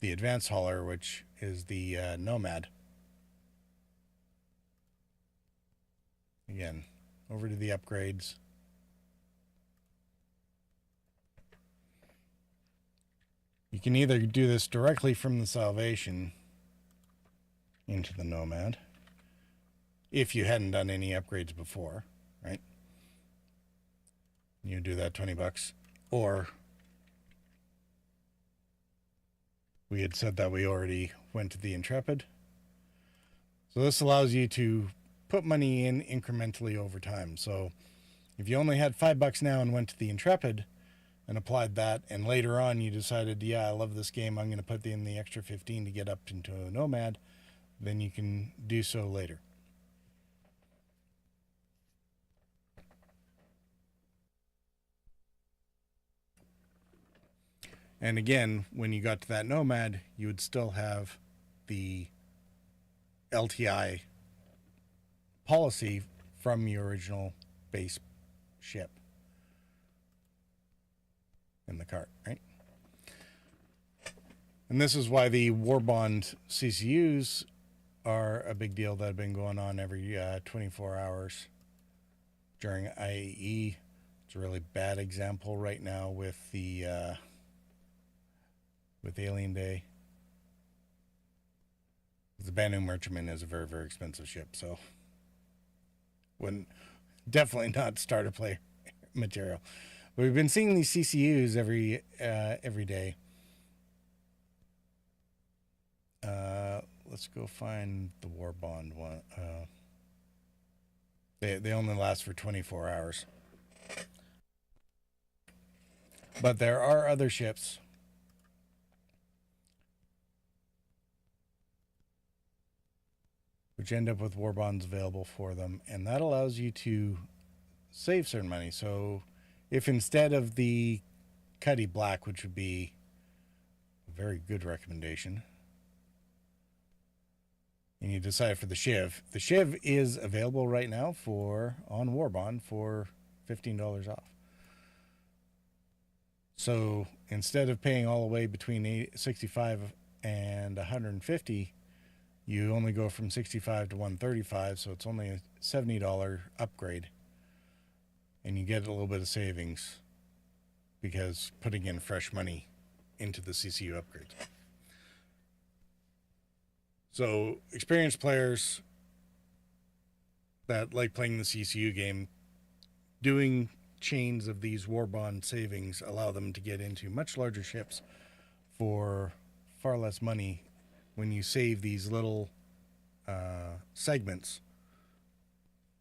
the Advanced Hauler, which is the Nomad, again, over to the upgrades. You can either do this directly from the Salvation into the Nomad, if you hadn't done any upgrades before, right? You do that $20, or we had said that we already went to the Intrepid. So this allows you to put money in incrementally over time. So if you only had $5 now and went to the Intrepid and applied that, and later on you decided, yeah, I love this game, I'm going to put in the extra 15 to get up into a Nomad, then you can do so later. And again, when you got to that Nomad, you would still have the LTI policy from your original base ship in the cart, right? And this is why the Warbond CCUs are a big deal that have been going on every 24 hours during IAE. It's a really bad example right now with the with Alien Day. The Banu Merchantman is a very, very expensive ship, so definitely not starter player material. But we've been seeing these CCUs every day. Let's go find the Warbond one. They only last for 24 hours. But there are other ships which end up with Warbonds available for them, and that allows you to save certain money. So if instead of the Cuddy Black, which would be a very good recommendation, and you decide for the Shiv is available right now on Warbond for $15 off. So instead of paying all the way between 65 and 150, you only go from 65 to 135, so it's only a $70 upgrade, and you get a little bit of savings because putting in fresh money into the CCU upgrades. So experienced players that like playing the CCU game, doing chains of these Warbond savings allow them to get into much larger ships for far less money when you save these little segments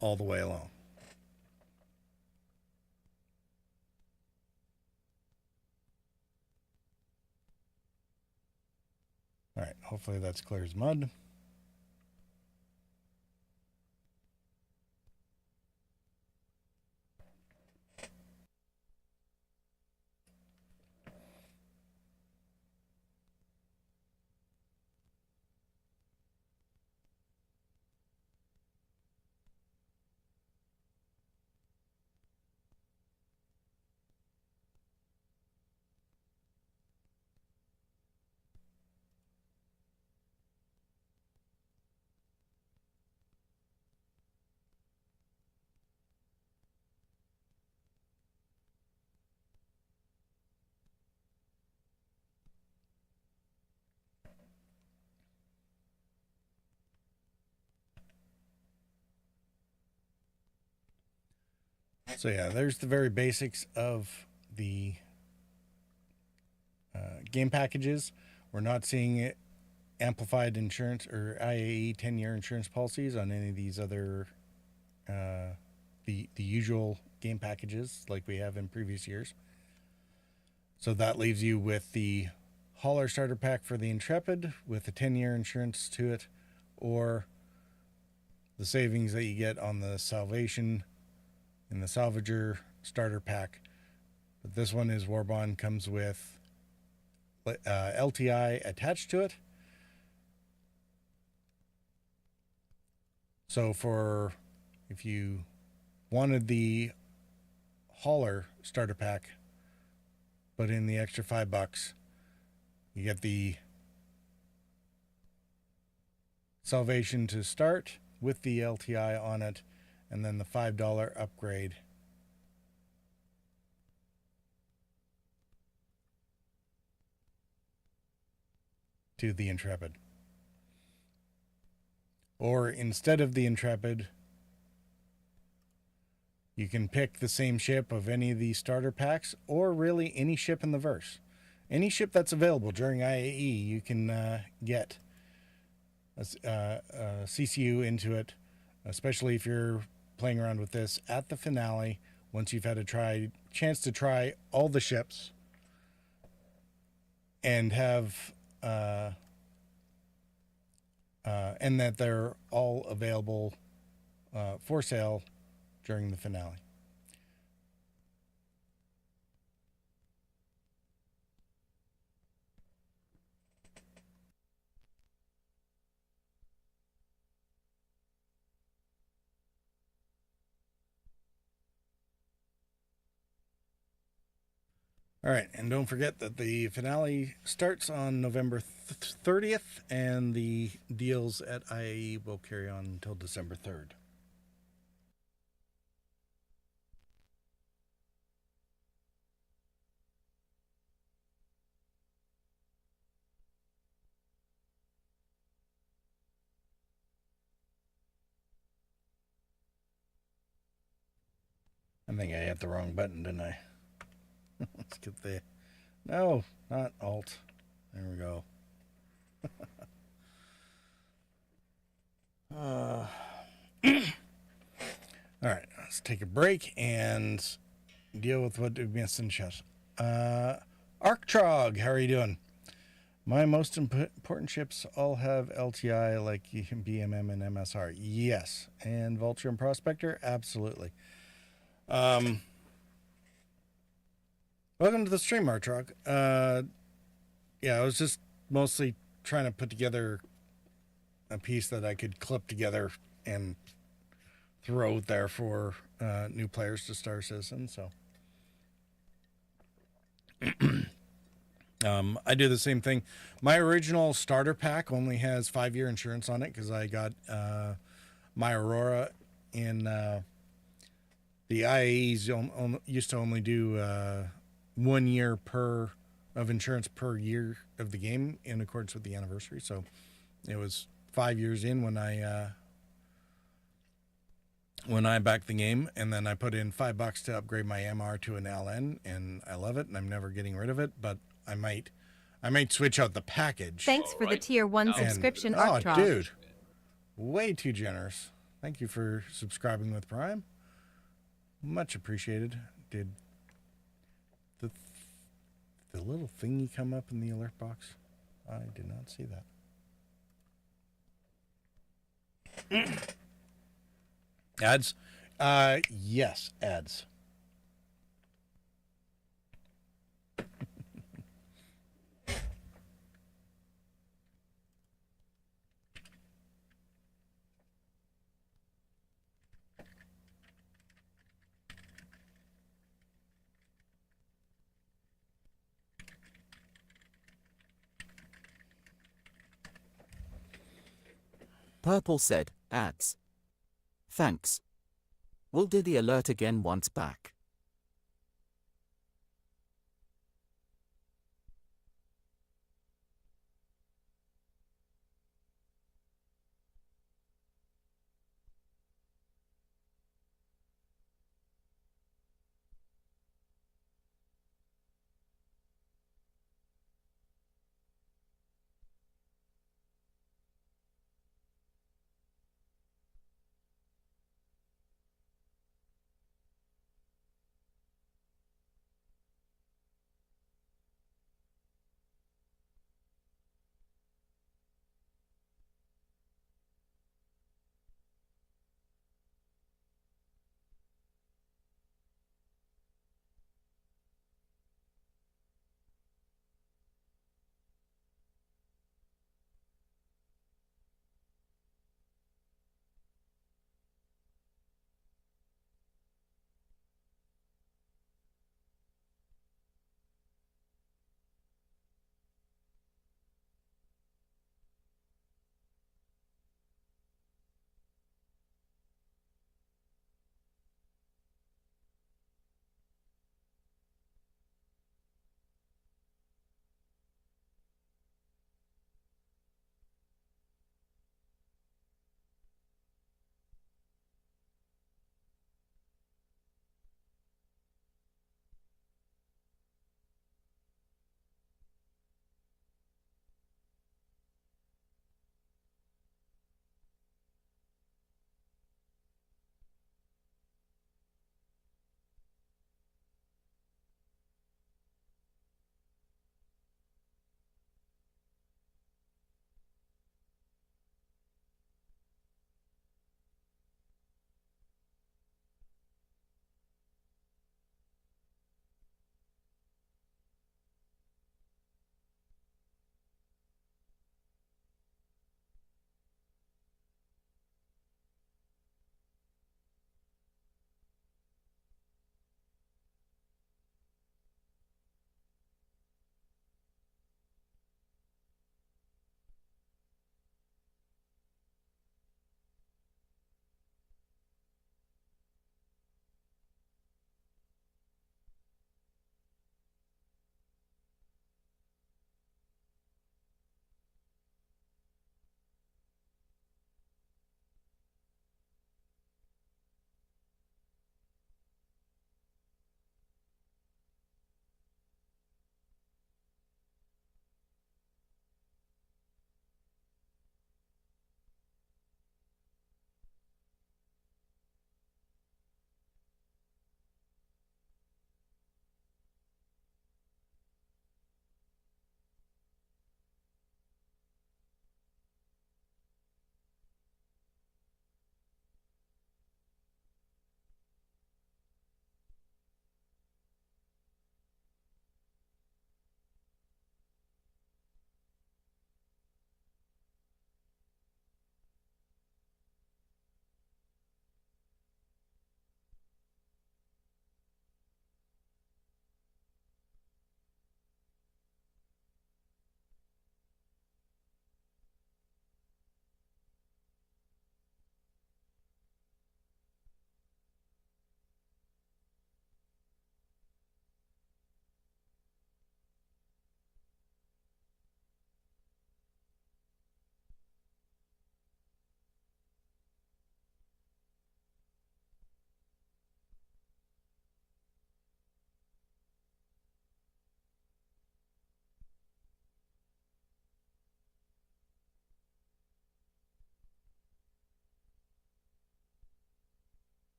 all the way along. All right, hopefully that's clear as mud. So yeah, there's the very basics of the game packages. We're not seeing it amplified insurance or IAE 10-year insurance policies on any of these other the usual game packages like we have in previous years. So that leaves you with the hauler starter pack for the Intrepid with a 10-year insurance to it, or the savings that you get on the Salvation in the Salvager starter pack. But this one is Warbond, comes with LTI attached to it. So if you wanted the hauler starter pack, but in the extra $5, you get the Salvation to start with the LTI on it, and then the $5 upgrade to the Intrepid. Or instead of the Intrepid, you can pick the same ship of any of these starter packs, or really any ship in the verse. Any ship that's available during IAE, you can get a CCU into it, especially if you're playing around with this at the finale, once you've had a chance to try all the ships and have and that they're all available for sale during the finale. All right, and don't forget that the finale starts on November 30th, and the deals at IAE will carry on until December 3rd. I think I hit the wrong button, didn't I? Let's get the... No, not Alt. There we go. All right, let's take a break and deal with what we missed in chat. Arctrog, how are you doing? My most important ships all have LTI like BMM and MSR. Yes. And Vulture and Prospector? Absolutely. Welcome to the stream, Arctrog. Yeah, I was just mostly trying to put together a piece that I could clip together and throw out there for new players to Star Citizen, so... I do the same thing. My original starter pack only has 5-year insurance on it because I got my Aurora in the IAEs used to only do 1 year of insurance per year of the game in accordance with the anniversary. So it was 5 years in when I backed the game, and then I put in $5 to upgrade my MR to an LN, and I love it, and I'm never getting rid of it. But I might switch out the package. Thanks for the tier 1 subscription, Arctrog. Oh, dude. Way too generous. Thank you for subscribing with Prime. Much appreciated. Did the little thingy come up in the alert box? I did not see that. Ads? Yes, ads. Purple said, ads. Thanks. We'll do the alert again once back.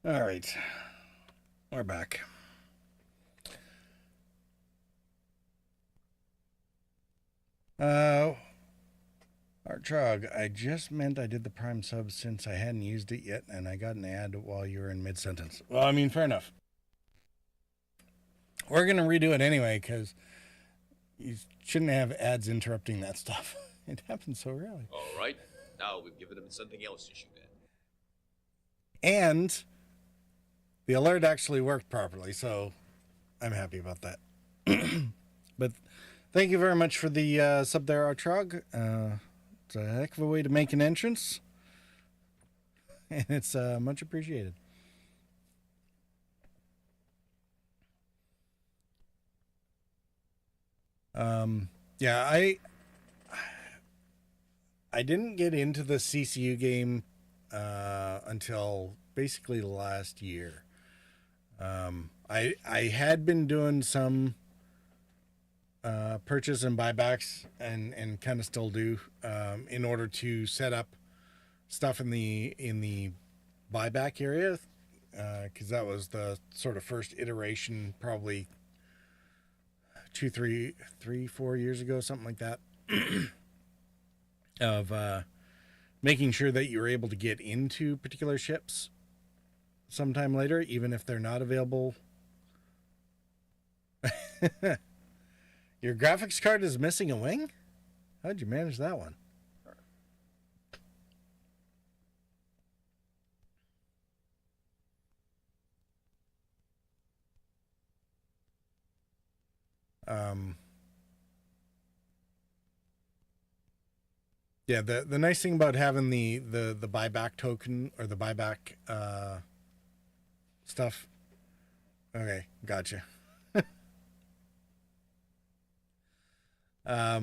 All right. We're back. Artrog, I just meant I did the Prime sub since I hadn't used it yet, and I got an ad while you were in mid-sentence. Well, I mean, fair enough. We're going to redo it anyway, because you shouldn't have ads interrupting that stuff. It happens so rarely. All right. Now we've given him something else to shoot at. And the alert actually worked properly, so I'm happy about that. But thank you very much for the sub there, Artrog. It's a heck of a way to make an entrance, and it's much appreciated. Yeah, I didn't get into the CCU game until basically last year. I had been doing some purchase and buybacks and kind of still do in order to set up stuff in the buyback area, because that was the sort of first iteration, probably 4 years ago, something like that, of making sure that you're able to get into particular ships sometime later, even if they're not available. Your graphics card is missing a wing? How'd you manage that one? Yeah, the nice thing about having the buyback token or the buyback stuff. Okay, gotcha. I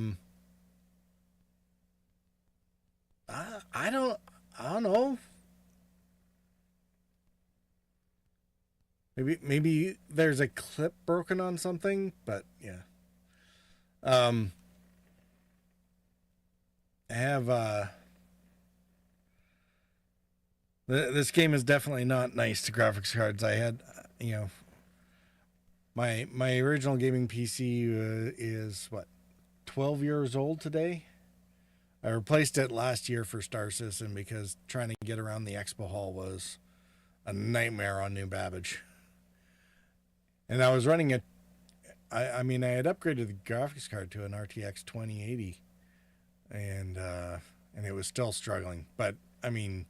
don't know. Maybe there's a clip broken on something, but yeah. I have this game is definitely not nice to graphics cards. I had, my original gaming PC is what, 12 years old today. I replaced it last year for Star Citizen because trying to get around the expo hall was a nightmare on New Babbage. And I was running it. I had upgraded the graphics card to an RTX 2080, and it was still struggling. But I mean,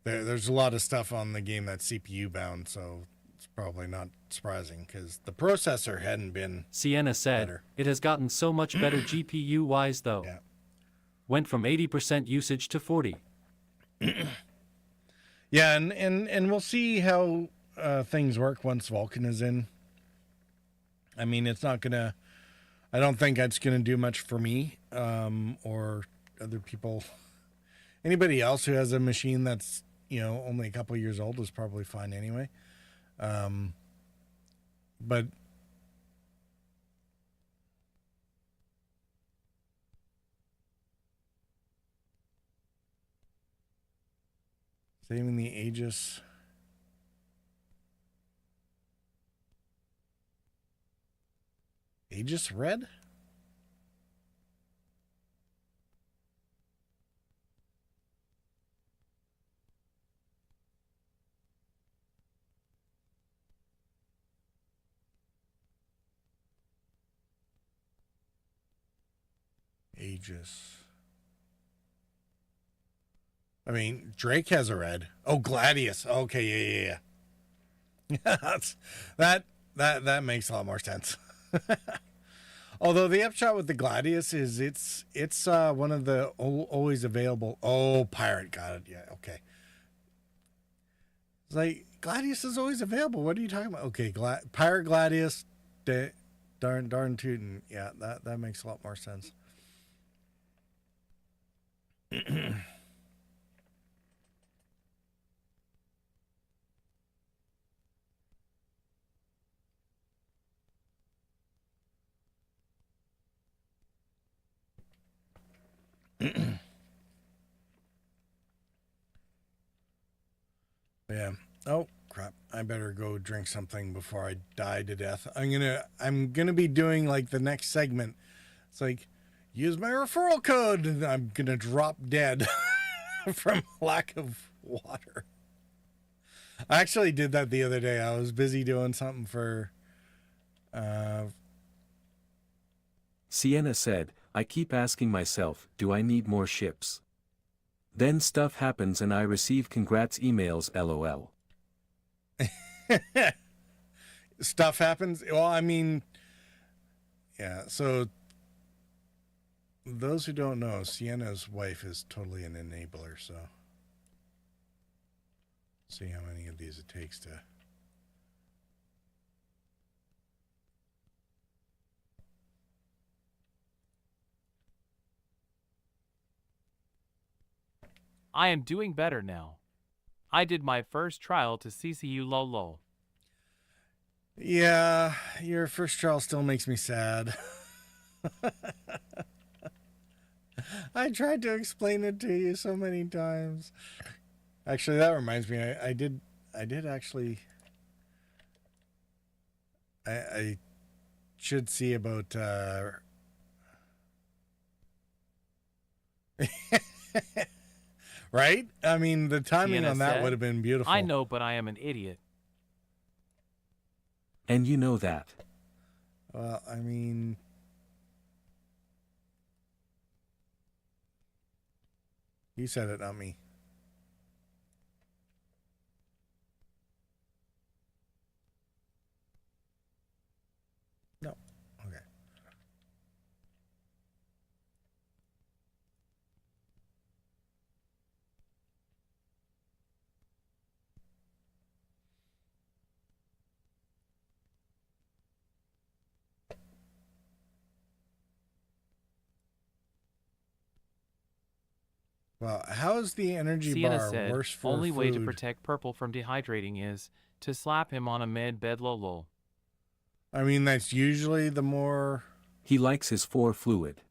there's a lot of stuff on the game that's CPU bound, so it's probably not surprising because the processor hadn't been. Sienna said, better. It has gotten so much better GPU-wise though. Yeah. Went from 80% usage to 40. Yeah, and we'll see how things work once Vulcan is in. I mean, it's not gonna. I don't think it's gonna do much for me or other people. Anybody else who has a machine that's only a couple years old is probably fine anyway. But saving the Aegis. Aegis Red? Aegis. I mean, Drake has a red. Oh, Gladius. Okay, yeah. that makes a lot more sense. Although the upshot with the Gladius is it's one of the always available. Oh, Pirate got it. Yeah, okay. It's like Gladius is always available. What are you talking about? Okay, Pirate Gladius, darn tootin'. Yeah, that makes a lot more sense. Yeah. Oh, crap. I better go drink something before I die to death. I'm gonna be doing like the next segment. It's like, use my referral code, and I'm gonna drop dead from lack of water. I actually did that the other day. I was busy doing something for Sienna said, I keep asking myself, do I need more ships? Then stuff happens and I receive congrats emails, lol. stuff happens. Well, I mean, yeah, so those who don't know, Sienna's wife is totally an enabler, so see how many of these it takes to. I am doing better now. I did my first trial to CCU lol. Yeah, your first trial still makes me sad. I tried to explain it to you so many times. Actually, that reminds me, I did actually. I should see about. Right? I mean, the timing Sienna on that said, would have been beautiful. I know, but I am an idiot. And you know that. Well, I mean, you said it, not me. No. Okay. Well, how is the energy Sienna bar said, worse for only food? way to protect Purple from dehydrating is to slap him on a med bed lol. I mean, that's usually the more. He likes his 4 fluid.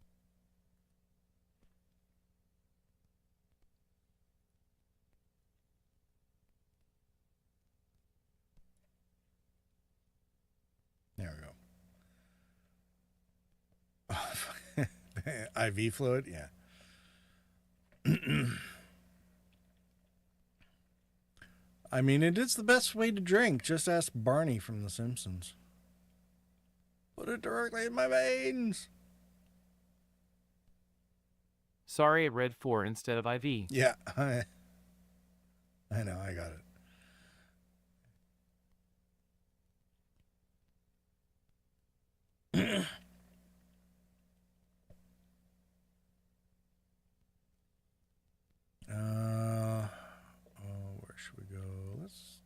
There we go. IV fluid, yeah. I mean, it is the best way to drink. Just ask Barney from The Simpsons. Put it directly in my veins. Sorry, it read 4 instead of IV. Yeah, I know, I got it. Where should we go? Let's.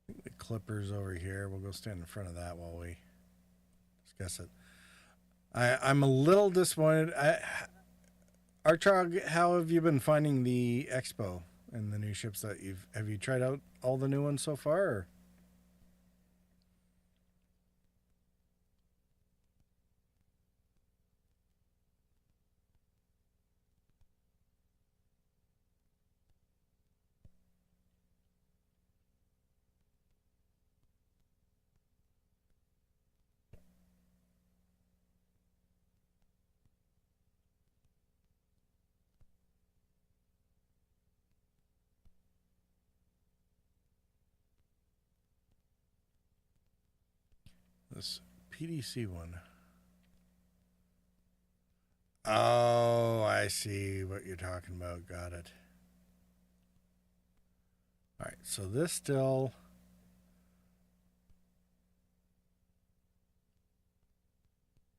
I think the clipper's over here. We'll go stand in front of that while we discuss it. I'm a little disappointed. Archog, how have you been finding the expo and the new ships that have you tried out all the new ones so far? Or? This PDC one. Oh, I see what you're talking about. Got it. All right, so this still.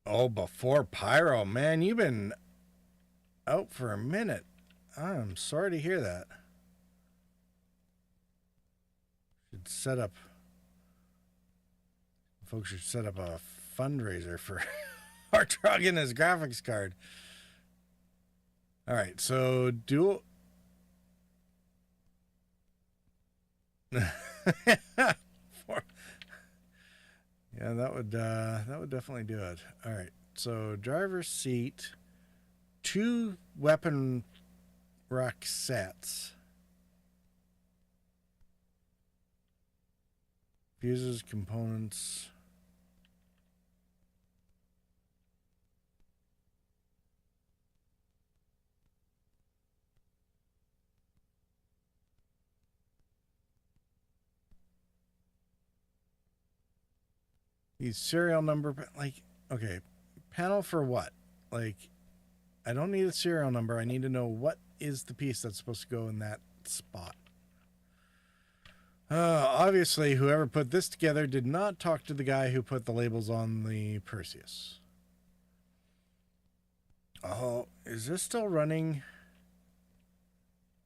Oh, before Pyro. Man, you've been out for a minute. I'm sorry to hear that. Should set up. Folks should set up a fundraiser for Artrog and his graphics card. All right, so dual. Yeah, that would definitely do it. All right, so driver's seat, 2 weapon rack sets. Fuses, components. These serial number, like, okay, panel for what? Like, I don't need a serial number. I need to know what is the piece that's supposed to go in that spot. Obviously, whoever put this together did not talk to the guy who put the labels on the Perseus. Oh, is this still running?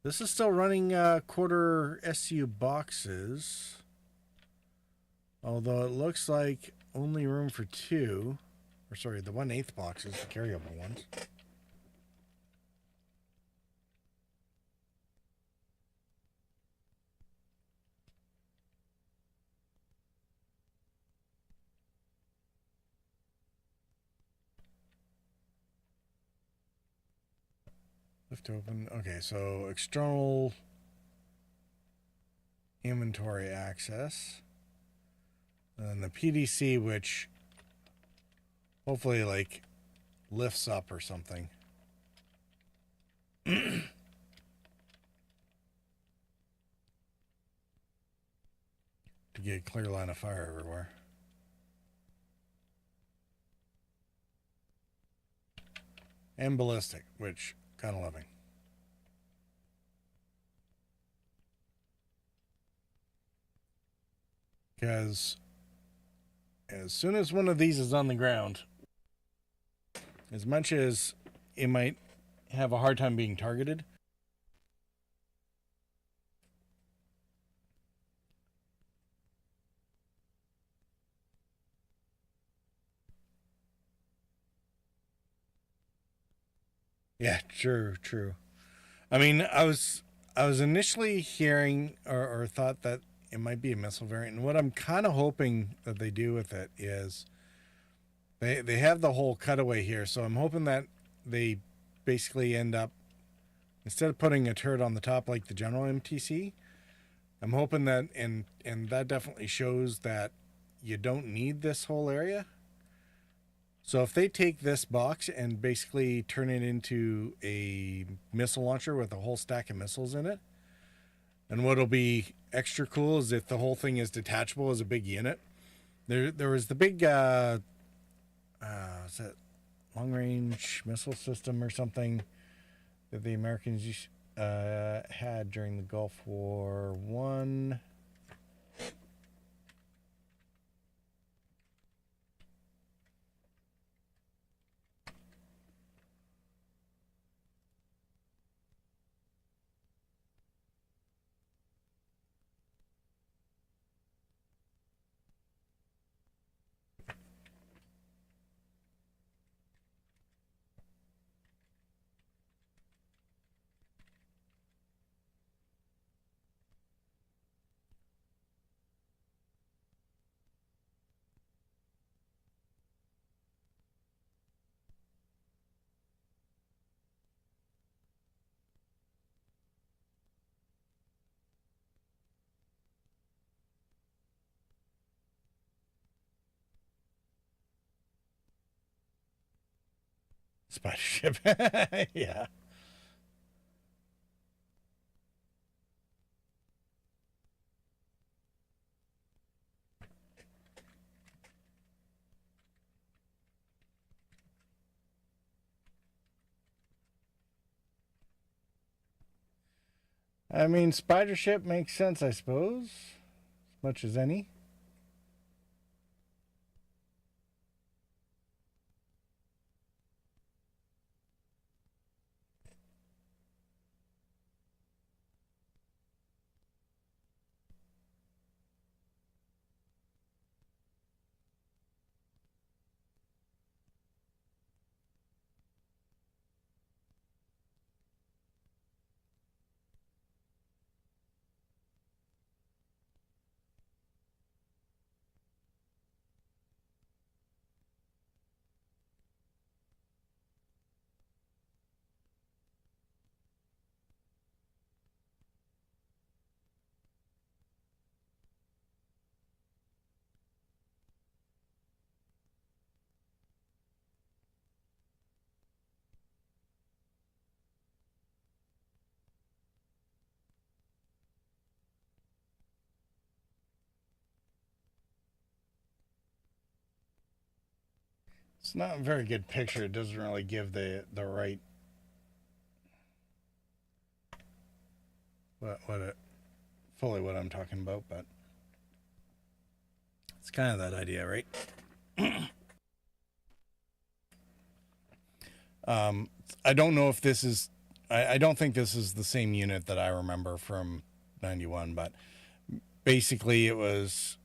This is still running quarter SU boxes. Although it looks like only room for 2. Or sorry, the 1/8 boxes, the carryable ones. Lift open. Okay, so external inventory access. And the PDC, which hopefully like lifts up or something. To get a clear line of fire everywhere. And ballistic, which kind of loving. Because as soon as one of these is on the ground, as much as it might have a hard time being targeted, yeah, true. I mean, I was initially hearing or thought that it might be a missile variant, and what I'm kind of hoping that they do with it is they have the whole cutaway here, so I'm hoping that they basically end up, instead of putting a turret on the top like the general MTC, I'm hoping that, and that definitely shows that you don't need this whole area. So if they take this box and basically turn it into a missile launcher with a whole stack of missiles in it, and what'll be extra cool is if the whole thing is detachable as a big unit. There was the big is that long range missile system or something that the Americans had during the Gulf War One. Spider ship. Yeah. I mean, spider ship makes sense, I suppose, as much as any. It's not a very good picture. It doesn't really give the right fully what I'm talking about, but it's kind of that idea, right? I don't know if this is I don't think this is the same unit that I remember from 91, but basically it was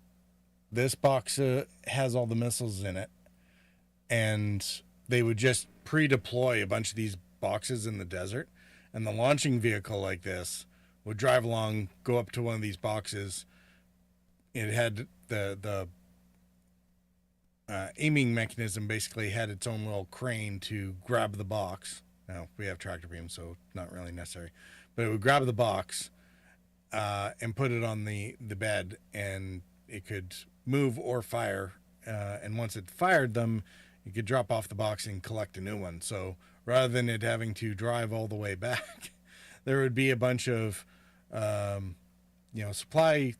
this box has all the missiles in it, and they would just pre-deploy a bunch of these boxes in the desert, and the launching vehicle like this would drive along, go up to one of these boxes. It had the aiming mechanism basically had its own little crane to grab the box. Now, we have tractor beams, so not really necessary. But it would grab the box and put it on the bed, and it could move or fire. And once it fired them, you could drop off the box and collect a new one. So rather than it having to drive all the way back, there would be a bunch of supply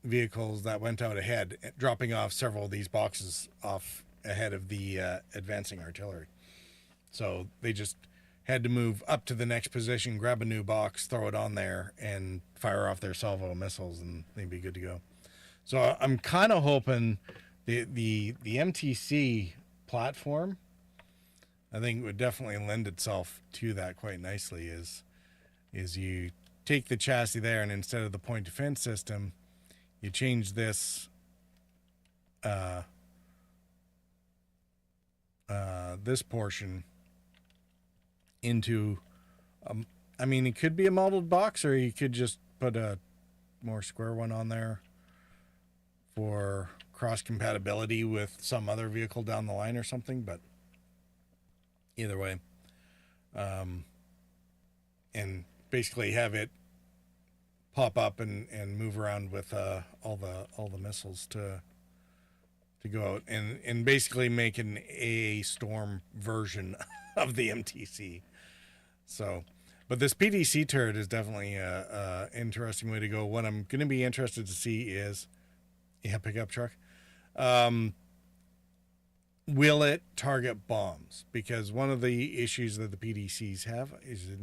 vehicles that went out ahead, dropping off several of these boxes off ahead of the advancing artillery. So they just had to move up to the next position, grab a new box, throw it on there, and fire off their salvo missiles, and they'd be good to go. So I'm kind of hoping the MTC platform, I think, would definitely lend itself to that quite nicely. Is you take the chassis there, and instead of the point defense system, you change this this portion into I mean, it could be a modeled box, or you could just put a more square one on there for cross compatibility with some other vehicle down the line or something. But either way, and basically have it pop up and move around with all the missiles to go out, and basically make an AA Storm version of the MTC. So, but this PDC turret is definitely a interesting way to go. What I'm going to be interested to see is, pickup truck. Will it target bombs? Because one of the issues that the PDCs have is a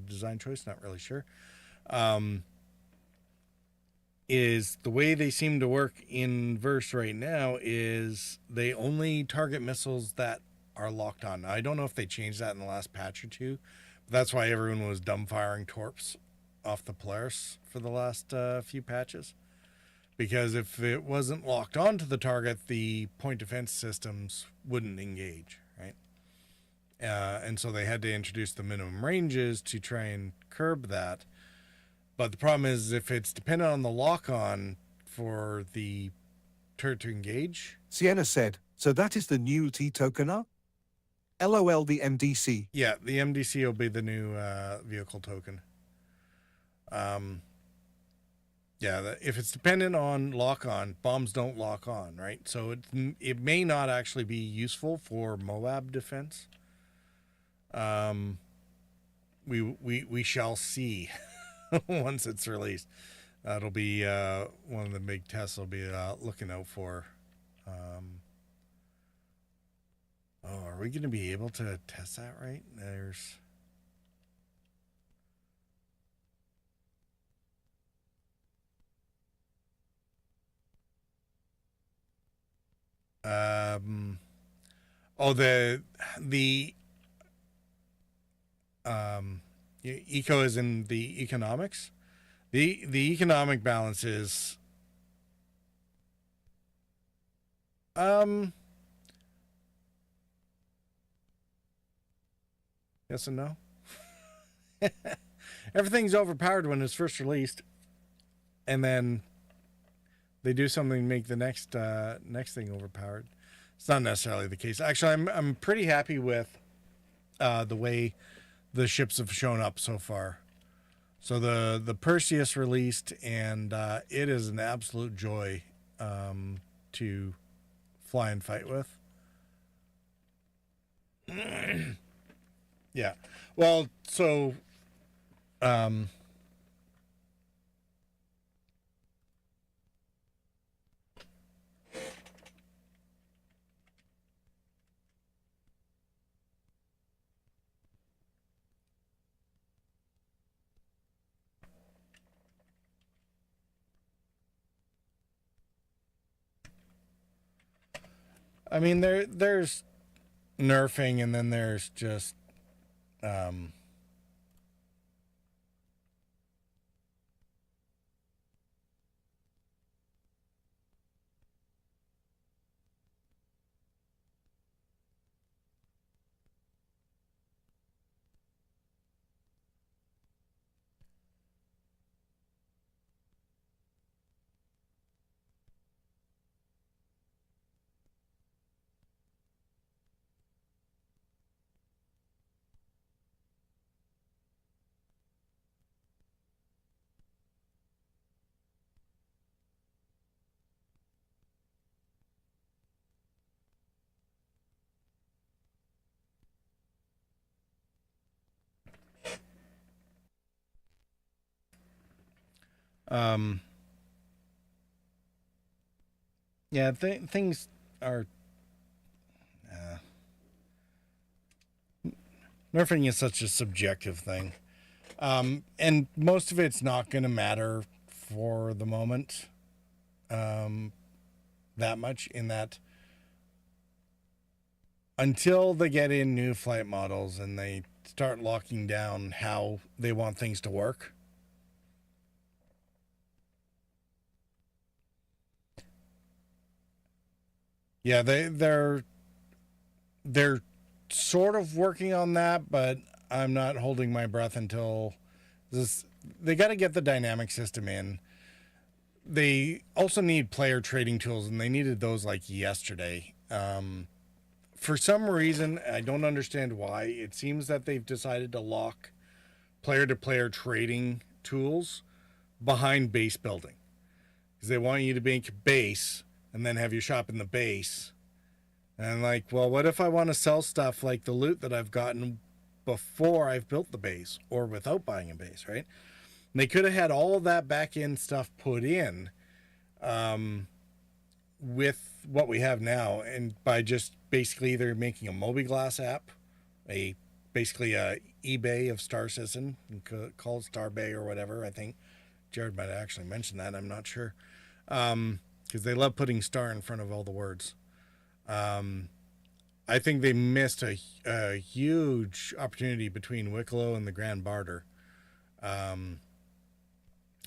design choice, not really sure. Is the way they seem to work in Verse right now is they only target missiles that are locked on. Now, I don't know if they changed that in the last patch or two, but that's why everyone was dumbfiring torps off the Polaris for the last few patches. Because if it wasn't locked onto the target, the point defense systems wouldn't engage, right? And so they had to introduce the minimum ranges to try and curb that. But the problem is, if it's dependent on the lock-on for the turret to engage. Sienna said, so that is the new T-tokener? LOL the MDC. Yeah, the MDC will be the new vehicle token. If it's dependent on lock-on, bombs don't lock on, right? So it may not actually be useful for Moab defense. We shall see once it's released. That'll be one of the big tests I'll be looking out for. Are we going to be able to test that right? There's... eco is in the economics. The economic balance is yes and no. Everything's overpowered when it's first released, and then they do something to make the next thing overpowered. It's not necessarily the case. Actually, I'm pretty happy with the way the ships have shown up so far. So the Perseus released, and it is an absolute joy to fly and fight with. Yeah. Well, so I mean, there's nerfing, and then there's just yeah, things are nerfing is such a subjective thing. And most of it's not going to matter for the moment that much, in that until they get in new flight models and they start locking down how they want things to work. Yeah, they're sort of working on that, but I'm not holding my breath until this. They got to get the dynamic system in. They also need player trading tools, and they needed those like yesterday. For some reason, I don't understand why, it seems that they've decided to lock player-to-player trading tools behind base building, because they want you to make base and then have your shop in the base. And like, well, what if I want to sell stuff like the loot that I've gotten before I've built the base, or without buying a base, right? And they could have had all of that back end stuff put in with what we have now, and by just basically either making a Moby-Glass app, basically a eBay of Star Citizen, called Starbay or whatever. I think Jared might have actually mentioned that. I'm not sure, because they love putting star in front of all the words. I think they missed a huge opportunity between Wicklow and the Grand Barter, and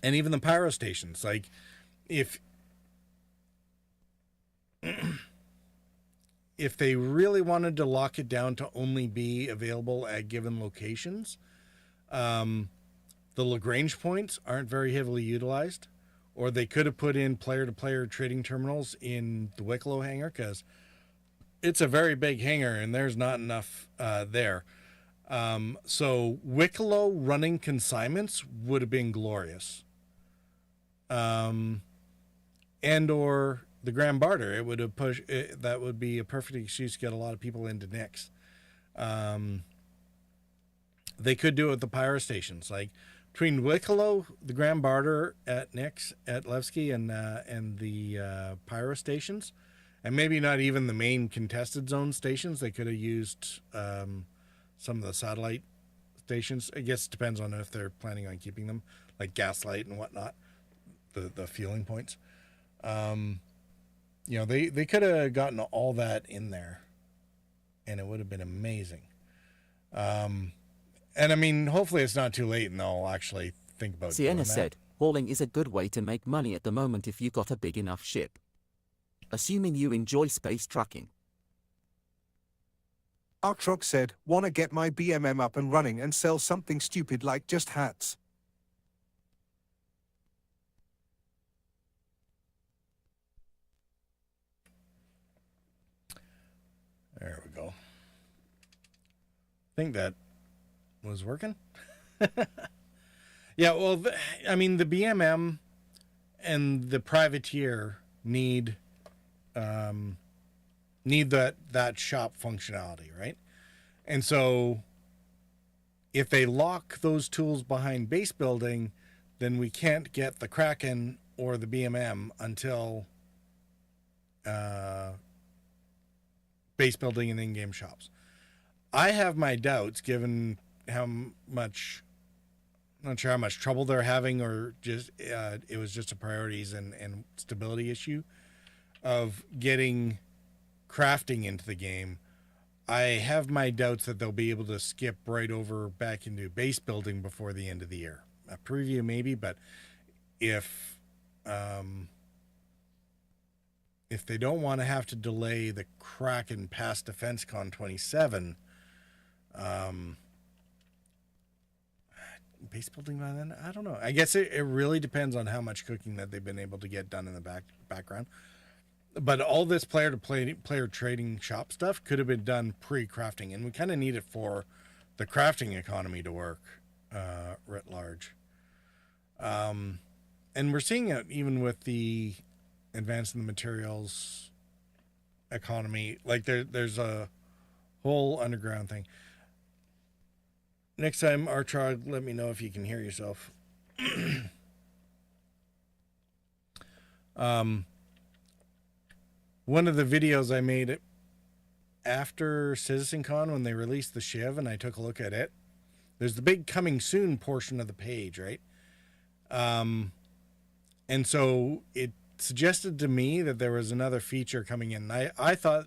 even the pyro stations. Like, if if they really wanted to lock it down to only be available at given locations, the Lagrange points aren't very heavily utilized, or they could have put in player-to-player trading terminals in the Wicklow hangar, because it's a very big hangar and there's not enough there. So Wicklow running consignments would have been glorious. And or the Grand Barter, it would have pushed it, that would be a perfect excuse to get a lot of people into Nix. They could do it with the pyro stations, like between Wicklow, the Grand Barter at Nix, at Levski, and the pyro stations, and maybe not even the main contested zone stations. They could have used some of the satellite stations. I guess it depends on if they're planning on keeping them, like Gaslight and whatnot, the fueling points. You know, they could have gotten all that in there, and it would have been amazing. And I mean, hopefully it's not too late and they'll actually think about doing Sienna that. said, hauling is a good way to make money at the moment if you got a big enough ship. Assuming you enjoy space trucking. Arktruck said, wanna get my BMM up and running and sell something stupid like just hats. There we go. I think that was working. Yeah, well, I mean, the BMM and the privateer need that shop functionality, right? And so if they lock those tools behind base building, then we can't get the Kraken or the BMM until base building and in-game shops. I have my doubts, given how much, not sure how much trouble they're having, or just it was just a priorities and stability issue of getting crafting into the game, I have my doubts that they'll be able to skip right over back into base building before the end of the year. A preview maybe, but if they don't want to have to delay the Kraken past DefenseCon 27, base building by then, I don't know. I guess it really depends on how much cooking that they've been able to get done in the background. But all this player trading shop stuff could have been done pre-crafting, and we kind of need it for the crafting economy to work writ large. And we're seeing it even with the advance in the materials economy. Like there's a whole underground thing. Next time, Artrog, let me know if you can hear yourself. One of the videos I made after CitizenCon when they released the Shiv, and I took a look at it, there's the big coming soon portion of the page, right? And so it suggested to me that there was another feature coming in. I thought,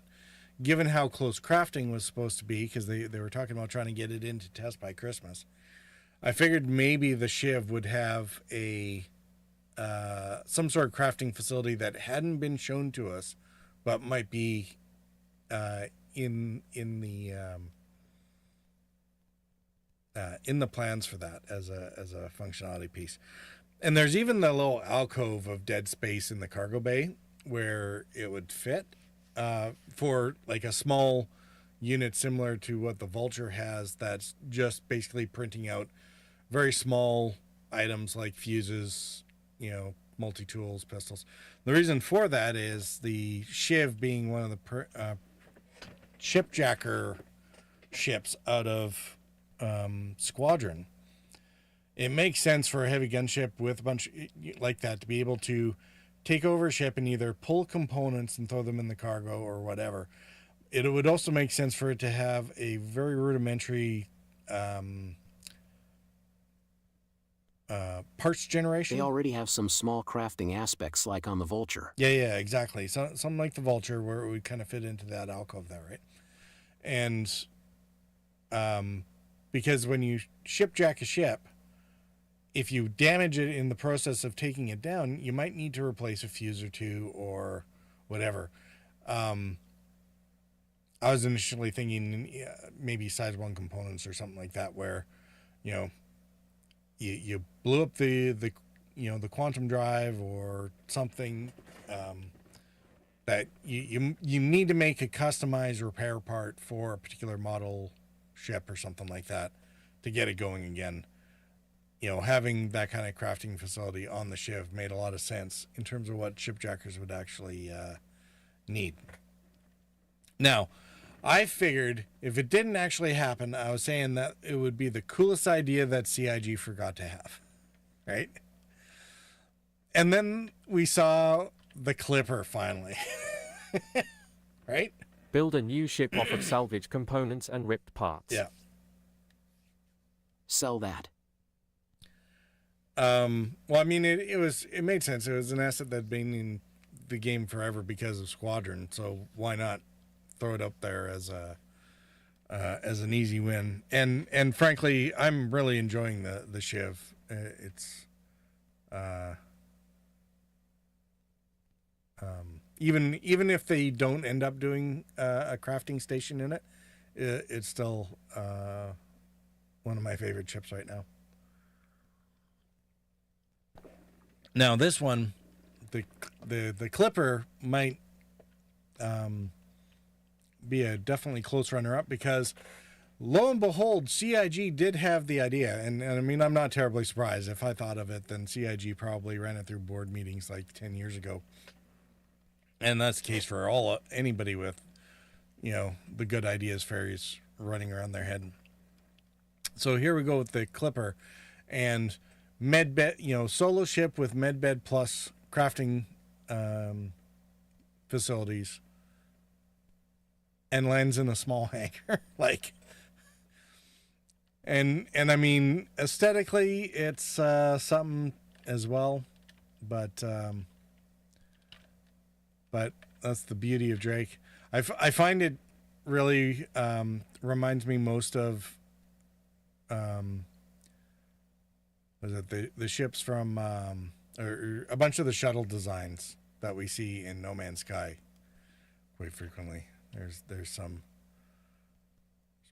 given how close crafting was supposed to be, because they were talking about trying to get it into test by Christmas, I figured maybe the Shiv would have a some sort of crafting facility that hadn't been shown to us, but might be in the plans for that as a functionality piece. And there's even the little alcove of dead space in the cargo bay where it would fit for like a small unit similar to what the Vulture has, that's just basically printing out very small items like fuses, multi-tools, pistols. The reason for that is the Shiv being one of the shipjacker ships out of Squadron. It makes sense for a heavy gunship with a bunch like that to be able to take over a ship and either pull components and throw them in the cargo or whatever. It would also make sense for it to have a very rudimentary parts generation. They already have some small crafting aspects like on the Vulture. Yeah, exactly. So something like the Vulture where it would kind of fit into that alcove there, right? And because when you shipjack a ship, if you damage it in the process of taking it down, you might need to replace a fuse or two or whatever. I was initially thinking maybe size 1 components or something like that, where you blew up the quantum drive or something that you need to make a customized repair part for a particular model ship or something like that to get it going again. Having that kind of crafting facility on the Shiv made a lot of sense in terms of what shipjackers would actually need. Now, I figured if it didn't actually happen, I was saying that it would be the coolest idea that CIG forgot to have, right? And then we saw the Clipper finally, right? Build a new ship off of salvage components and ripped parts. Yeah. Sell that. Well, I mean, it made sense. It was an asset that had been in the game forever because of Squadron, so why not throw it up there as an easy win? And frankly, I'm really enjoying the Shiv. It's even if they don't end up doing a crafting station in it, it's still one of my favorite ships right now. Now this one, the Clipper might be a definitely close runner-up, because lo and behold, CIG did have the idea, and I mean, I'm not terribly surprised. If I thought of it, then CIG probably ran it through board meetings like 10 years ago, and that's the case for anybody with the good ideas fairies running around their head. So here we go with the Clipper, and medbed, solo ship with medbed plus crafting facilities, and lands in a small hangar. And I mean, aesthetically, it's something as well, but that's the beauty of Drake. I find it really reminds me most of was it the ships from or a bunch of the shuttle designs that we see in No Man's Sky quite frequently. There's some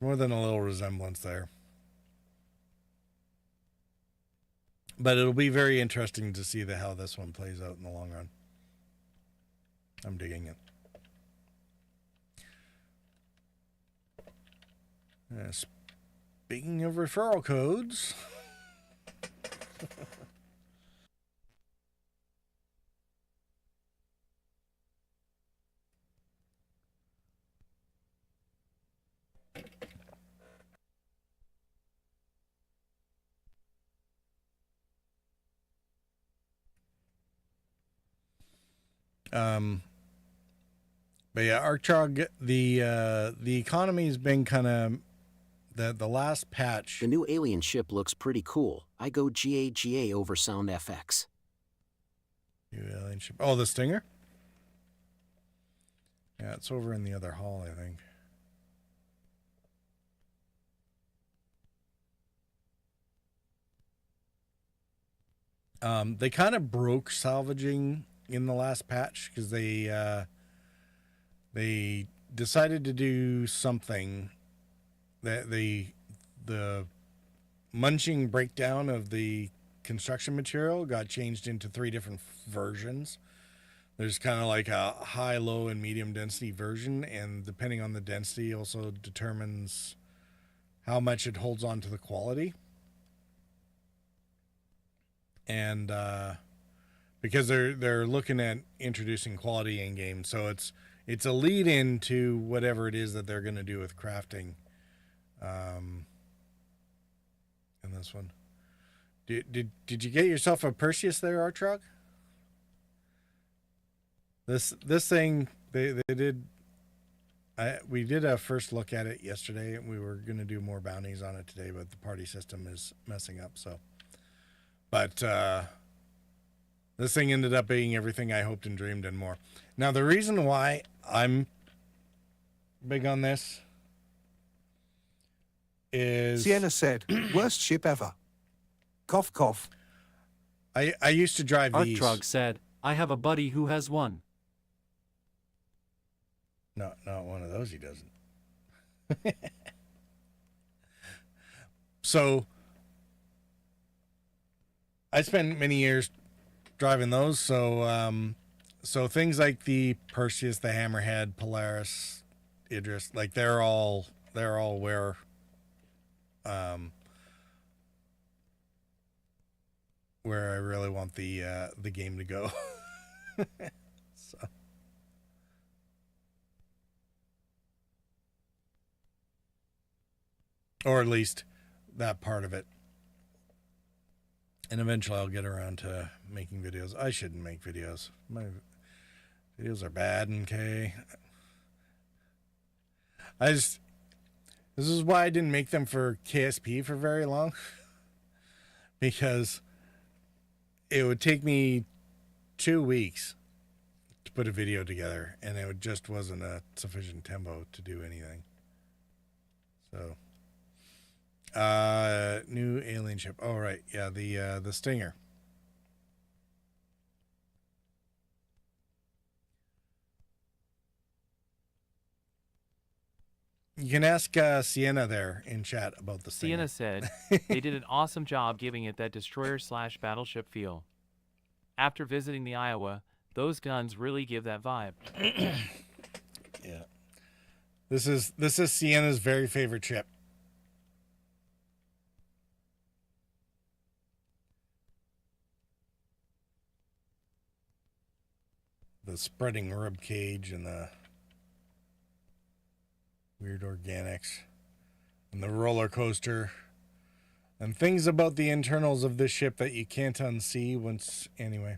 more than a little resemblance there. But it'll be very interesting to see how this one plays out in the long run. I'm digging it. Speaking of referral codes. But yeah, Archog, the economy's been kind of the last patch. The new alien ship looks pretty cool. I go GA over Sound FX. New alien ship. Oh, the Stinger? Yeah, it's over in the other hall, I think. They kind of broke salvaging in the last patch because they decided to do something that the munching breakdown of the construction material got changed into 3 different versions. There's kind of like a high, low, and medium density version, and depending on the density also determines how much it holds on to the quality. And because they're looking at introducing quality in game, so it's a lead in to whatever it is that they're going to do with crafting. In this one, did you get yourself a Perseus there, Artrog? This thing they did. We did a first look at it yesterday, and we were going to do more bounties on it today, but the party system is messing up. So, but this thing ended up being everything I hoped and dreamed and more. Now, the reason why I'm big on this is... Sienna said, worst ship ever. Cough, cough. I used to drive these. Artrog said, I have a buddy who has one. No, not one of those he doesn't. So, I spent many years driving those, so things like the Perseus, the Hammerhead, Polaris, Idris, like they're all where I really want the game to go. So, or at least that part of it. And eventually I'll get around to making videos. I shouldn't make videos. My videos are bad, okay? This is why I didn't make them for KSP for very long. Because it would take me 2 weeks to put a video together, and it just wasn't a sufficient tempo to do anything. So... new alien ship. Oh, right. Yeah, the Stinger. You can ask Sienna there in chat about the Stinger. Sienna said, they did an awesome job giving it that destroyer/battleship feel. After visiting the Iowa, those guns really give that vibe. Yeah. This is Sienna's very favorite ship. The spreading rib cage and the weird organics and the roller coaster and things about the internals of this ship that you can't unsee once anyway.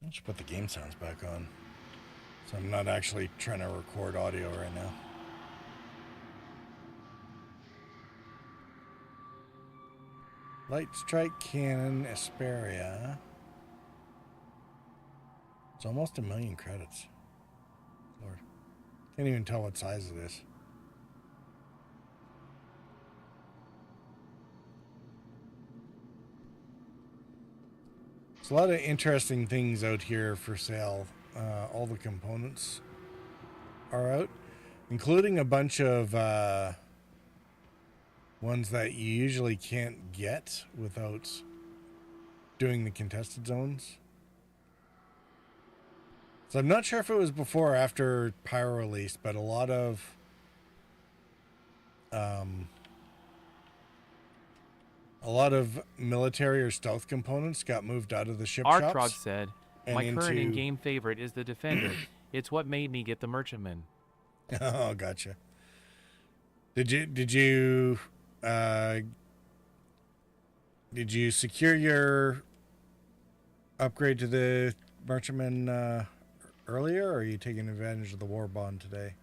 I should put the game sounds back on. So I'm not actually trying to record audio right now. Light strike cannon, Asperia. It's almost 1 million credits. Lord. Can't even tell what size it is. There's a lot of interesting things out here for sale. All the components are out, including a bunch of ones that you usually can't get without doing the contested zones. So I'm not sure if it was before or after Pyro released, but a lot of military or stealth components got moved out of the ship Artrog shops. said, and "My current into- in-game favorite is the Defender. It's what made me get the Merchantman." Oh, gotcha. Did you secure your upgrade to the Merchantman earlier, or are you taking advantage of the war bond today?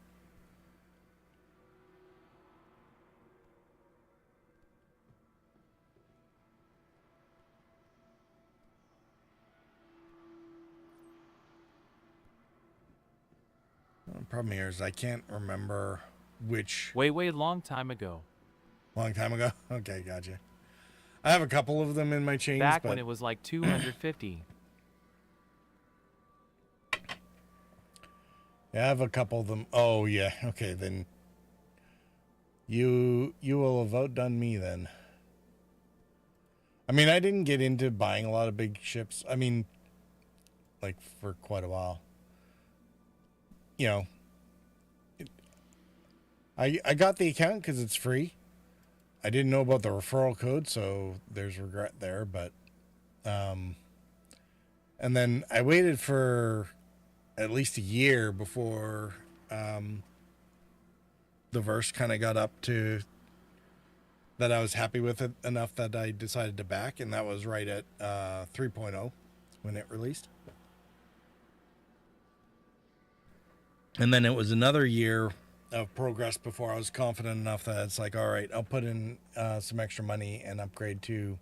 The problem here is I can't remember which. Way long time ago. Long time ago? Okay, gotcha. I have a couple of them in my chains. Back but when it was like 250. Yeah, I have a couple of them. Oh, yeah. Okay, then you will have outdone me then. I mean, I didn't get into buying a lot of big ships. I mean, like, for quite a while. You know, I got the account because it's free. I didn't know about the referral code, so there's regret there. But, and then I waited for at least a year before the verse kind of got up to that I was happy with it enough that I decided to back, and that was right at 3.0 when it released. And then it was another year of progress before I was confident enough that it's like, all right, I'll put in some extra money and upgrade to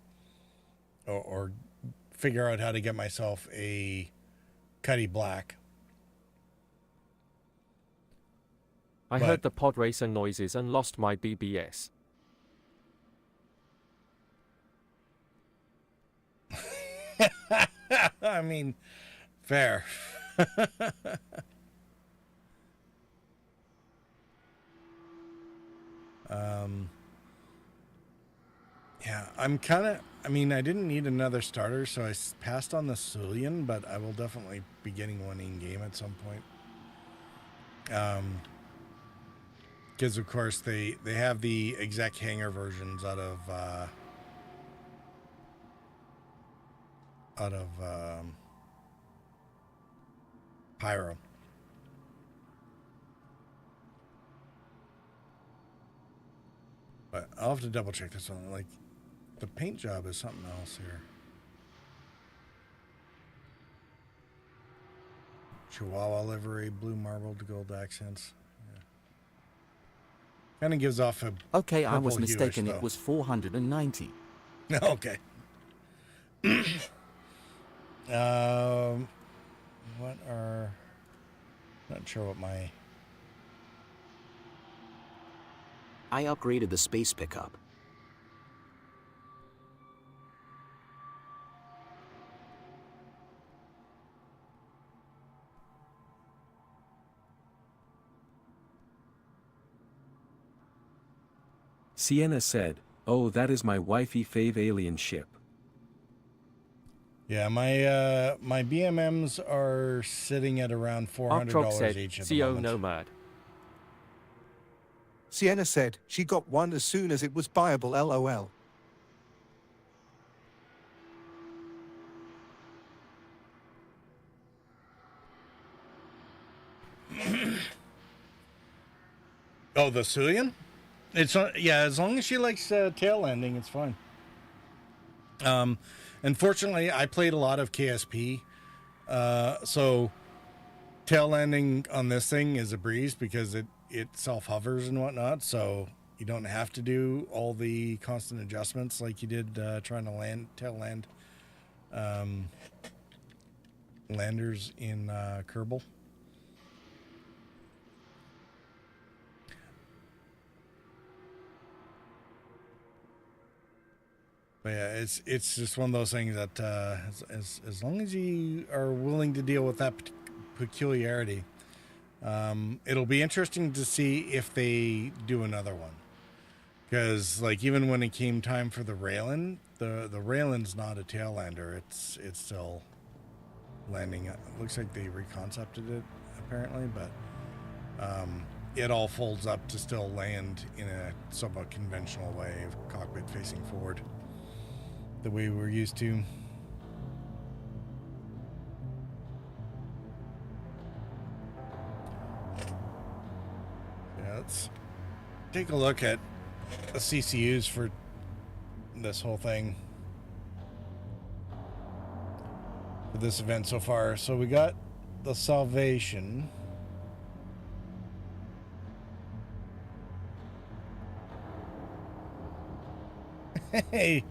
or figure out how to get myself a Cuddy Black. I heard the pod racer noises and lost my BBS. I mean, fair. Yeah, I'm kind of, I mean, I didn't need another starter, so I passed on the Sulian, but I will definitely be getting one in game at some point. Because of course they have the exec hangar versions out of Pyro. But I'll have to double check this one. Like, the paint job is something else here. Chihuahua livery, blue marbled gold accents. Yeah. Kind of gives off a Okay, I was purple hueish, mistaken. though. It was 490. Okay. What are... Not sure what my... I upgraded the space pickup. Sienna said, "Oh, that is my wifey fave alien ship." Yeah, my BMMs are sitting at around $400 Artrog said, each at the CO moment. Nomad. Sienna said she got one as soon as it was buyable, lol. Oh, the Sulian? It's yeah, as long as she likes tail landing, it's fine. Unfortunately, I played a lot of KSP, so tail landing on this thing is a breeze because it self hovers and whatnot, so you don't have to do all the constant adjustments like you did trying to tail land landers in Kerbal. But yeah, it's just one of those things that as long as you are willing to deal with that peculiarity, it'll be interesting to see if they do another one. Because like even when it came time for the Raylan, the Raylan's not a tail lander. It's still landing. It looks like they reconcepted it apparently, but it all folds up to still land in a somewhat conventional way of cockpit facing forward, the way we're used to. Yeah, let's take a look at the CCUs for this whole thing, for this event so far. So we got the Salvation. Hey,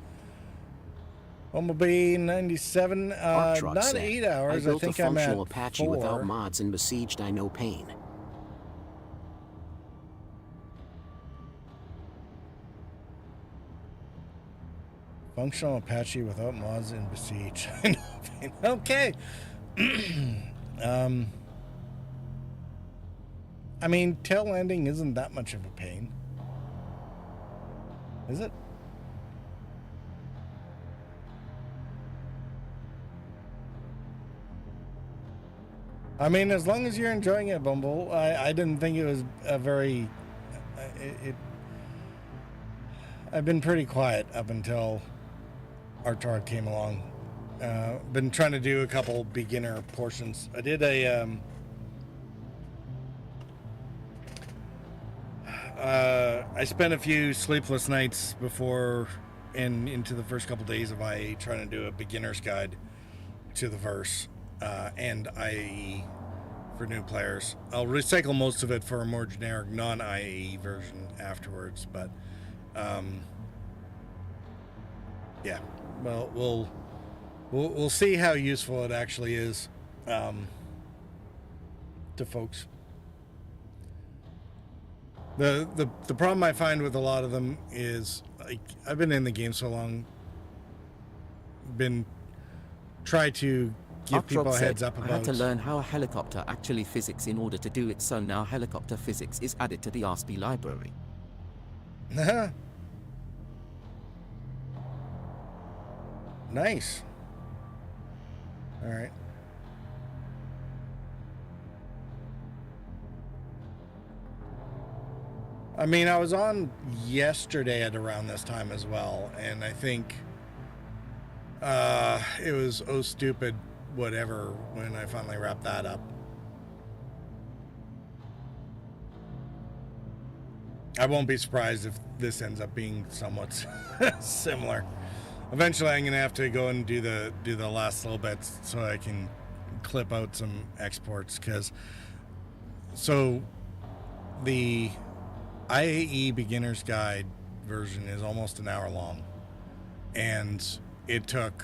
Bumblebee 97, Arctruck not said, 8 hours. I built think a I'm at functional Apache 4. without mods and besieged I no pain. Functional Apache without mods and besiege. I know. Okay. I mean, tail landing isn't that much of a pain, is it? I mean, as long as you're enjoying it, Bumble. I didn't think it was a very... I've been pretty quiet up until Arctruck came along. Been trying to do a couple beginner portions. I did a... I spent a few sleepless nights before and into the first couple days of IAE trying to do a beginner's guide to the verse and IAE for new players. I'll recycle most of it for a more generic non-IAE version afterwards, but yeah, well, we'll see how useful it actually is to folks. The problem I find with a lot of them is, like, I've been in the game so long, try to give Arctruck people a said, heads up I about... had to learn how a helicopter actually physics in order to do it, so now helicopter physics is added to the RSP library. Nice. All right. I mean, I was on yesterday at around this time as well, and I think it was oh stupid whatever when I finally wrapped that up. I won't be surprised if this ends up being somewhat similar. Eventually, I'm gonna have to go and do the last little bits so I can clip out some exports, because the IAE Beginner's Guide version is almost an hour long, and it took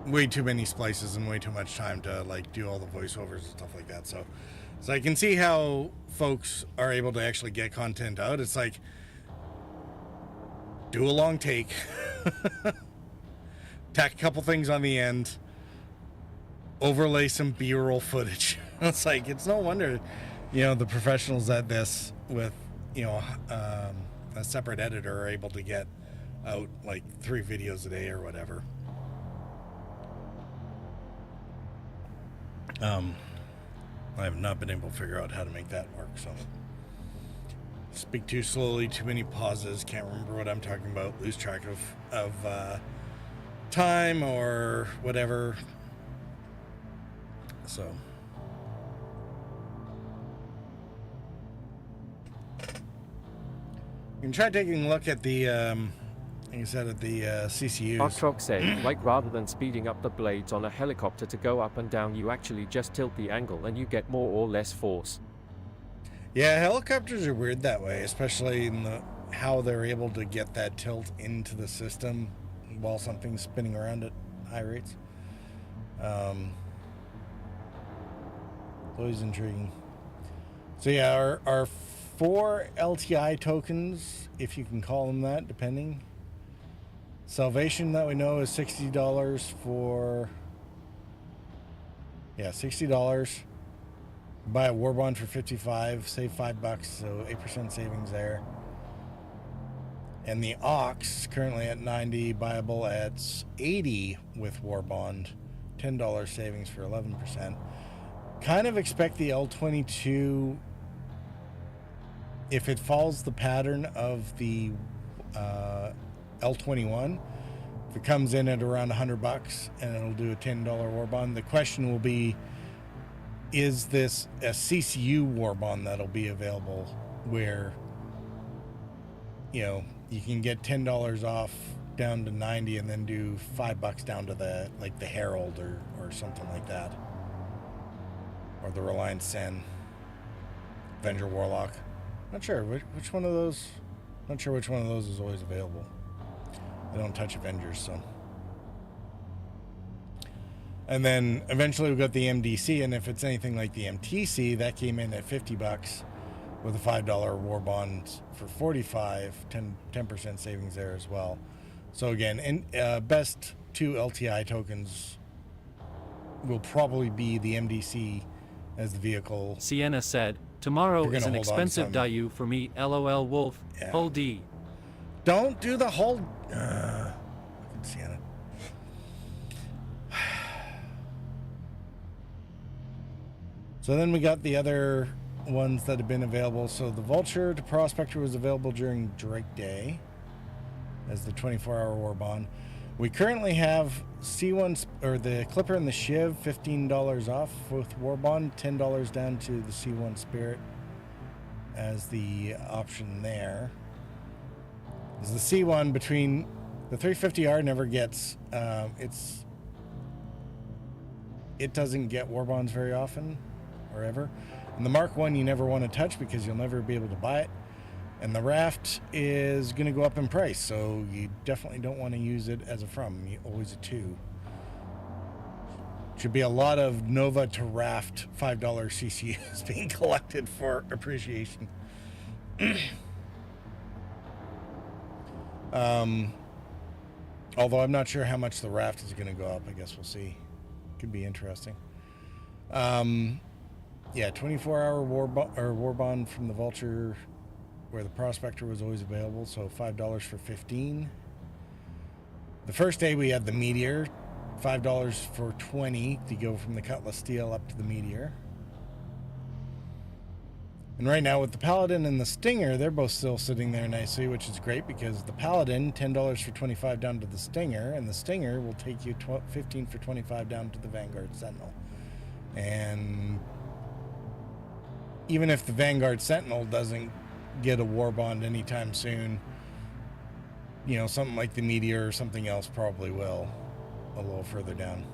way too many splices and way too much time to like do all the voiceovers and stuff like that. So I can see how folks are able to actually get content out. It's like, do a long take, tack a couple things on the end, overlay some B-roll footage. It's like, it's no wonder, the professionals at this with, a separate editor are able to get out like 3 videos a day or whatever. I have not been able to figure out how to make that work, so speak too slowly, too many pauses, can't remember what I'm talking about, lose track of time or whatever. So you can try taking a look at the like I said, at the CCUs. Artrock said, like rather than speeding up the blades on a helicopter to go up and down, you actually just tilt the angle and you get more or less force. Yeah, helicopters are weird that way, especially in how they're able to get that tilt into the system while something's spinning around at high rates. Always intriguing. So yeah, our 4 LTI tokens, if you can call them that, depending. Salvation that we know is $60 for... Yeah, $60. Buy a war bond for $55, save $5, so 8% savings there. And the Ox, currently at 90, buyable at 80 with war bond, $10 savings for 11%. Kind of expect the L22, if it follows the pattern of the L21, if it comes in at around $100 and it'll do a $10 war bond. The question will be, is this a CCU war bond that'll be available where, you know, you can get $10 off down to 90 and then do $5 down to the, like the Herald or something like that. Or the Reliance Sen, Avenger Warlock. Not sure which one of those. Not sure which one of those is always available. I don't touch Avengers, so. And then eventually we got the MDC, and if it's anything like the MTC, that came in at $50 with a $5 war bond for 45, 10% savings there as well. So again, best 2 LTI tokens will probably be the MDC as the vehicle. Sienna said, tomorrow is an expensive Dayu for me, LOL Wolf, Hull D. Don't do the whole... fucking Sienna. So then we got the other ones that have been available. So the Vulture to Prospector was available during Drake Day as the 24-hour war bond. We currently have C1 or the Clipper and the Shiv, $15 off with war bond, $10 down to the C1 Spirit as the option there. As the C1 between the 350R never gets it doesn't get war bonds very often or ever. And the Mark 1 you never want to touch because you'll never be able to buy it. And the Raft is going to go up in price, so you definitely don't want to use it as a always a 2. Should be a lot of Nova to Raft $5 CCUs being collected for appreciation. Although I'm not sure how much the Raft is going to go up. I guess we'll see. Could be interesting. Yeah, 24-hour war bond from the Vulture, where the Prospector was always available, so $5 for 15. The first day we had the Meteor, $5 for 20 to go from the Cutlass Steel up to the Meteor. And right now with the Paladin and the Stinger, they're both still sitting there nicely, which is great because the Paladin, $10 for 25 down to the Stinger, and the Stinger will take you 15 for 25 down to the Vanguard Sentinel. And even if the Vanguard Sentinel doesn't get a war bond anytime soon, you know, something like the Meteor or something else probably will a little further down.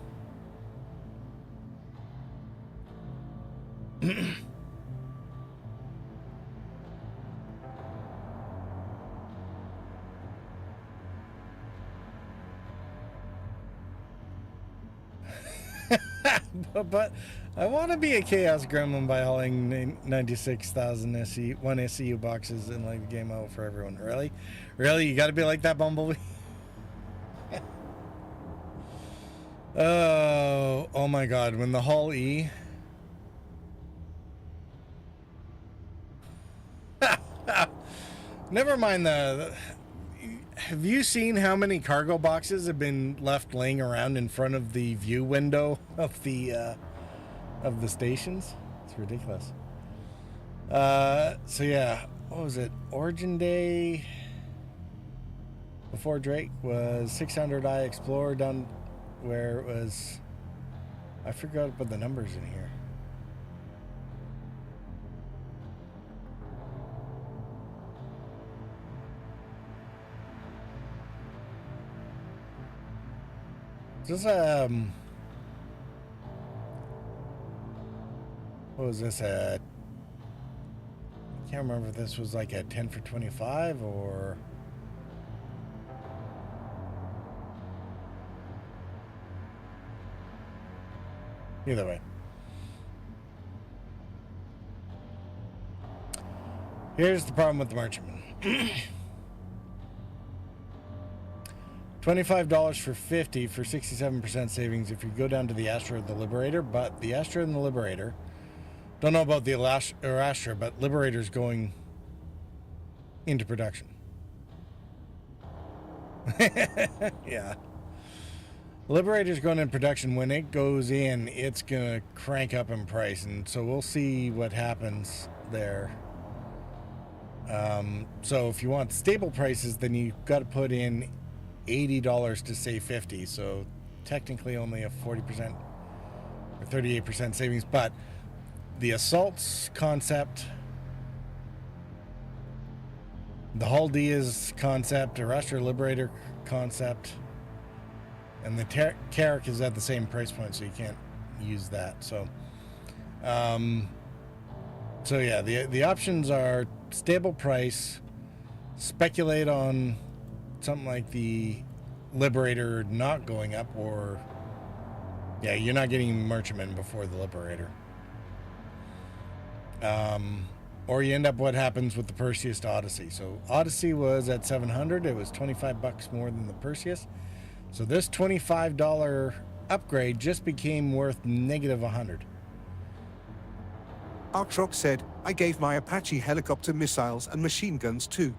but I want to be a Chaos Gremlin by hauling 96,000 one SCU boxes and like the game out for everyone. Really? You got to be like that, Bumblebee? Oh my God! When the Hull E. Never mind the. Have you seen how many cargo boxes have been left laying around in front of the view window of the stations? It's ridiculous. So yeah, what was it? Origin Day before Drake was 600i Explorer down where it was. I forgot to put the numbers in here. This what was this? I can't remember if this was like a 10 for 25 or. Either way. Here's the problem with the merchantman. $25 for 50 for 67% savings if you go down to the Astra or the Liberator, but the Astra and the Liberator, don't know about the Astra, but Liberator's going into production. Yeah. Liberator's going in production. When it goes in, it's going to crank up in price, and so we'll see what happens there. So if you want stable prices, then you've got to put in $80 to save 50. So technically only a 40% or 38% savings. But the Assault's concept, the Hull Diaz concept, Arrestor Liberator concept, and the Carrack is at the same price point, so you can't use that. So, so yeah, the options are stable price, speculate on something like the Liberator not going up, or yeah, you're not getting Merchantman before the Liberator. Or you end up what happens with the Perseus to Odyssey. So Odyssey was at 700. It was 25 bucks more than the Perseus. So this $25 upgrade just became worth negative 100. Artrock said, I gave my Apache helicopter missiles and machine guns too.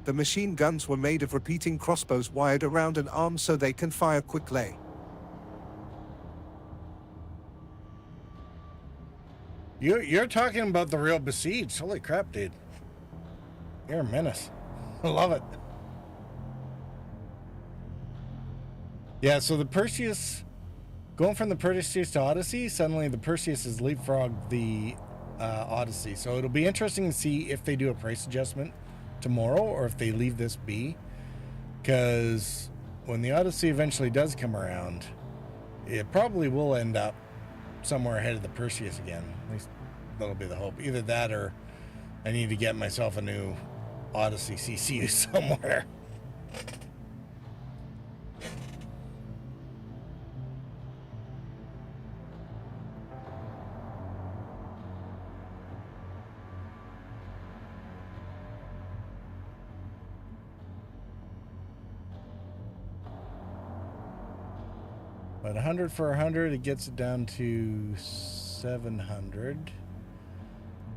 The machine guns were made of repeating crossbows wired around an arm so they can fire quickly. You're talking about the real Besieged. Holy crap, dude. You're a menace. I love it. Yeah, so the Perseus, going from the Perseus to Odyssey, suddenly the Perseus has leapfrogged the Odyssey. So it'll be interesting to see if they do a price adjustment tomorrow or if they leave this be. Because when the Odyssey eventually does come around, it probably will end up somewhere ahead of the Perseus again. At least that'll be the hope. Either that or I need to get myself a new Odyssey CCU somewhere. But 100 for 100, it gets it down to 700.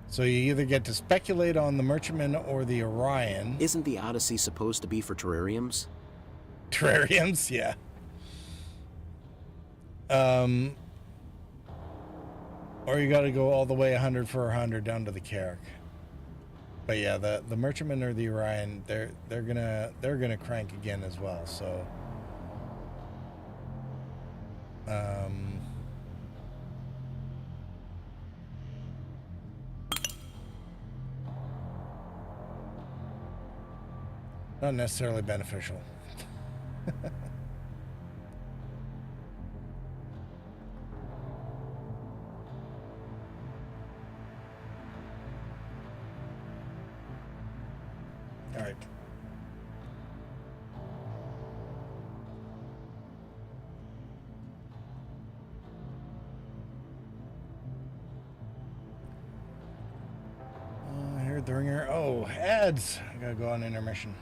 So you either get to speculate on the Merchantman or the Orion. Isn't the Odyssey supposed to be for terrariums? Terrariums, yeah. Or you got to go all the way 100 for 100 down to the Carrack. But yeah, the Merchantman or the Orion, they're gonna crank again as well. So. Not necessarily beneficial. All right. I heard the ringer. Oh, ads. I gotta go on intermission.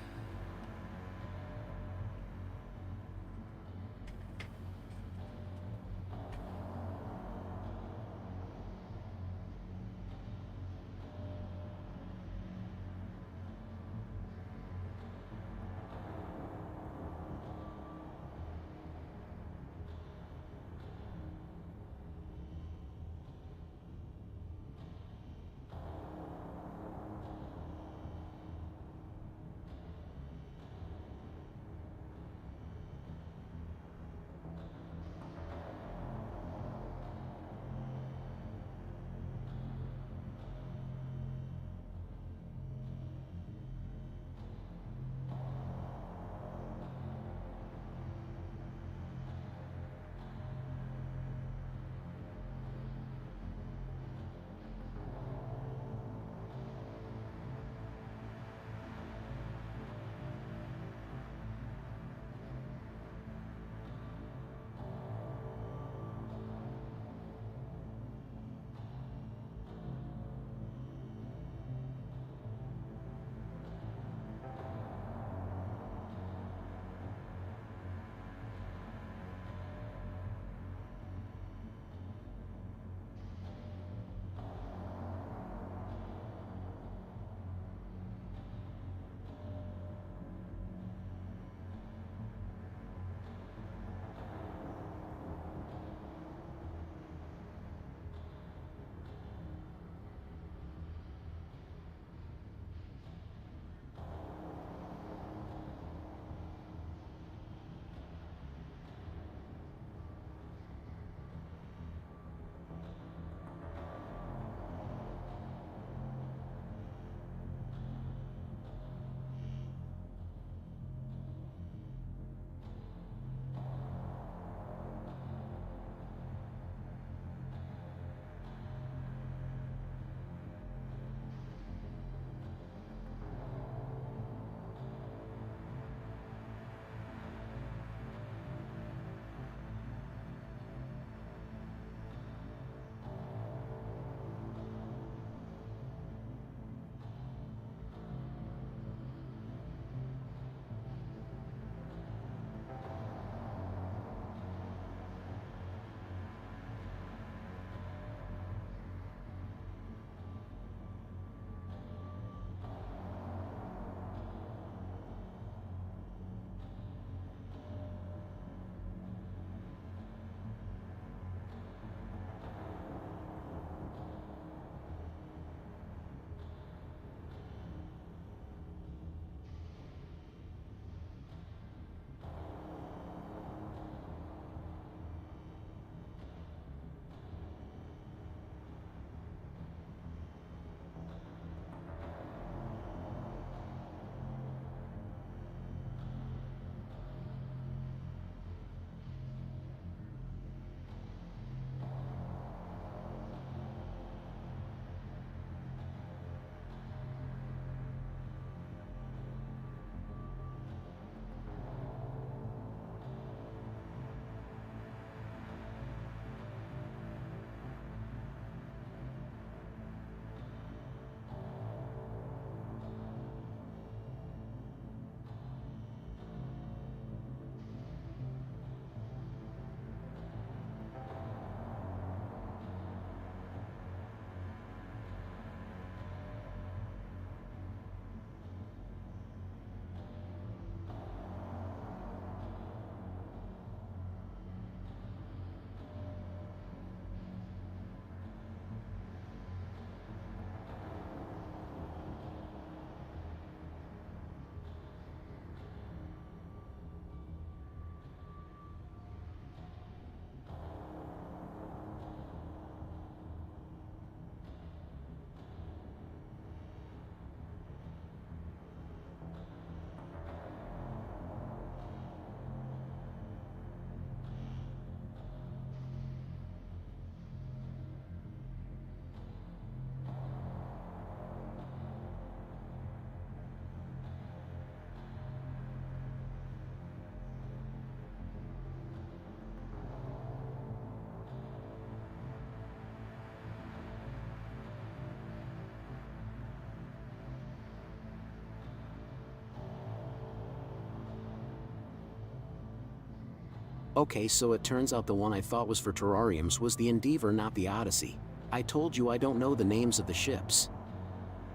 Okay, so it turns out the one I thought was for terrariums was the Endeavor, not the Odyssey. I told you I don't know the names of the ships.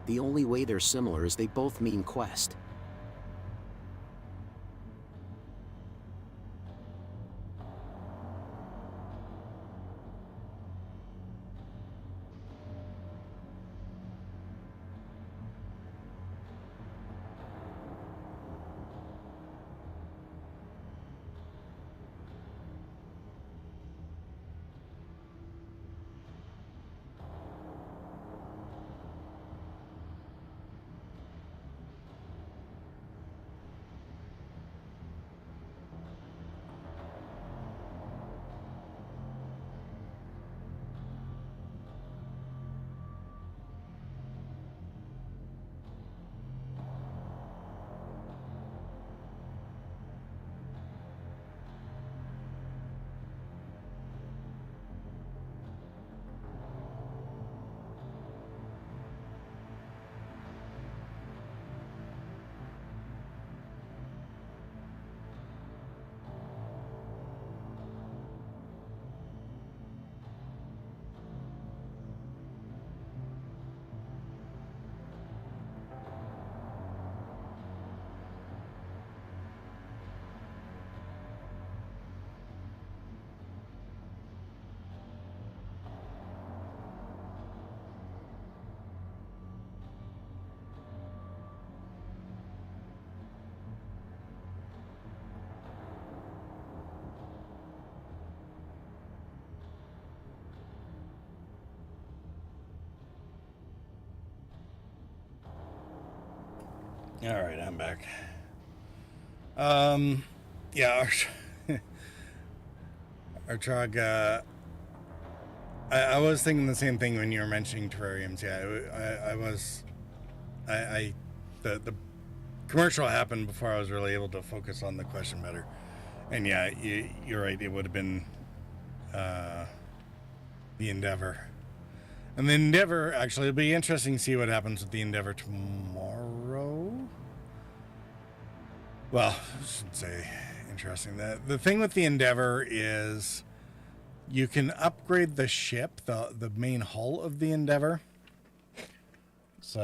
The only way they're similar is they both mean quest. All right, I'm back. Yeah, our truck, I was thinking the same thing when you were mentioning terrariums. Yeah, the commercial happened before I was really able to focus on the question better. And yeah, you're right. It would have been the Endeavor. And the Endeavor, actually, it'll be interesting to see what happens with the Endeavor tomorrow. Well, I shouldn't say interesting. The thing with the Endeavor is you can upgrade the ship, the main hull of the Endeavor. It's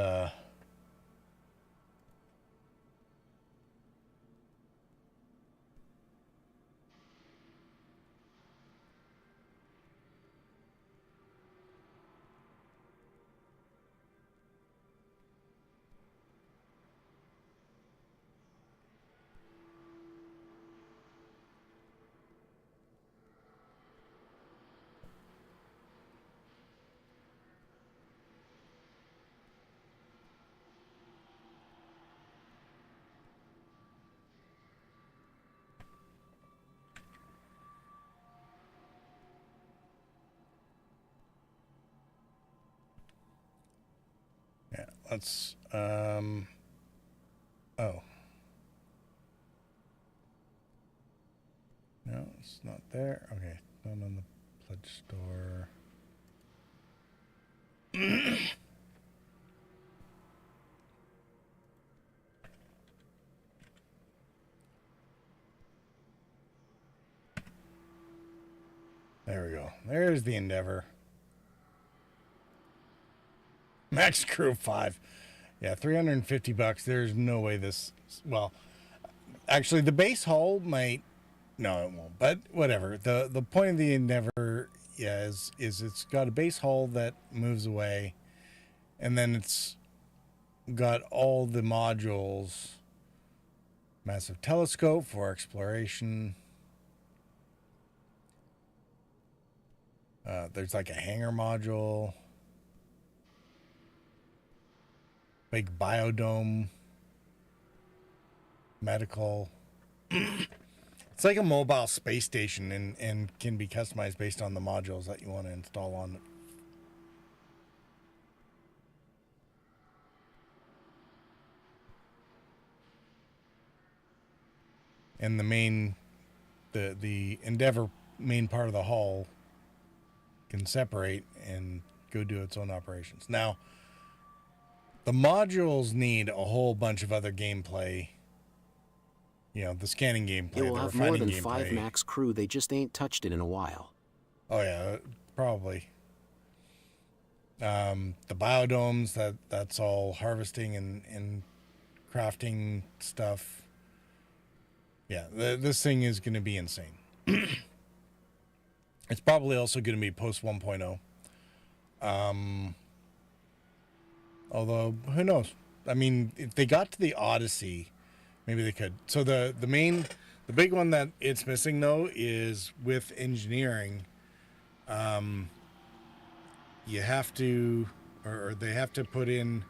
yeah, let's oh. No, it's not there. Okay, not on the pledge store. There we go. There's the Endeavor. Max crew 5. Yeah, $350. There's no way this... Well, actually, the base hull might... No, it won't. But whatever. The point of the Endeavor, yeah, is it's got a base hull that moves away. And then it's got all the modules. Massive telescope for exploration. There's like a hangar module. Big biodome. Medical. It's like a mobile space station and can be customized based on the modules that you want to install on it. And the Endeavor main part of the hull can separate and go do its own operations. Now, the modules need a whole bunch of other gameplay you know, the scanning gameplay, It will the have more refining than 5 gameplay. max crew, they just ain't touched it in a while. Oh yeah, probably. The biodomes, that's all harvesting and crafting stuff. Yeah, this thing is going to be insane. It's probably also going to be post 1.0. Although, who knows? I mean, if they got to the Odyssey, maybe they could. So the big one that it's missing, though, is with engineering. You have to, or they have to put in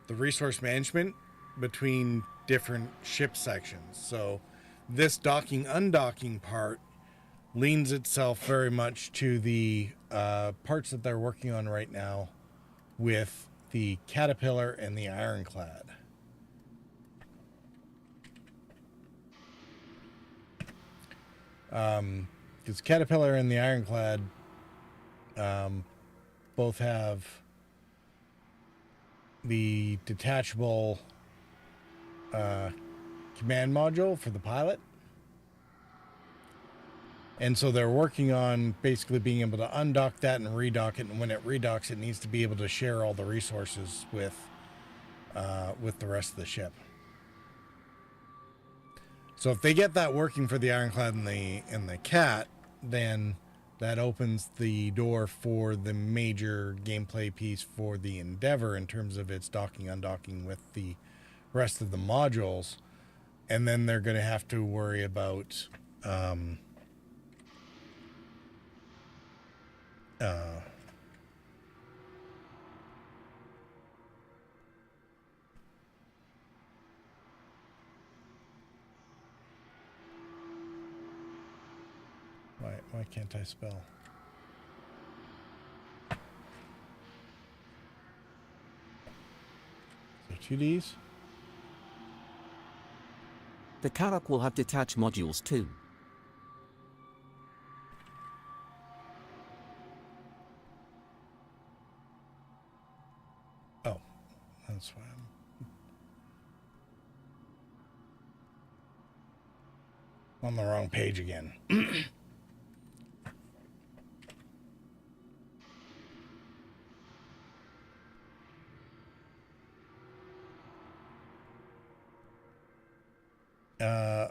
the resource management between different ship sections. So this docking undocking part leans itself very much to the parts that they're working on right now with the Caterpillar and the Ironclad. Because Caterpillar and the Ironclad both have the detachable command module for the pilot. And so they're working on basically being able to undock that and redock it. And when it redocks, it needs to be able to share all the resources with the rest of the ship. So if they get that working for the Ironclad and the Cat, then that opens the door for the major gameplay piece for the Endeavor in terms of its docking, undocking with the rest of the modules. And then they're going to have to worry about why can't I spell? So 2Ds? The Karak will have detached modules too. Oh, that's why I'm on the wrong page again.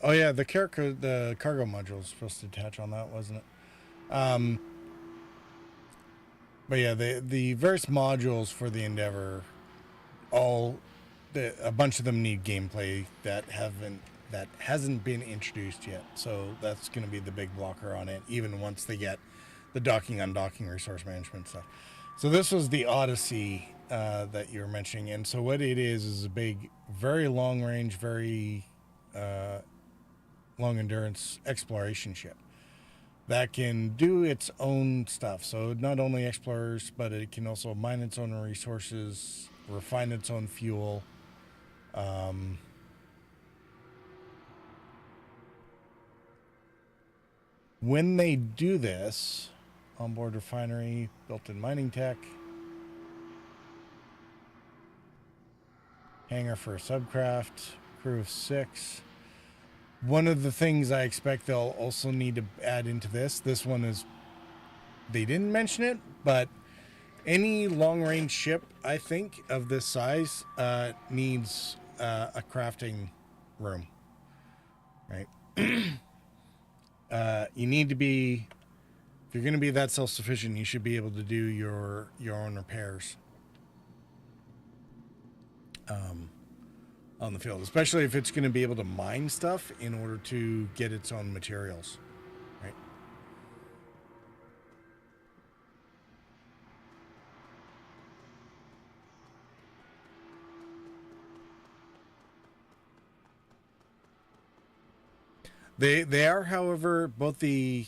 Oh yeah, the cargo module was supposed to attach on that, wasn't it? But yeah, the various modules for the Endeavor, a bunch of them need gameplay that hasn't been introduced yet. So that's going to be the big blocker on it, even once they get the docking, undocking, resource management stuff. So this was the Odyssey that you were mentioning, and so what it is a big, very long range, very long endurance exploration ship that can do its own stuff. So not only explorers, but it can also mine its own resources, refine its own fuel. When they do this, onboard refinery, built-in mining tech, hangar for a subcraft, crew of 6. One of the things I expect they'll also need to add into this one is, they didn't mention it, but any long-range ship, I think, of this size needs a crafting room, right? You need to be, if you're going to be that self-sufficient, you should be able to do your own repairs on the field, especially if it's going to be able to mine stuff in order to get its own materials, right? They are, however, both the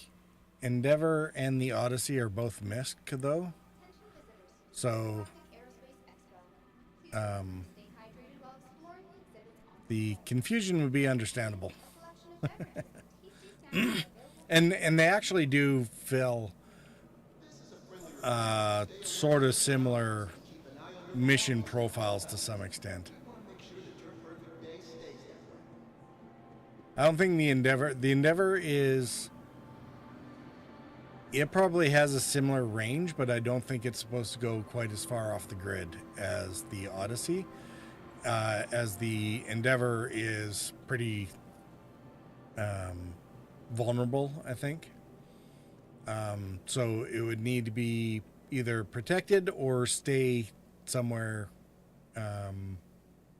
Endeavor and the Odyssey are both missed, though. So, the confusion would be understandable. and they actually do fill sort of similar mission profiles to some extent. I don't think the Endeavor is, it probably has a similar range, but I don't think it's supposed to go quite as far off the grid as the Odyssey. As the Endeavor is pretty vulnerable, I think. So it would need to be either protected or stay somewhere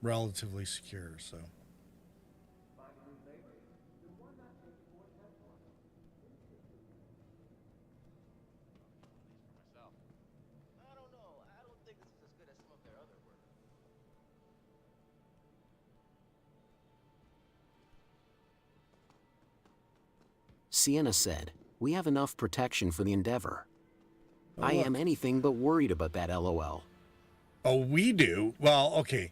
relatively secure. So. I don't know. I don't think this is as good as some of their other work. Sienna said, "We have enough protection for the Endeavor." Oh, I look. am anything but worried about that, LOL. Oh, we do? Well, okay.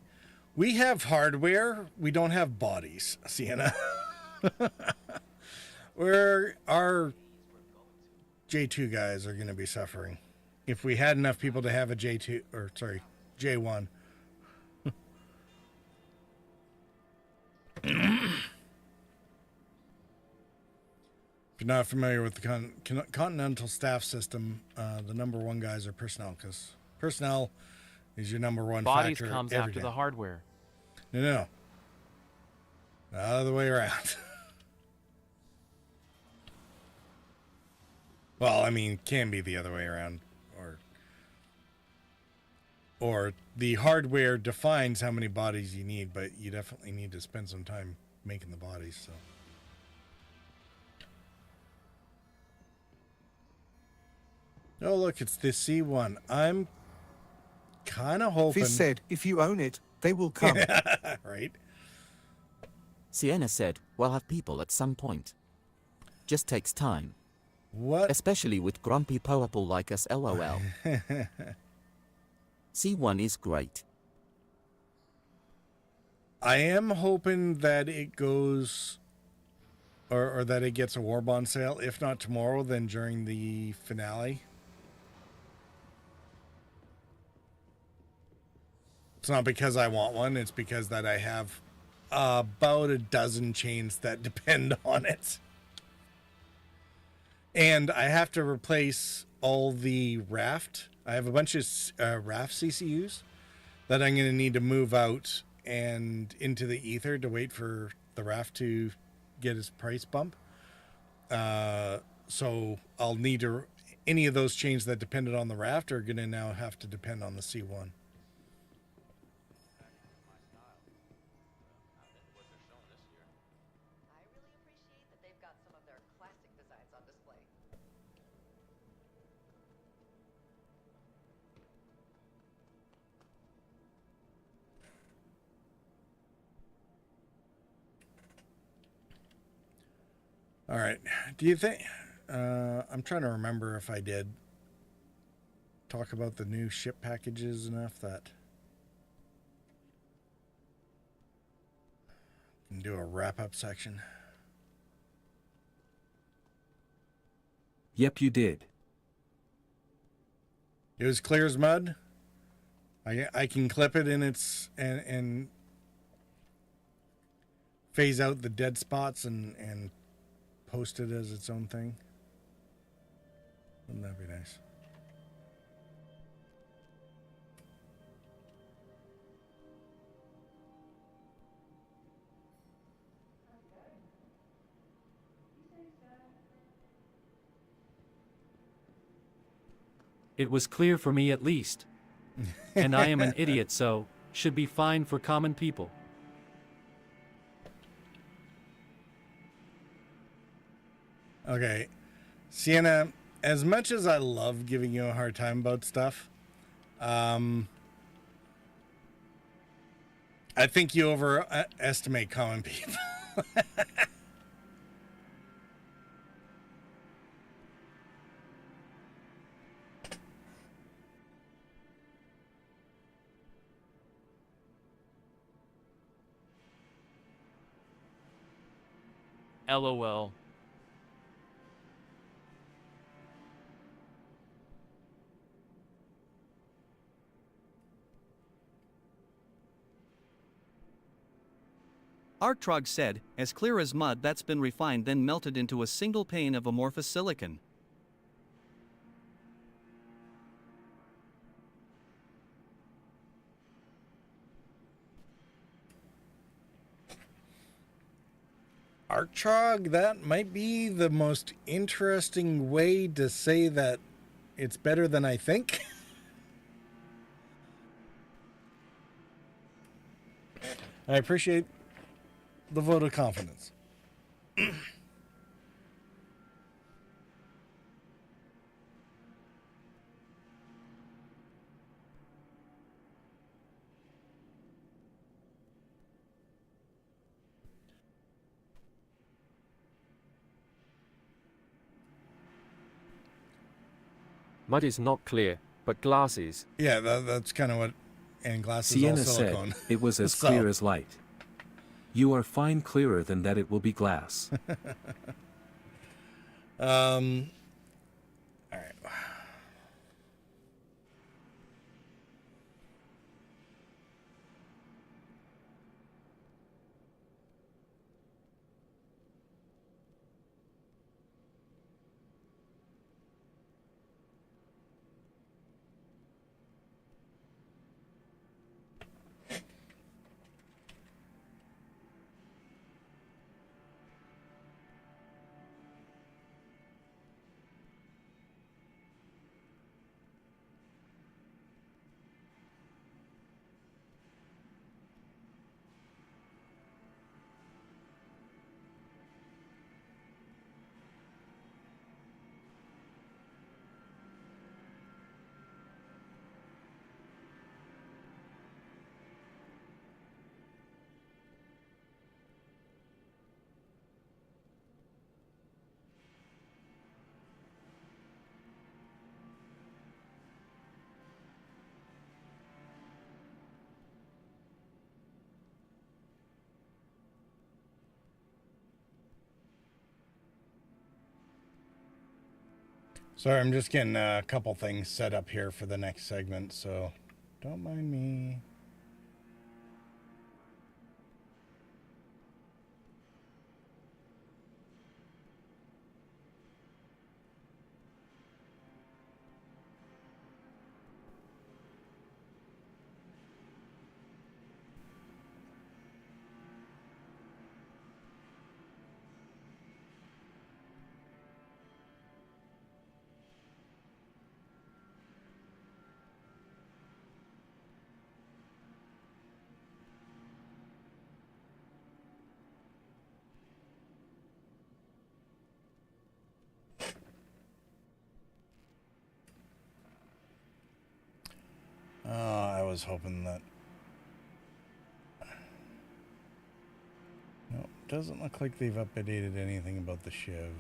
We have hardware. We don't have bodies, Sienna. Where our J2 guys are going to be suffering. If we had enough people to have a J2, or sorry, J1. If you're not familiar with the Continental Staff System, the number one guys are personnel, because personnel is your number one Bodies factor. comes every after day. the hardware. No. The other way around. Well, I mean, can be the other way around. Or the hardware defines how many bodies you need, but you definitely need to spend some time making the bodies, so. Oh, look, it's the C1. I'm kind of hoping... Fizz said, if you own it, they will come. Right? Sienna said, we'll have people at some point. Just takes time. What? Especially with grumpy people like us, LOL. C1 is great. I am hoping that it goes... Or that it gets a war bond sale. If not tomorrow, then during the finale. It's not because I want one. It's because that I have about a dozen chains that depend on it. And I have to replace all the raft. I have a bunch of raft CCUs that I'm going to need to move out and into the ether to wait for the raft to get its price bump. So I'll need to... Any of those chains that depended on the raft are going to now have to depend on the C1. All right. Do you think... I'm trying to remember if I did talk about the new ship packages enough that... I can do a wrap-up section. Yep, you did. It was clear as mud. I can clip it in its... and phase out the dead spots and post it as its own thing. Wouldn't that be nice? It was clear for me at least. And I am an idiot, so should be fine for common people. Okay. Sienna, as much as I love giving you a hard time about stuff, I think you overestimate common people. LOL. Arctrog said, as clear as mud that's been refined then melted into a single pane of amorphous silicon. Arctrog, that might be the most interesting way to say that it's better than I think. I appreciate the vote of confidence. Mud is not clear, but glass is. Yeah, that's kind of what. And glass is all Sienna silicone. said, it was as So- clear as light. You are fine clearer than that it will be glass. All right. Sorry, I'm just getting a couple things set up here for the next segment, so don't mind me. I was hoping that... No, doesn't look like they've updated anything about the Shiv.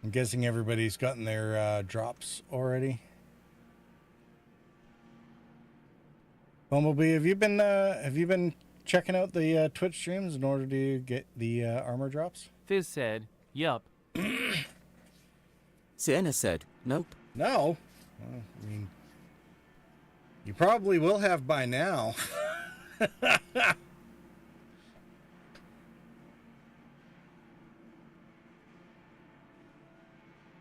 I'm guessing everybody's gotten their drops already. Bumblebee, have you been checking out the Twitch streams in order to get the armor drops? Fizz said, yup. Sienna said, nope. No. Well, I mean, you probably will have by now.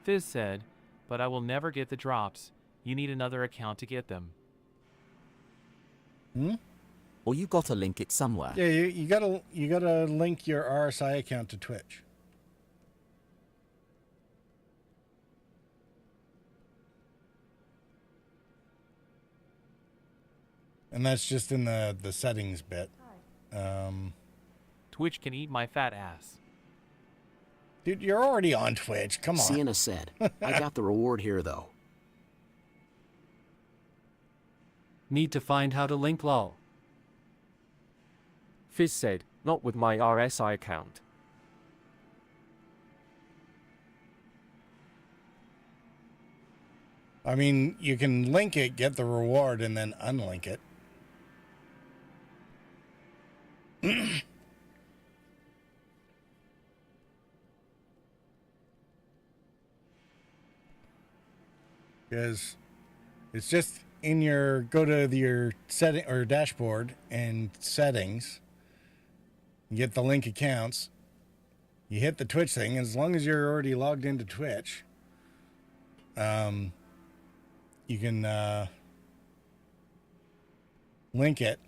Fizz said, but I will never get the drops. You need another account to get them. Hmm? Or you gotta link it somewhere. Yeah, you gotta link your RSI account to Twitch. And that's just in the settings bit. Twitch can eat my fat ass. Dude, you're already on Twitch. Come on. Sienna said, I got the reward here, though. Need to find how to link lol. Fizz said, not with my RSI account. I mean, you can link it, get the reward, and then unlink it. Because it's just in your, go to your setting or dashboard and settings, you get the link accounts, you hit the Twitch thing, as long as you're already logged into Twitch, you can link it.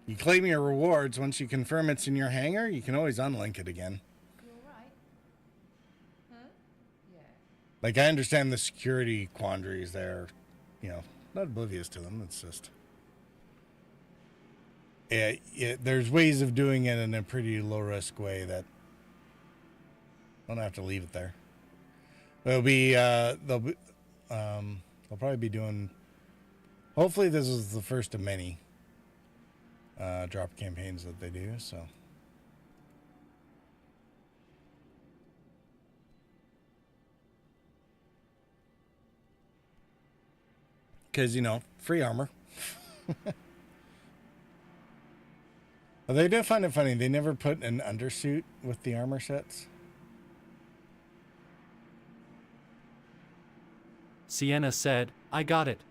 You claim your rewards. Once you confirm it's in your hangar, you can always unlink it again. Like, I understand the security quandaries there, you know, not oblivious to them. It's just, there's ways of doing it in a pretty low risk way that don't have to leave it there. They'll probably be doing, hopefully this is the first of many drop campaigns that they do, so. Because, you know, free armor. Well, they do find it funny. They never put an undersuit with the armor sets. Sienna said, I got it.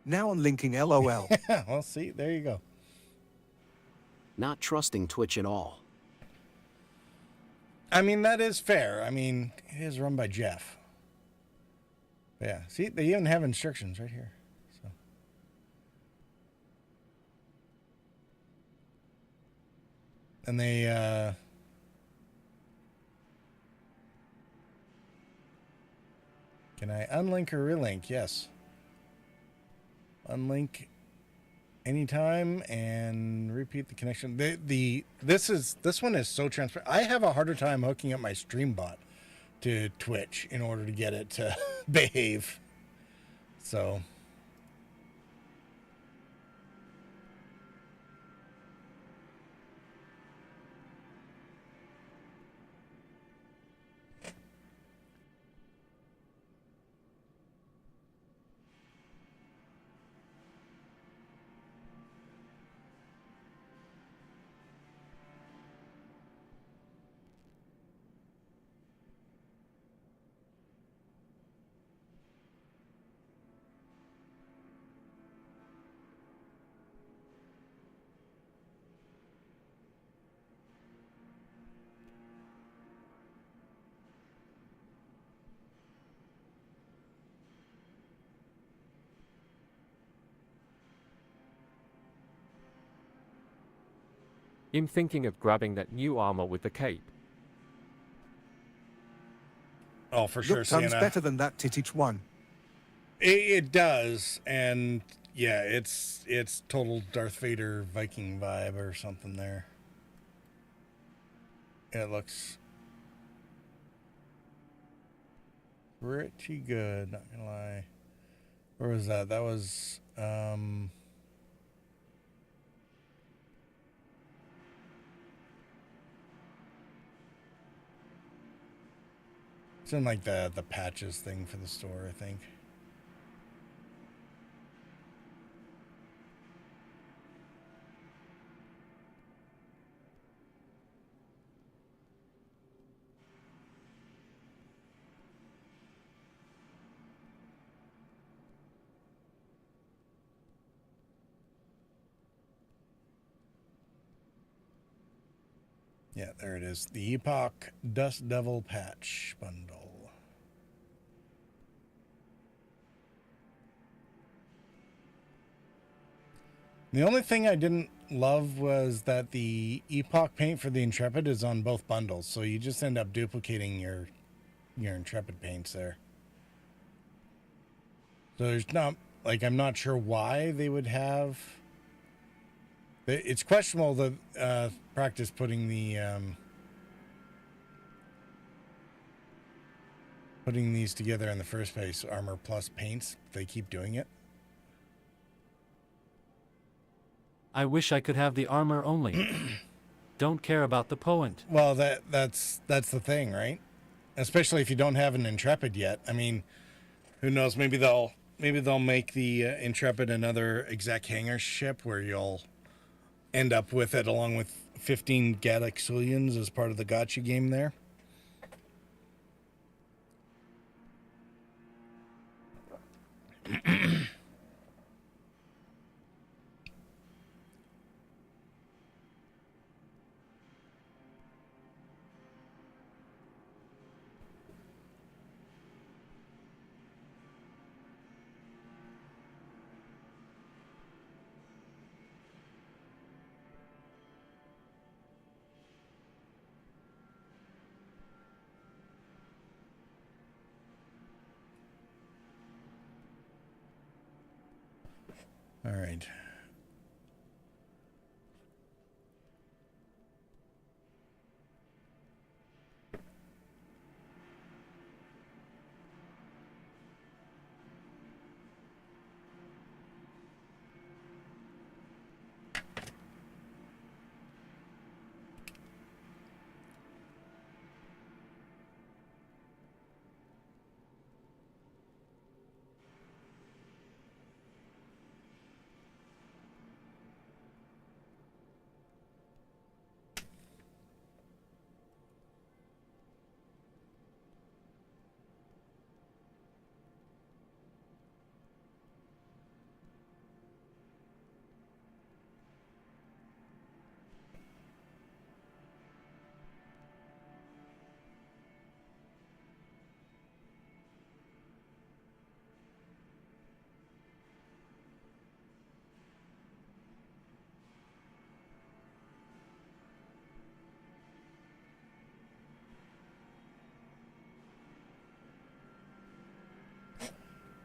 Now unlinking LOL. Well, see, there you go. Not trusting Twitch at all. I mean, that is fair. I mean, it is run by Jeff. Yeah, see, they even have instructions right here. So, and they can I unlink or relink? Yes. Unlink anytime and repeat the connection. This one is so transparent. I have a harder time hooking up my stream bot to Twitch in order to get it to behave. So I'm thinking of grabbing that new armor with the cape. oh, for sure, Look tons Sienna. better than that Titich one. It does, and yeah, it's total Darth Vader Viking vibe or something there. It looks pretty good, not gonna lie. Where was that? That was It's in like the patches thing for the store, I think. Yeah, there it is. The Epoch Dust Devil Patch Bundle. The only thing I didn't love was that the Epoch paint for the Intrepid is on both bundles, so you just end up duplicating your Intrepid paints there. So there's not, like, I'm not sure why they would have... It's questionable the practice putting the putting these together in the first place, armor plus paints. They keep doing it. I wish I could have the armor only. Don't care about the poet. Well, that's the thing, right? Especially if you don't have an Intrepid yet. I mean, who knows? Maybe they'll make the Intrepid another exec hangar ship where you'll end up with it along with 15 Galaxulians as part of the gotcha game there. All right.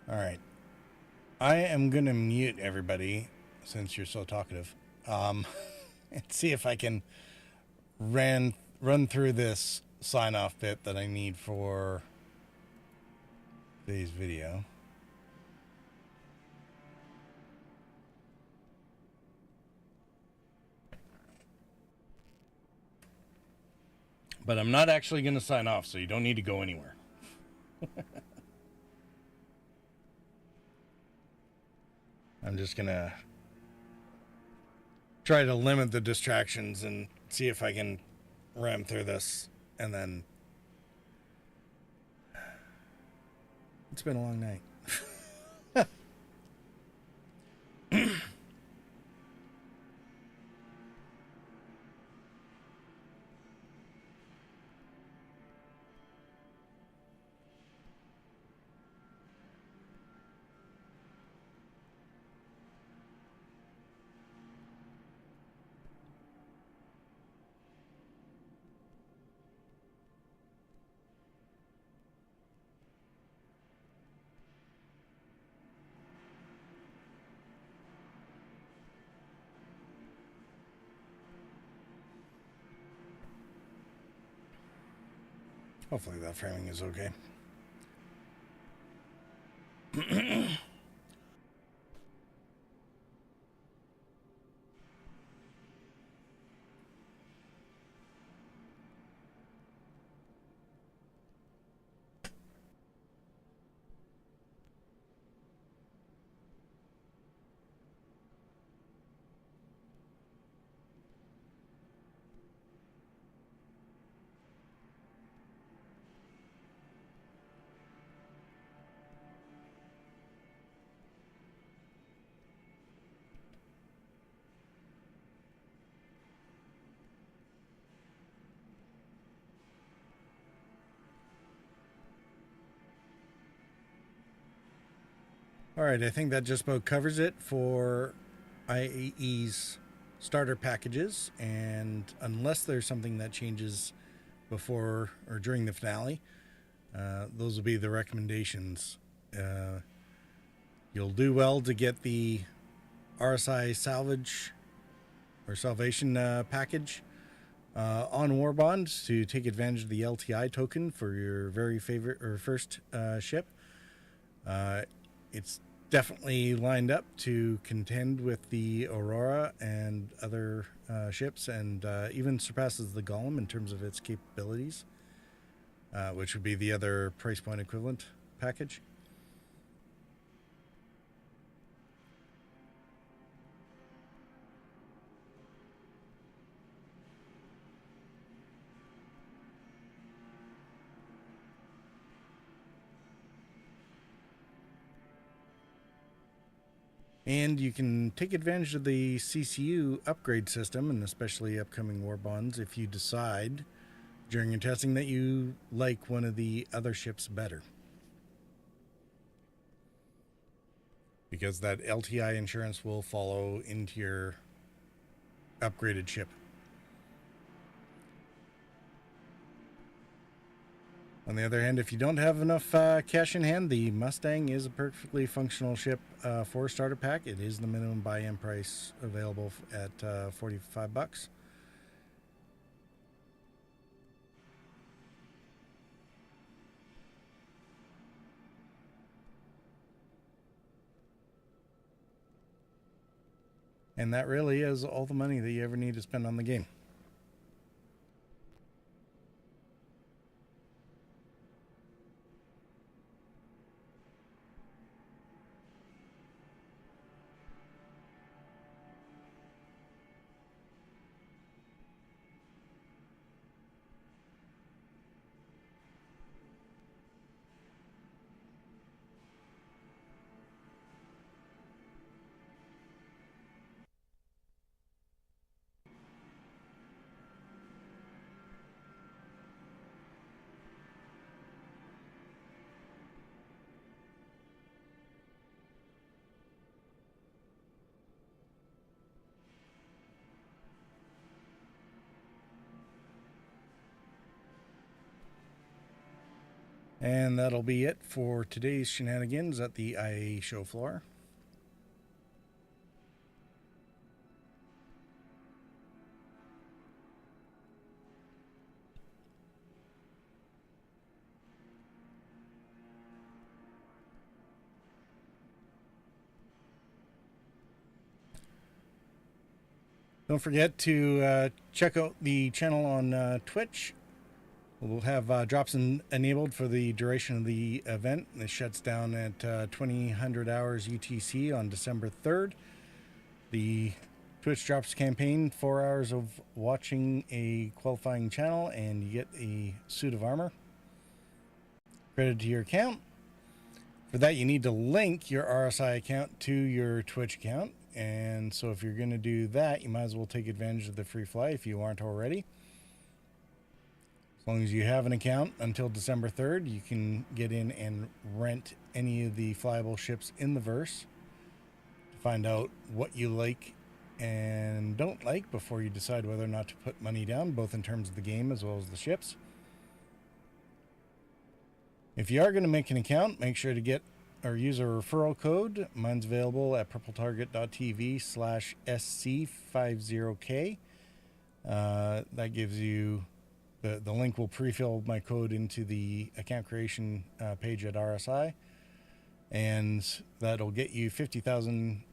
All right. I am going to mute everybody since you're so talkative. And see if I can run through this sign-off bit that I need for today's video. But I'm not actually going to sign off, so you don't need to go anywhere. I'm just going to try to limit the distractions and see if I can ram through this. And then it's been a long night. Hopefully that framing is okay. All right, I think that just about covers it for IAE's starter packages, and unless there's something that changes before or during the finale, those will be the recommendations. You'll do well to get the RSI salvage or salvation package on Warbond to take advantage of the LTI token for your very favorite or first ship. It's definitely lined up to contend with the Aurora and other ships, and even surpasses the Golem in terms of its capabilities, which would be the other price point equivalent package. And you can take advantage of the CCU upgrade system, and especially upcoming war bonds, if you decide during your testing that you like one of the other ships better. Because that LTI insurance will follow into your upgraded ship. On the other hand, if you don't have enough cash in hand, the Mustang is a perfectly functional ship for a starter pack. It is the minimum buy-in price available at $45. And that really is all the money that you ever need to spend on the game. And that'll be it for today's shenanigans at the IAE show floor. Don't forget to check out the channel on Twitch. We'll have drops enabled for the duration of the event. This shuts down at 2000 hours UTC on December 3rd. The Twitch drops campaign, 4 hours of watching a qualifying channel, and you get a suit of armor credited to your account. For that, you need to link your RSI account to your Twitch account. And so if you're going to do that, you might as well take advantage of the freefly if you aren't already. As long as you have an account until December 3rd, you can get in and rent any of the flyable ships in the verse to find out what you like and don't like before you decide whether or not to put money down, both in terms of the game as well as the ships. If you are going to make an account, make sure to get or use a referral code. Mine's available at purpletarget.tv/SC50K. That gives you the link will pre-fill my code into the account creation page at RSI, and that'll get you 50,000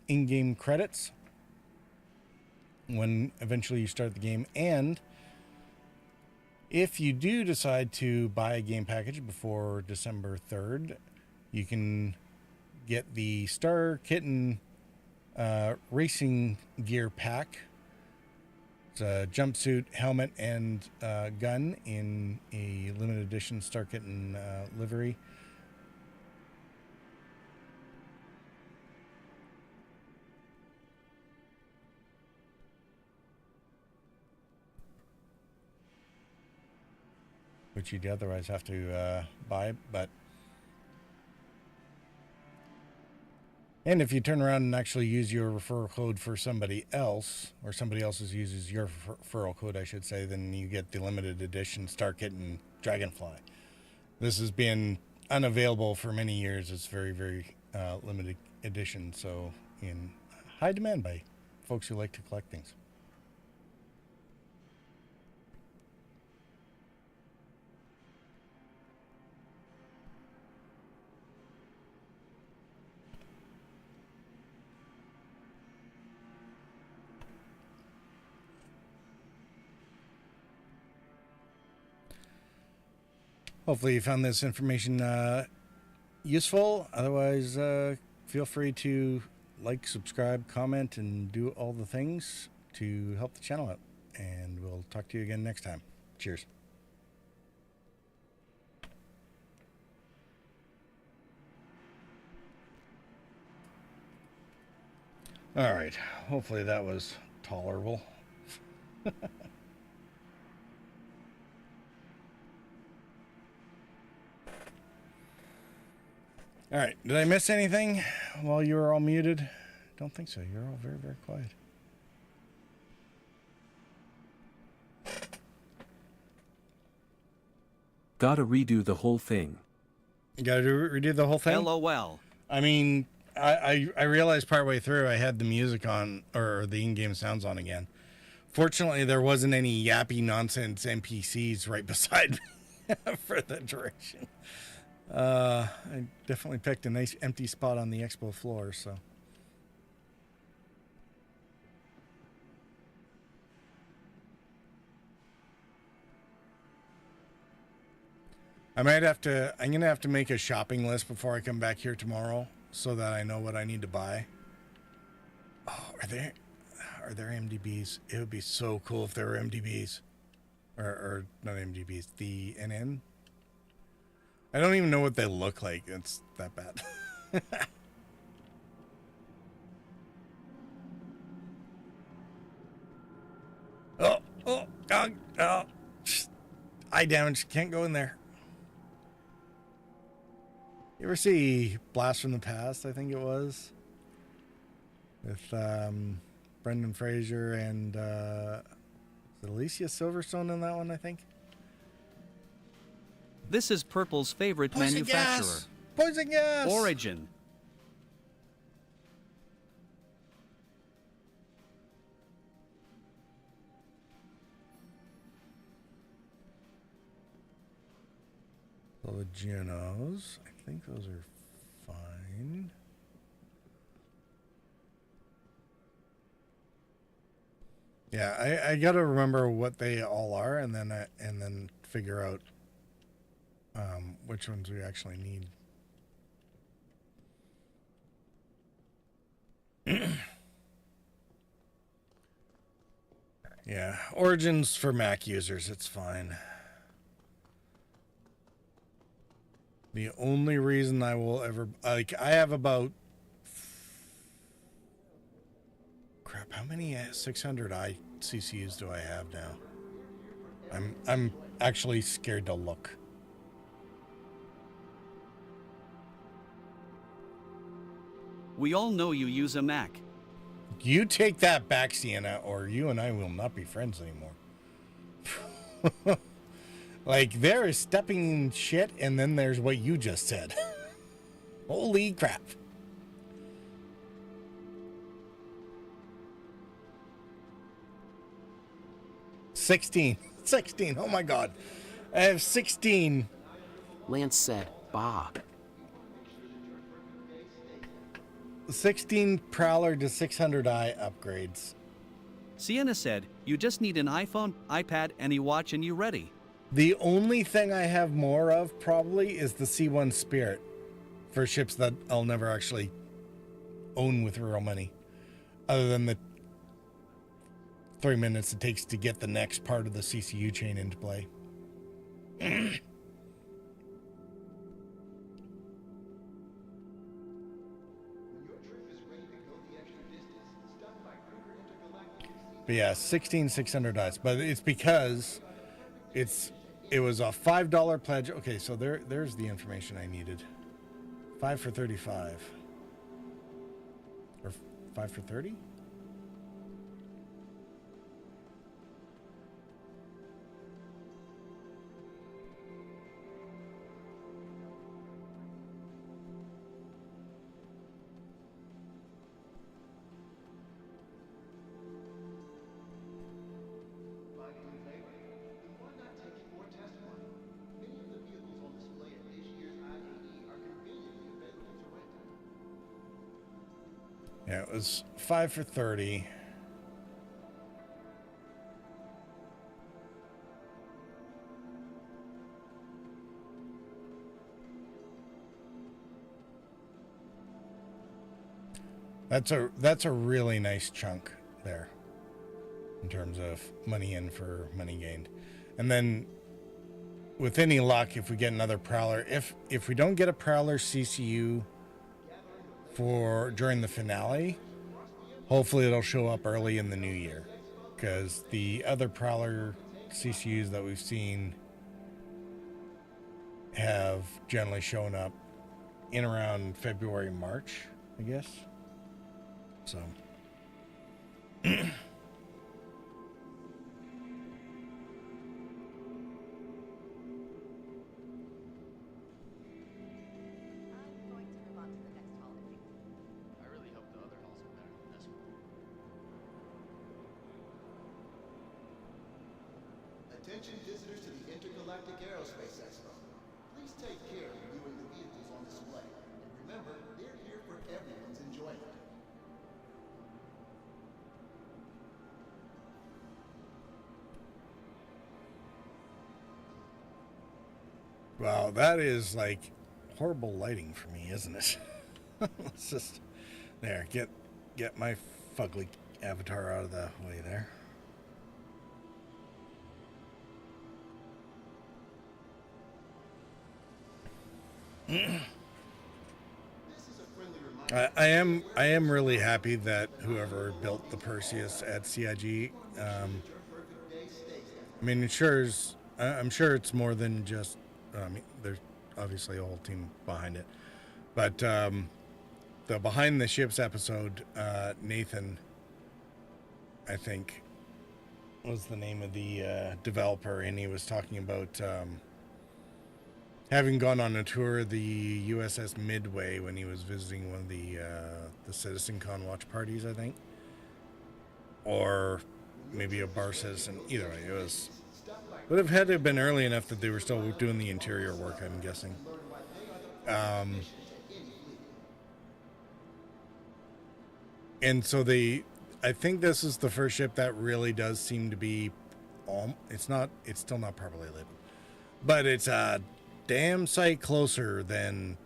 in-game credits when eventually you start the game. And if you do decide to buy a game package before December 3rd, you can get the Star Kitten racing gear pack. It's a jumpsuit, helmet, and gun in a limited edition Star Kitten livery. Which you'd otherwise have to buy, but And if you turn around and actually use your referral code for somebody else, or somebody else uses your referral code, I should say, then you get the limited edition Star Kitten Dragonfly. This has been unavailable for many years. It's very, very limited edition, so in high demand by folks who like to collect things. Hopefully you found this information useful. Otherwise, feel free to like, subscribe, comment, and do all the things to help the channel out. And we'll talk to you again next time. Cheers. All right. Hopefully that was tolerable. All right. Did I miss anything while you were all muted? Don't think so. You're all very, very quiet. Gotta redo the whole thing. You gotta redo the whole thing? LOL. I mean, I realized partway through I had the music on, or the in-game sounds on again. Fortunately, there wasn't any yappy nonsense NPCs right beside me for the duration. I definitely picked a nice empty spot on the expo floor, so. I'm gonna have to make a shopping list before I come back here tomorrow so that I know what I need to buy. Oh, are there MDBs? It would be so cool if there were MDBs. Or not MDBs, the NN. I don't even know what they look like. It's that bad. Oh, eye damage. Can't go in there. You ever see Blast from the Past, I think it was? With Brendan Fraser and is it Alicia Silverstone in that one, I think? This is Purple's favorite Poison manufacturer. gas! Poison gas! Origin. So the Junos, I think those are fine. Yeah, I gotta remember what they all are, and then figure out which ones we actually need. Yeah, Origins for Mac users, it's fine. The only reason I will ever, like, I have about, crap, how many 600i CCUs do I have now? I'm actually scared to look. We all know you use a Mac. You take that back, Sienna, or you and I will not be friends anymore. Like, there is stepping in shit, and then there's what you just said. Holy crap. $16. Oh my god. I have 16. Lance said, bah. 16 Prowler to 600i upgrades. Sienna said, you just need an iPhone, iPad, and a watch and you're ready. The only thing I have more of probably is the C1 Spirit for ships that I'll never actually own with real money, other than the 3 minutes it takes to get the next part of the CCU chain into play. But yeah, 16 600 dice, but it's because it was a $5 pledge. Okay, so there's the information I needed. 5 for 35. Or 5 for 30? Finding your favorite? Then why not take it for a test flight? Many of the vehicles on display at this year's IAE are conveniently available to rent. Yeah, it was 5 for 30. That's a really nice chunk there in terms of money in for money gained. And then with any luck, if we get another Prowler, if we don't get a Prowler CCU for during the finale, hopefully it'll show up early in the new year, because the other Prowler CCUs that we've seen have generally shown up in around February, March, I guess. So I really hope the other halls are better than this one. Attention visitors to the Intergalactic Aerospace Expo. Please take care of viewing the vehicles on display. And remember, they're here for everyone's enjoyment. wow, that is like horrible lighting for me, isn't it? Let's just there get my fugly avatar out of the way there. I am really happy that whoever built the Perseus at CIG, I mean, I'm sure it's more than just. I mean, there's obviously a whole team behind it, but the behind the ships episode, Nathan, I think, was the name of the developer, and he was talking about having gone on a tour of the USS Midway when he was visiting one of the CitizenCon watch parties, I think, or maybe a bar citizen. Either way, it would have had to have been early enough that they were still doing the interior work, I'm guessing. And so I think this is the first ship that really does seem to be, it's still not properly labeled, but it's a damn sight closer than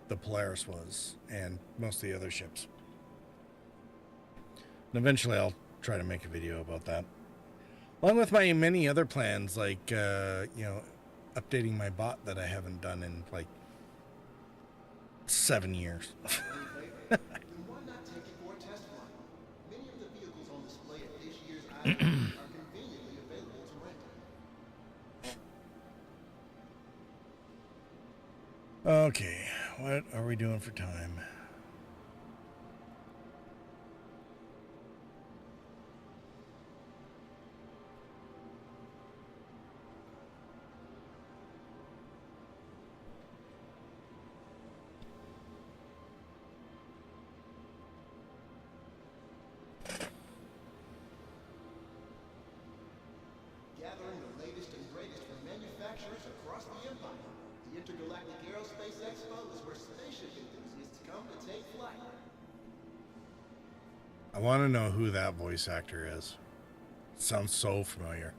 the Polaris was and most of the other ships. And eventually I'll try to make a video about that, along with my many other plans, like updating my bot that I haven't done in like 7 years. Then why not take it for a test flight? Many of the vehicles on display at this year's IAE are conveniently available to rent. Okay, what are we doing for time? Gathering the latest and greatest from manufacturers across the empire. The Intergalactic Aerospace Expo is where spaceship enthusiasts come to take flight. I want to know who that voice actor is. Sounds so familiar.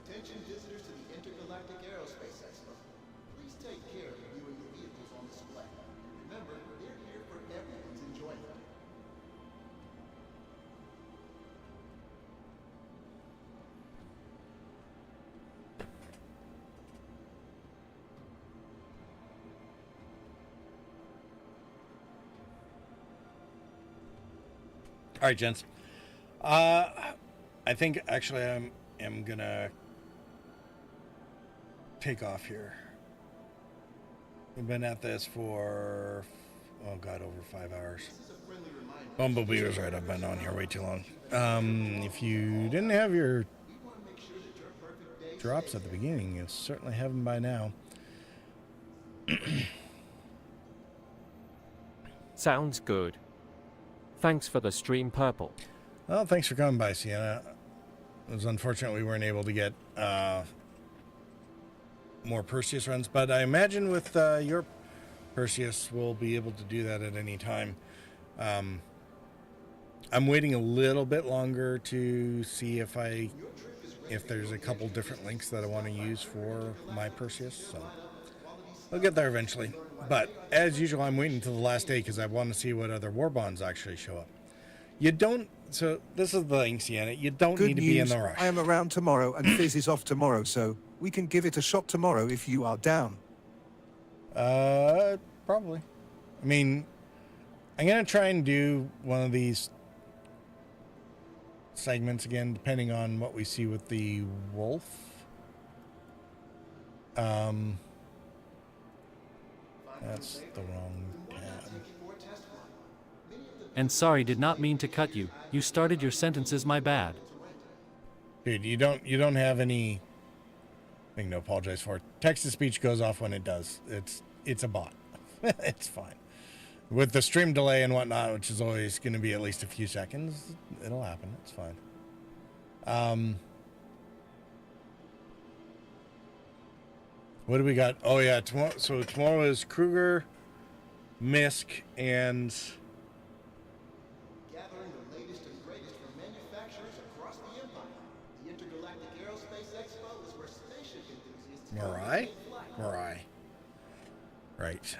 Attention visitors to the Intergalactic Aerospace Expo. Please take care of viewing the vehicles on display. Remember, they're here for everyone's enjoyment. All right, gents. I think actually I'm gonna take off here. We've been at this for, oh god, over 5 hours. Bumblebee was right. I've been on here way too long. If you didn't have your drops at the beginning, you certainly have them by now. Sounds good. Thanks for the stream, Purple. Well, thanks for coming by, Sienna. It was unfortunate we weren't able to get more Perseus runs, but I imagine with your Perseus, we'll be able to do that at any time. I'm waiting a little bit longer to see if there's a couple different links that I want to use for my Perseus, so I'll get there eventually. But as usual, I'm waiting until the last day because I want to see what other war bonds actually show up. You don't. So this is the thing, Sienna. You don't Good need to news. be in the rush. I am around tomorrow and Fizz is off tomorrow, so we can give it a shot tomorrow if you are down. Probably. I mean, I'm gonna try and do one of these segments again, depending on what we see with the wolf. That's the wrong tab. And sorry, did not mean to cut you. You started your sentences, my bad. Dude, you don't have any thing to apologize for. Text to speech goes off when it does. It's a bot. It's fine. With the stream delay and whatnot, which is always going to be at least a few seconds, it'll happen. It's fine. What do we got? Oh yeah, tomorrow. So tomorrow is Kruger, Misk, and Gathering the latest and greatest from manufacturers across the empire. The Intergalactic Aerospace Expo is where spaceship enthusiasts Mirai? Mirai. Right.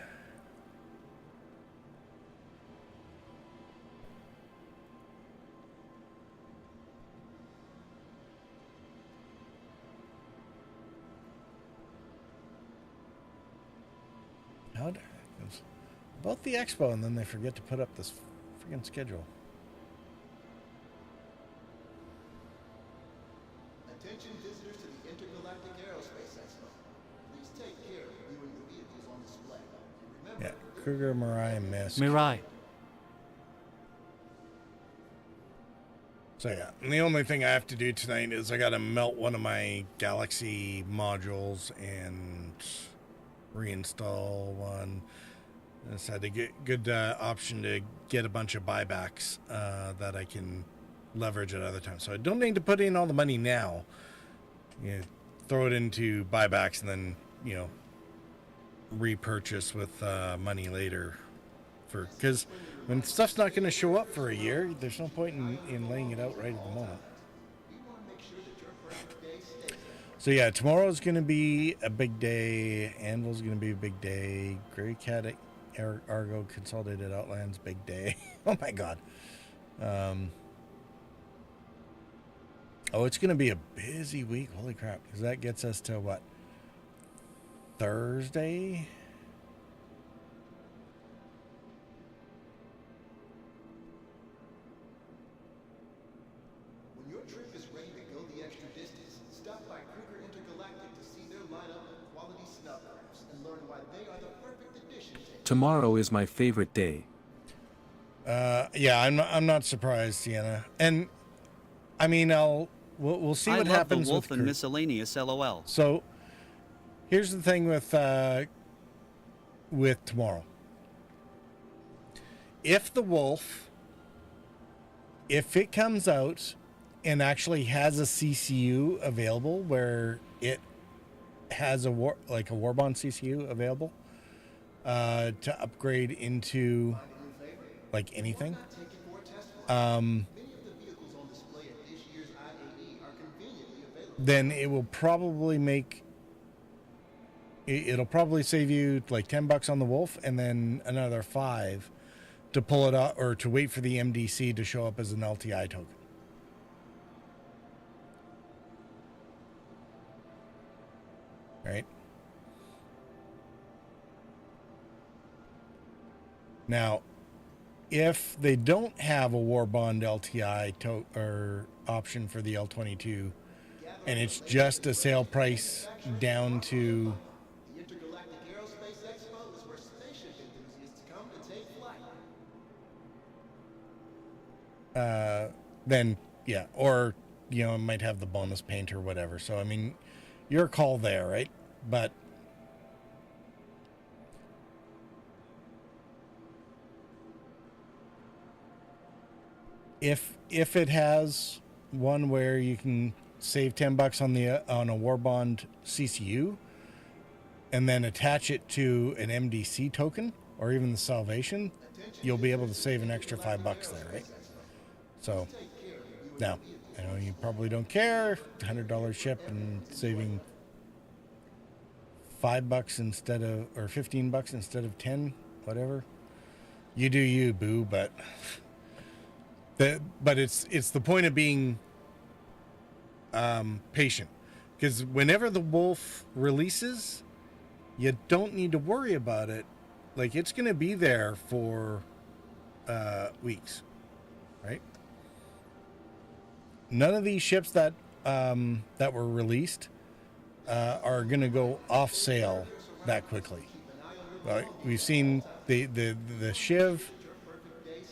About the expo, and then they forget to put up this freaking schedule. Attention visitors to the Intergalactic Aerospace Expo. Please take care of viewing the vehicles on display. Remember, Yeah, Kruger, Mirai, and Misk. Mirai. So yeah, and the only thing I have to do tonight is I gotta melt one of my Galaxy modules and reinstall one. I just had a good option to get a bunch of buybacks that I can leverage at other times. So I don't need to put in all the money now. You know, throw it into buybacks and then, you know, repurchase with money later. Because when stuff's not going to show up for a year, there's no point in laying it out right at the moment. So yeah, tomorrow's going to be a big day. Anvil's going to be a big day. Grey Cat Argo Consolidated Outlands, big day. Oh my god. Oh, it's going to be a busy week. Holy crap. Because that gets us to what? Thursday? when your trip is ready to go the extra distance, stop by Kruger Intergalactic to see their lineup of quality snubcrafts and learn why they are the perfect addition to Tomorrow is my favorite day. Yeah, I'm not surprised, Sienna. And I mean, we'll see what happens the wolf with and miscellaneous LOL. So here's the thing with tomorrow. If the wolf, if it comes out and actually has a CCU available where it has a Warbond CCU available to upgrade into like anything, then it will probably make it'll probably save you like $10 on the wolf and then another $5 to pull it out or to wait for the MDC to show up as an LTI token. Right? Now, if they don't have a war bond LTI or option for the L22, and it's just a sale price down to The Intergalactic Aerospace Expo is where spaceship enthusiasts come to take flight. then yeah, or you know, it might have the bonus paint or whatever. So I mean, your call there, right? But if it has one where you can save $10 on a war bond CCU and then attach it to an MDC token or even the salvation, you'll be able to save an extra $5 there, right? So now I know you probably don't care, $100 ship and saving $5 instead of, or $15 instead of 10, whatever. You do you, boo. But it's the point of being patient, because whenever the Wolf releases, you don't need to worry about it. Like, it's going to be there for weeks, right? None of these ships that were released are going to go off sale that quickly. We've seen the Shiv,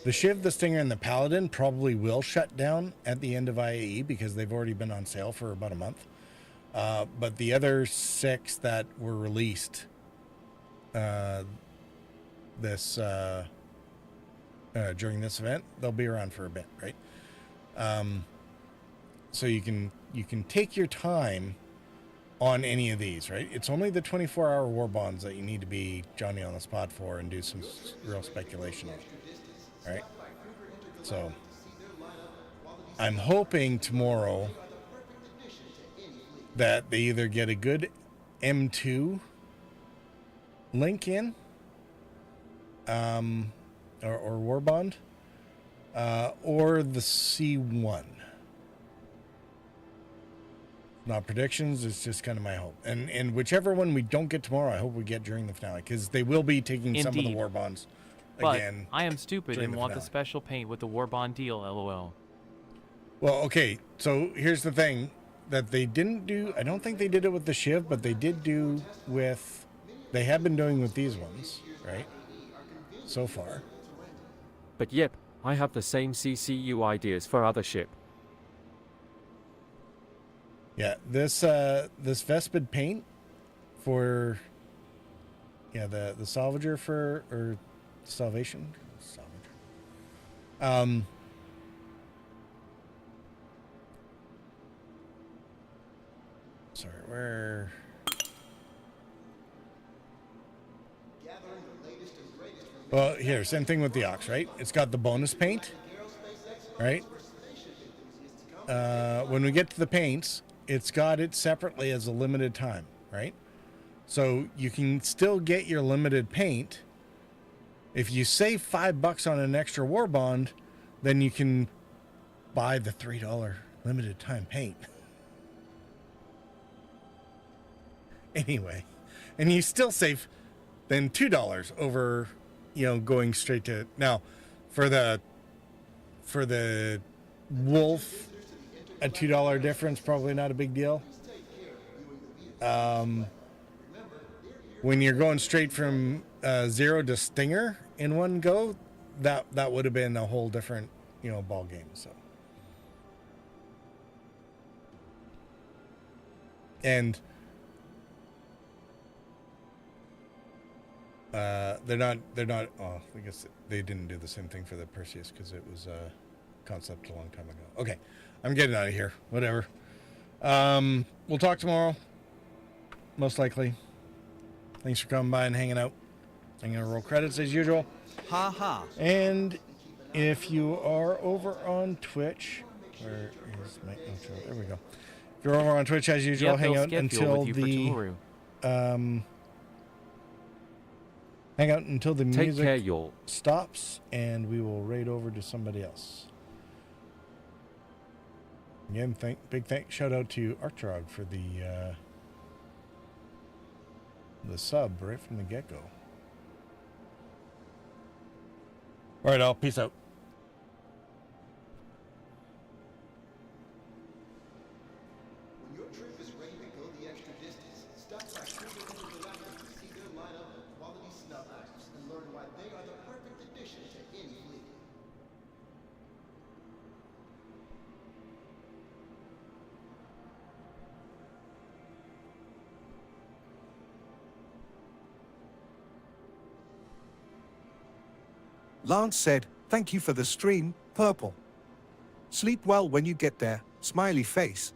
the Stinger, and the Paladin probably will shut down at the end of IAE because they've already been on sale for about a month. But the other 6 that were released during this event, they'll be around for a bit, right? So you can take your time on any of these, right? It's only the 24-hour war bonds that you need to be Johnny on the spot for and do some real speculation on, right? So I'm hoping tomorrow that they either get a good M2 link in, or war bond, or the C1. Not predictions, it's just kind of my hope. And whichever one we don't get tomorrow, I hope we get during the finale, because they will be taking some of the war bonds again. But I am stupid and want the special paint with the war bond deal, lol. Well, okay, so here's the thing that they didn't do. I don't think they did it with the Shiv, but they did do with, they have been doing with these ones, right? So far. But yep, I have the same CCU ideas for other ship. Yeah, this Vespid paint for, yeah, the salvager for, or salvation, salvager. Sorry, where? Well, here, same thing with the Ox, right? It's got the bonus paint, right? When we get to the paints, it's got it separately as a limited time, right? So you can still get your limited paint. If you save $5 on an extra war bond, then you can buy the $3 limited time paint. Anyway, and you still save then $2 over, you know, going straight to, now for the Wolf, a $2 difference, probably not a big deal. When you're going straight from 0 to Stinger in one go, that would have been a whole different, you know, ball game. So, and they're not. Oh, I guess they didn't do the same thing for the Perseus because it was a concept a long time ago. Okay. I'm getting out of here. Whatever. We'll talk tomorrow. Most likely. Thanks for coming by and hanging out. I'm going to roll credits as usual. Ha ha. And if you are over on Twitch, where is my intro? There we go. If you're over on Twitch as usual, hang out until the Take care, music y'all. stops, and we will raid over to somebody else. Again, big shout out to Arcturog for the sub right from the get-go. All right, all. Peace out. When your trip is ready to go the extra distance, stop by Cruiser Intergalactic to see their lineup of quality snuff items and learn why they are the perfect addition to any fleet. Lance said, "Thank you for the stream, Purple. Sleep well when you get there, smiley face."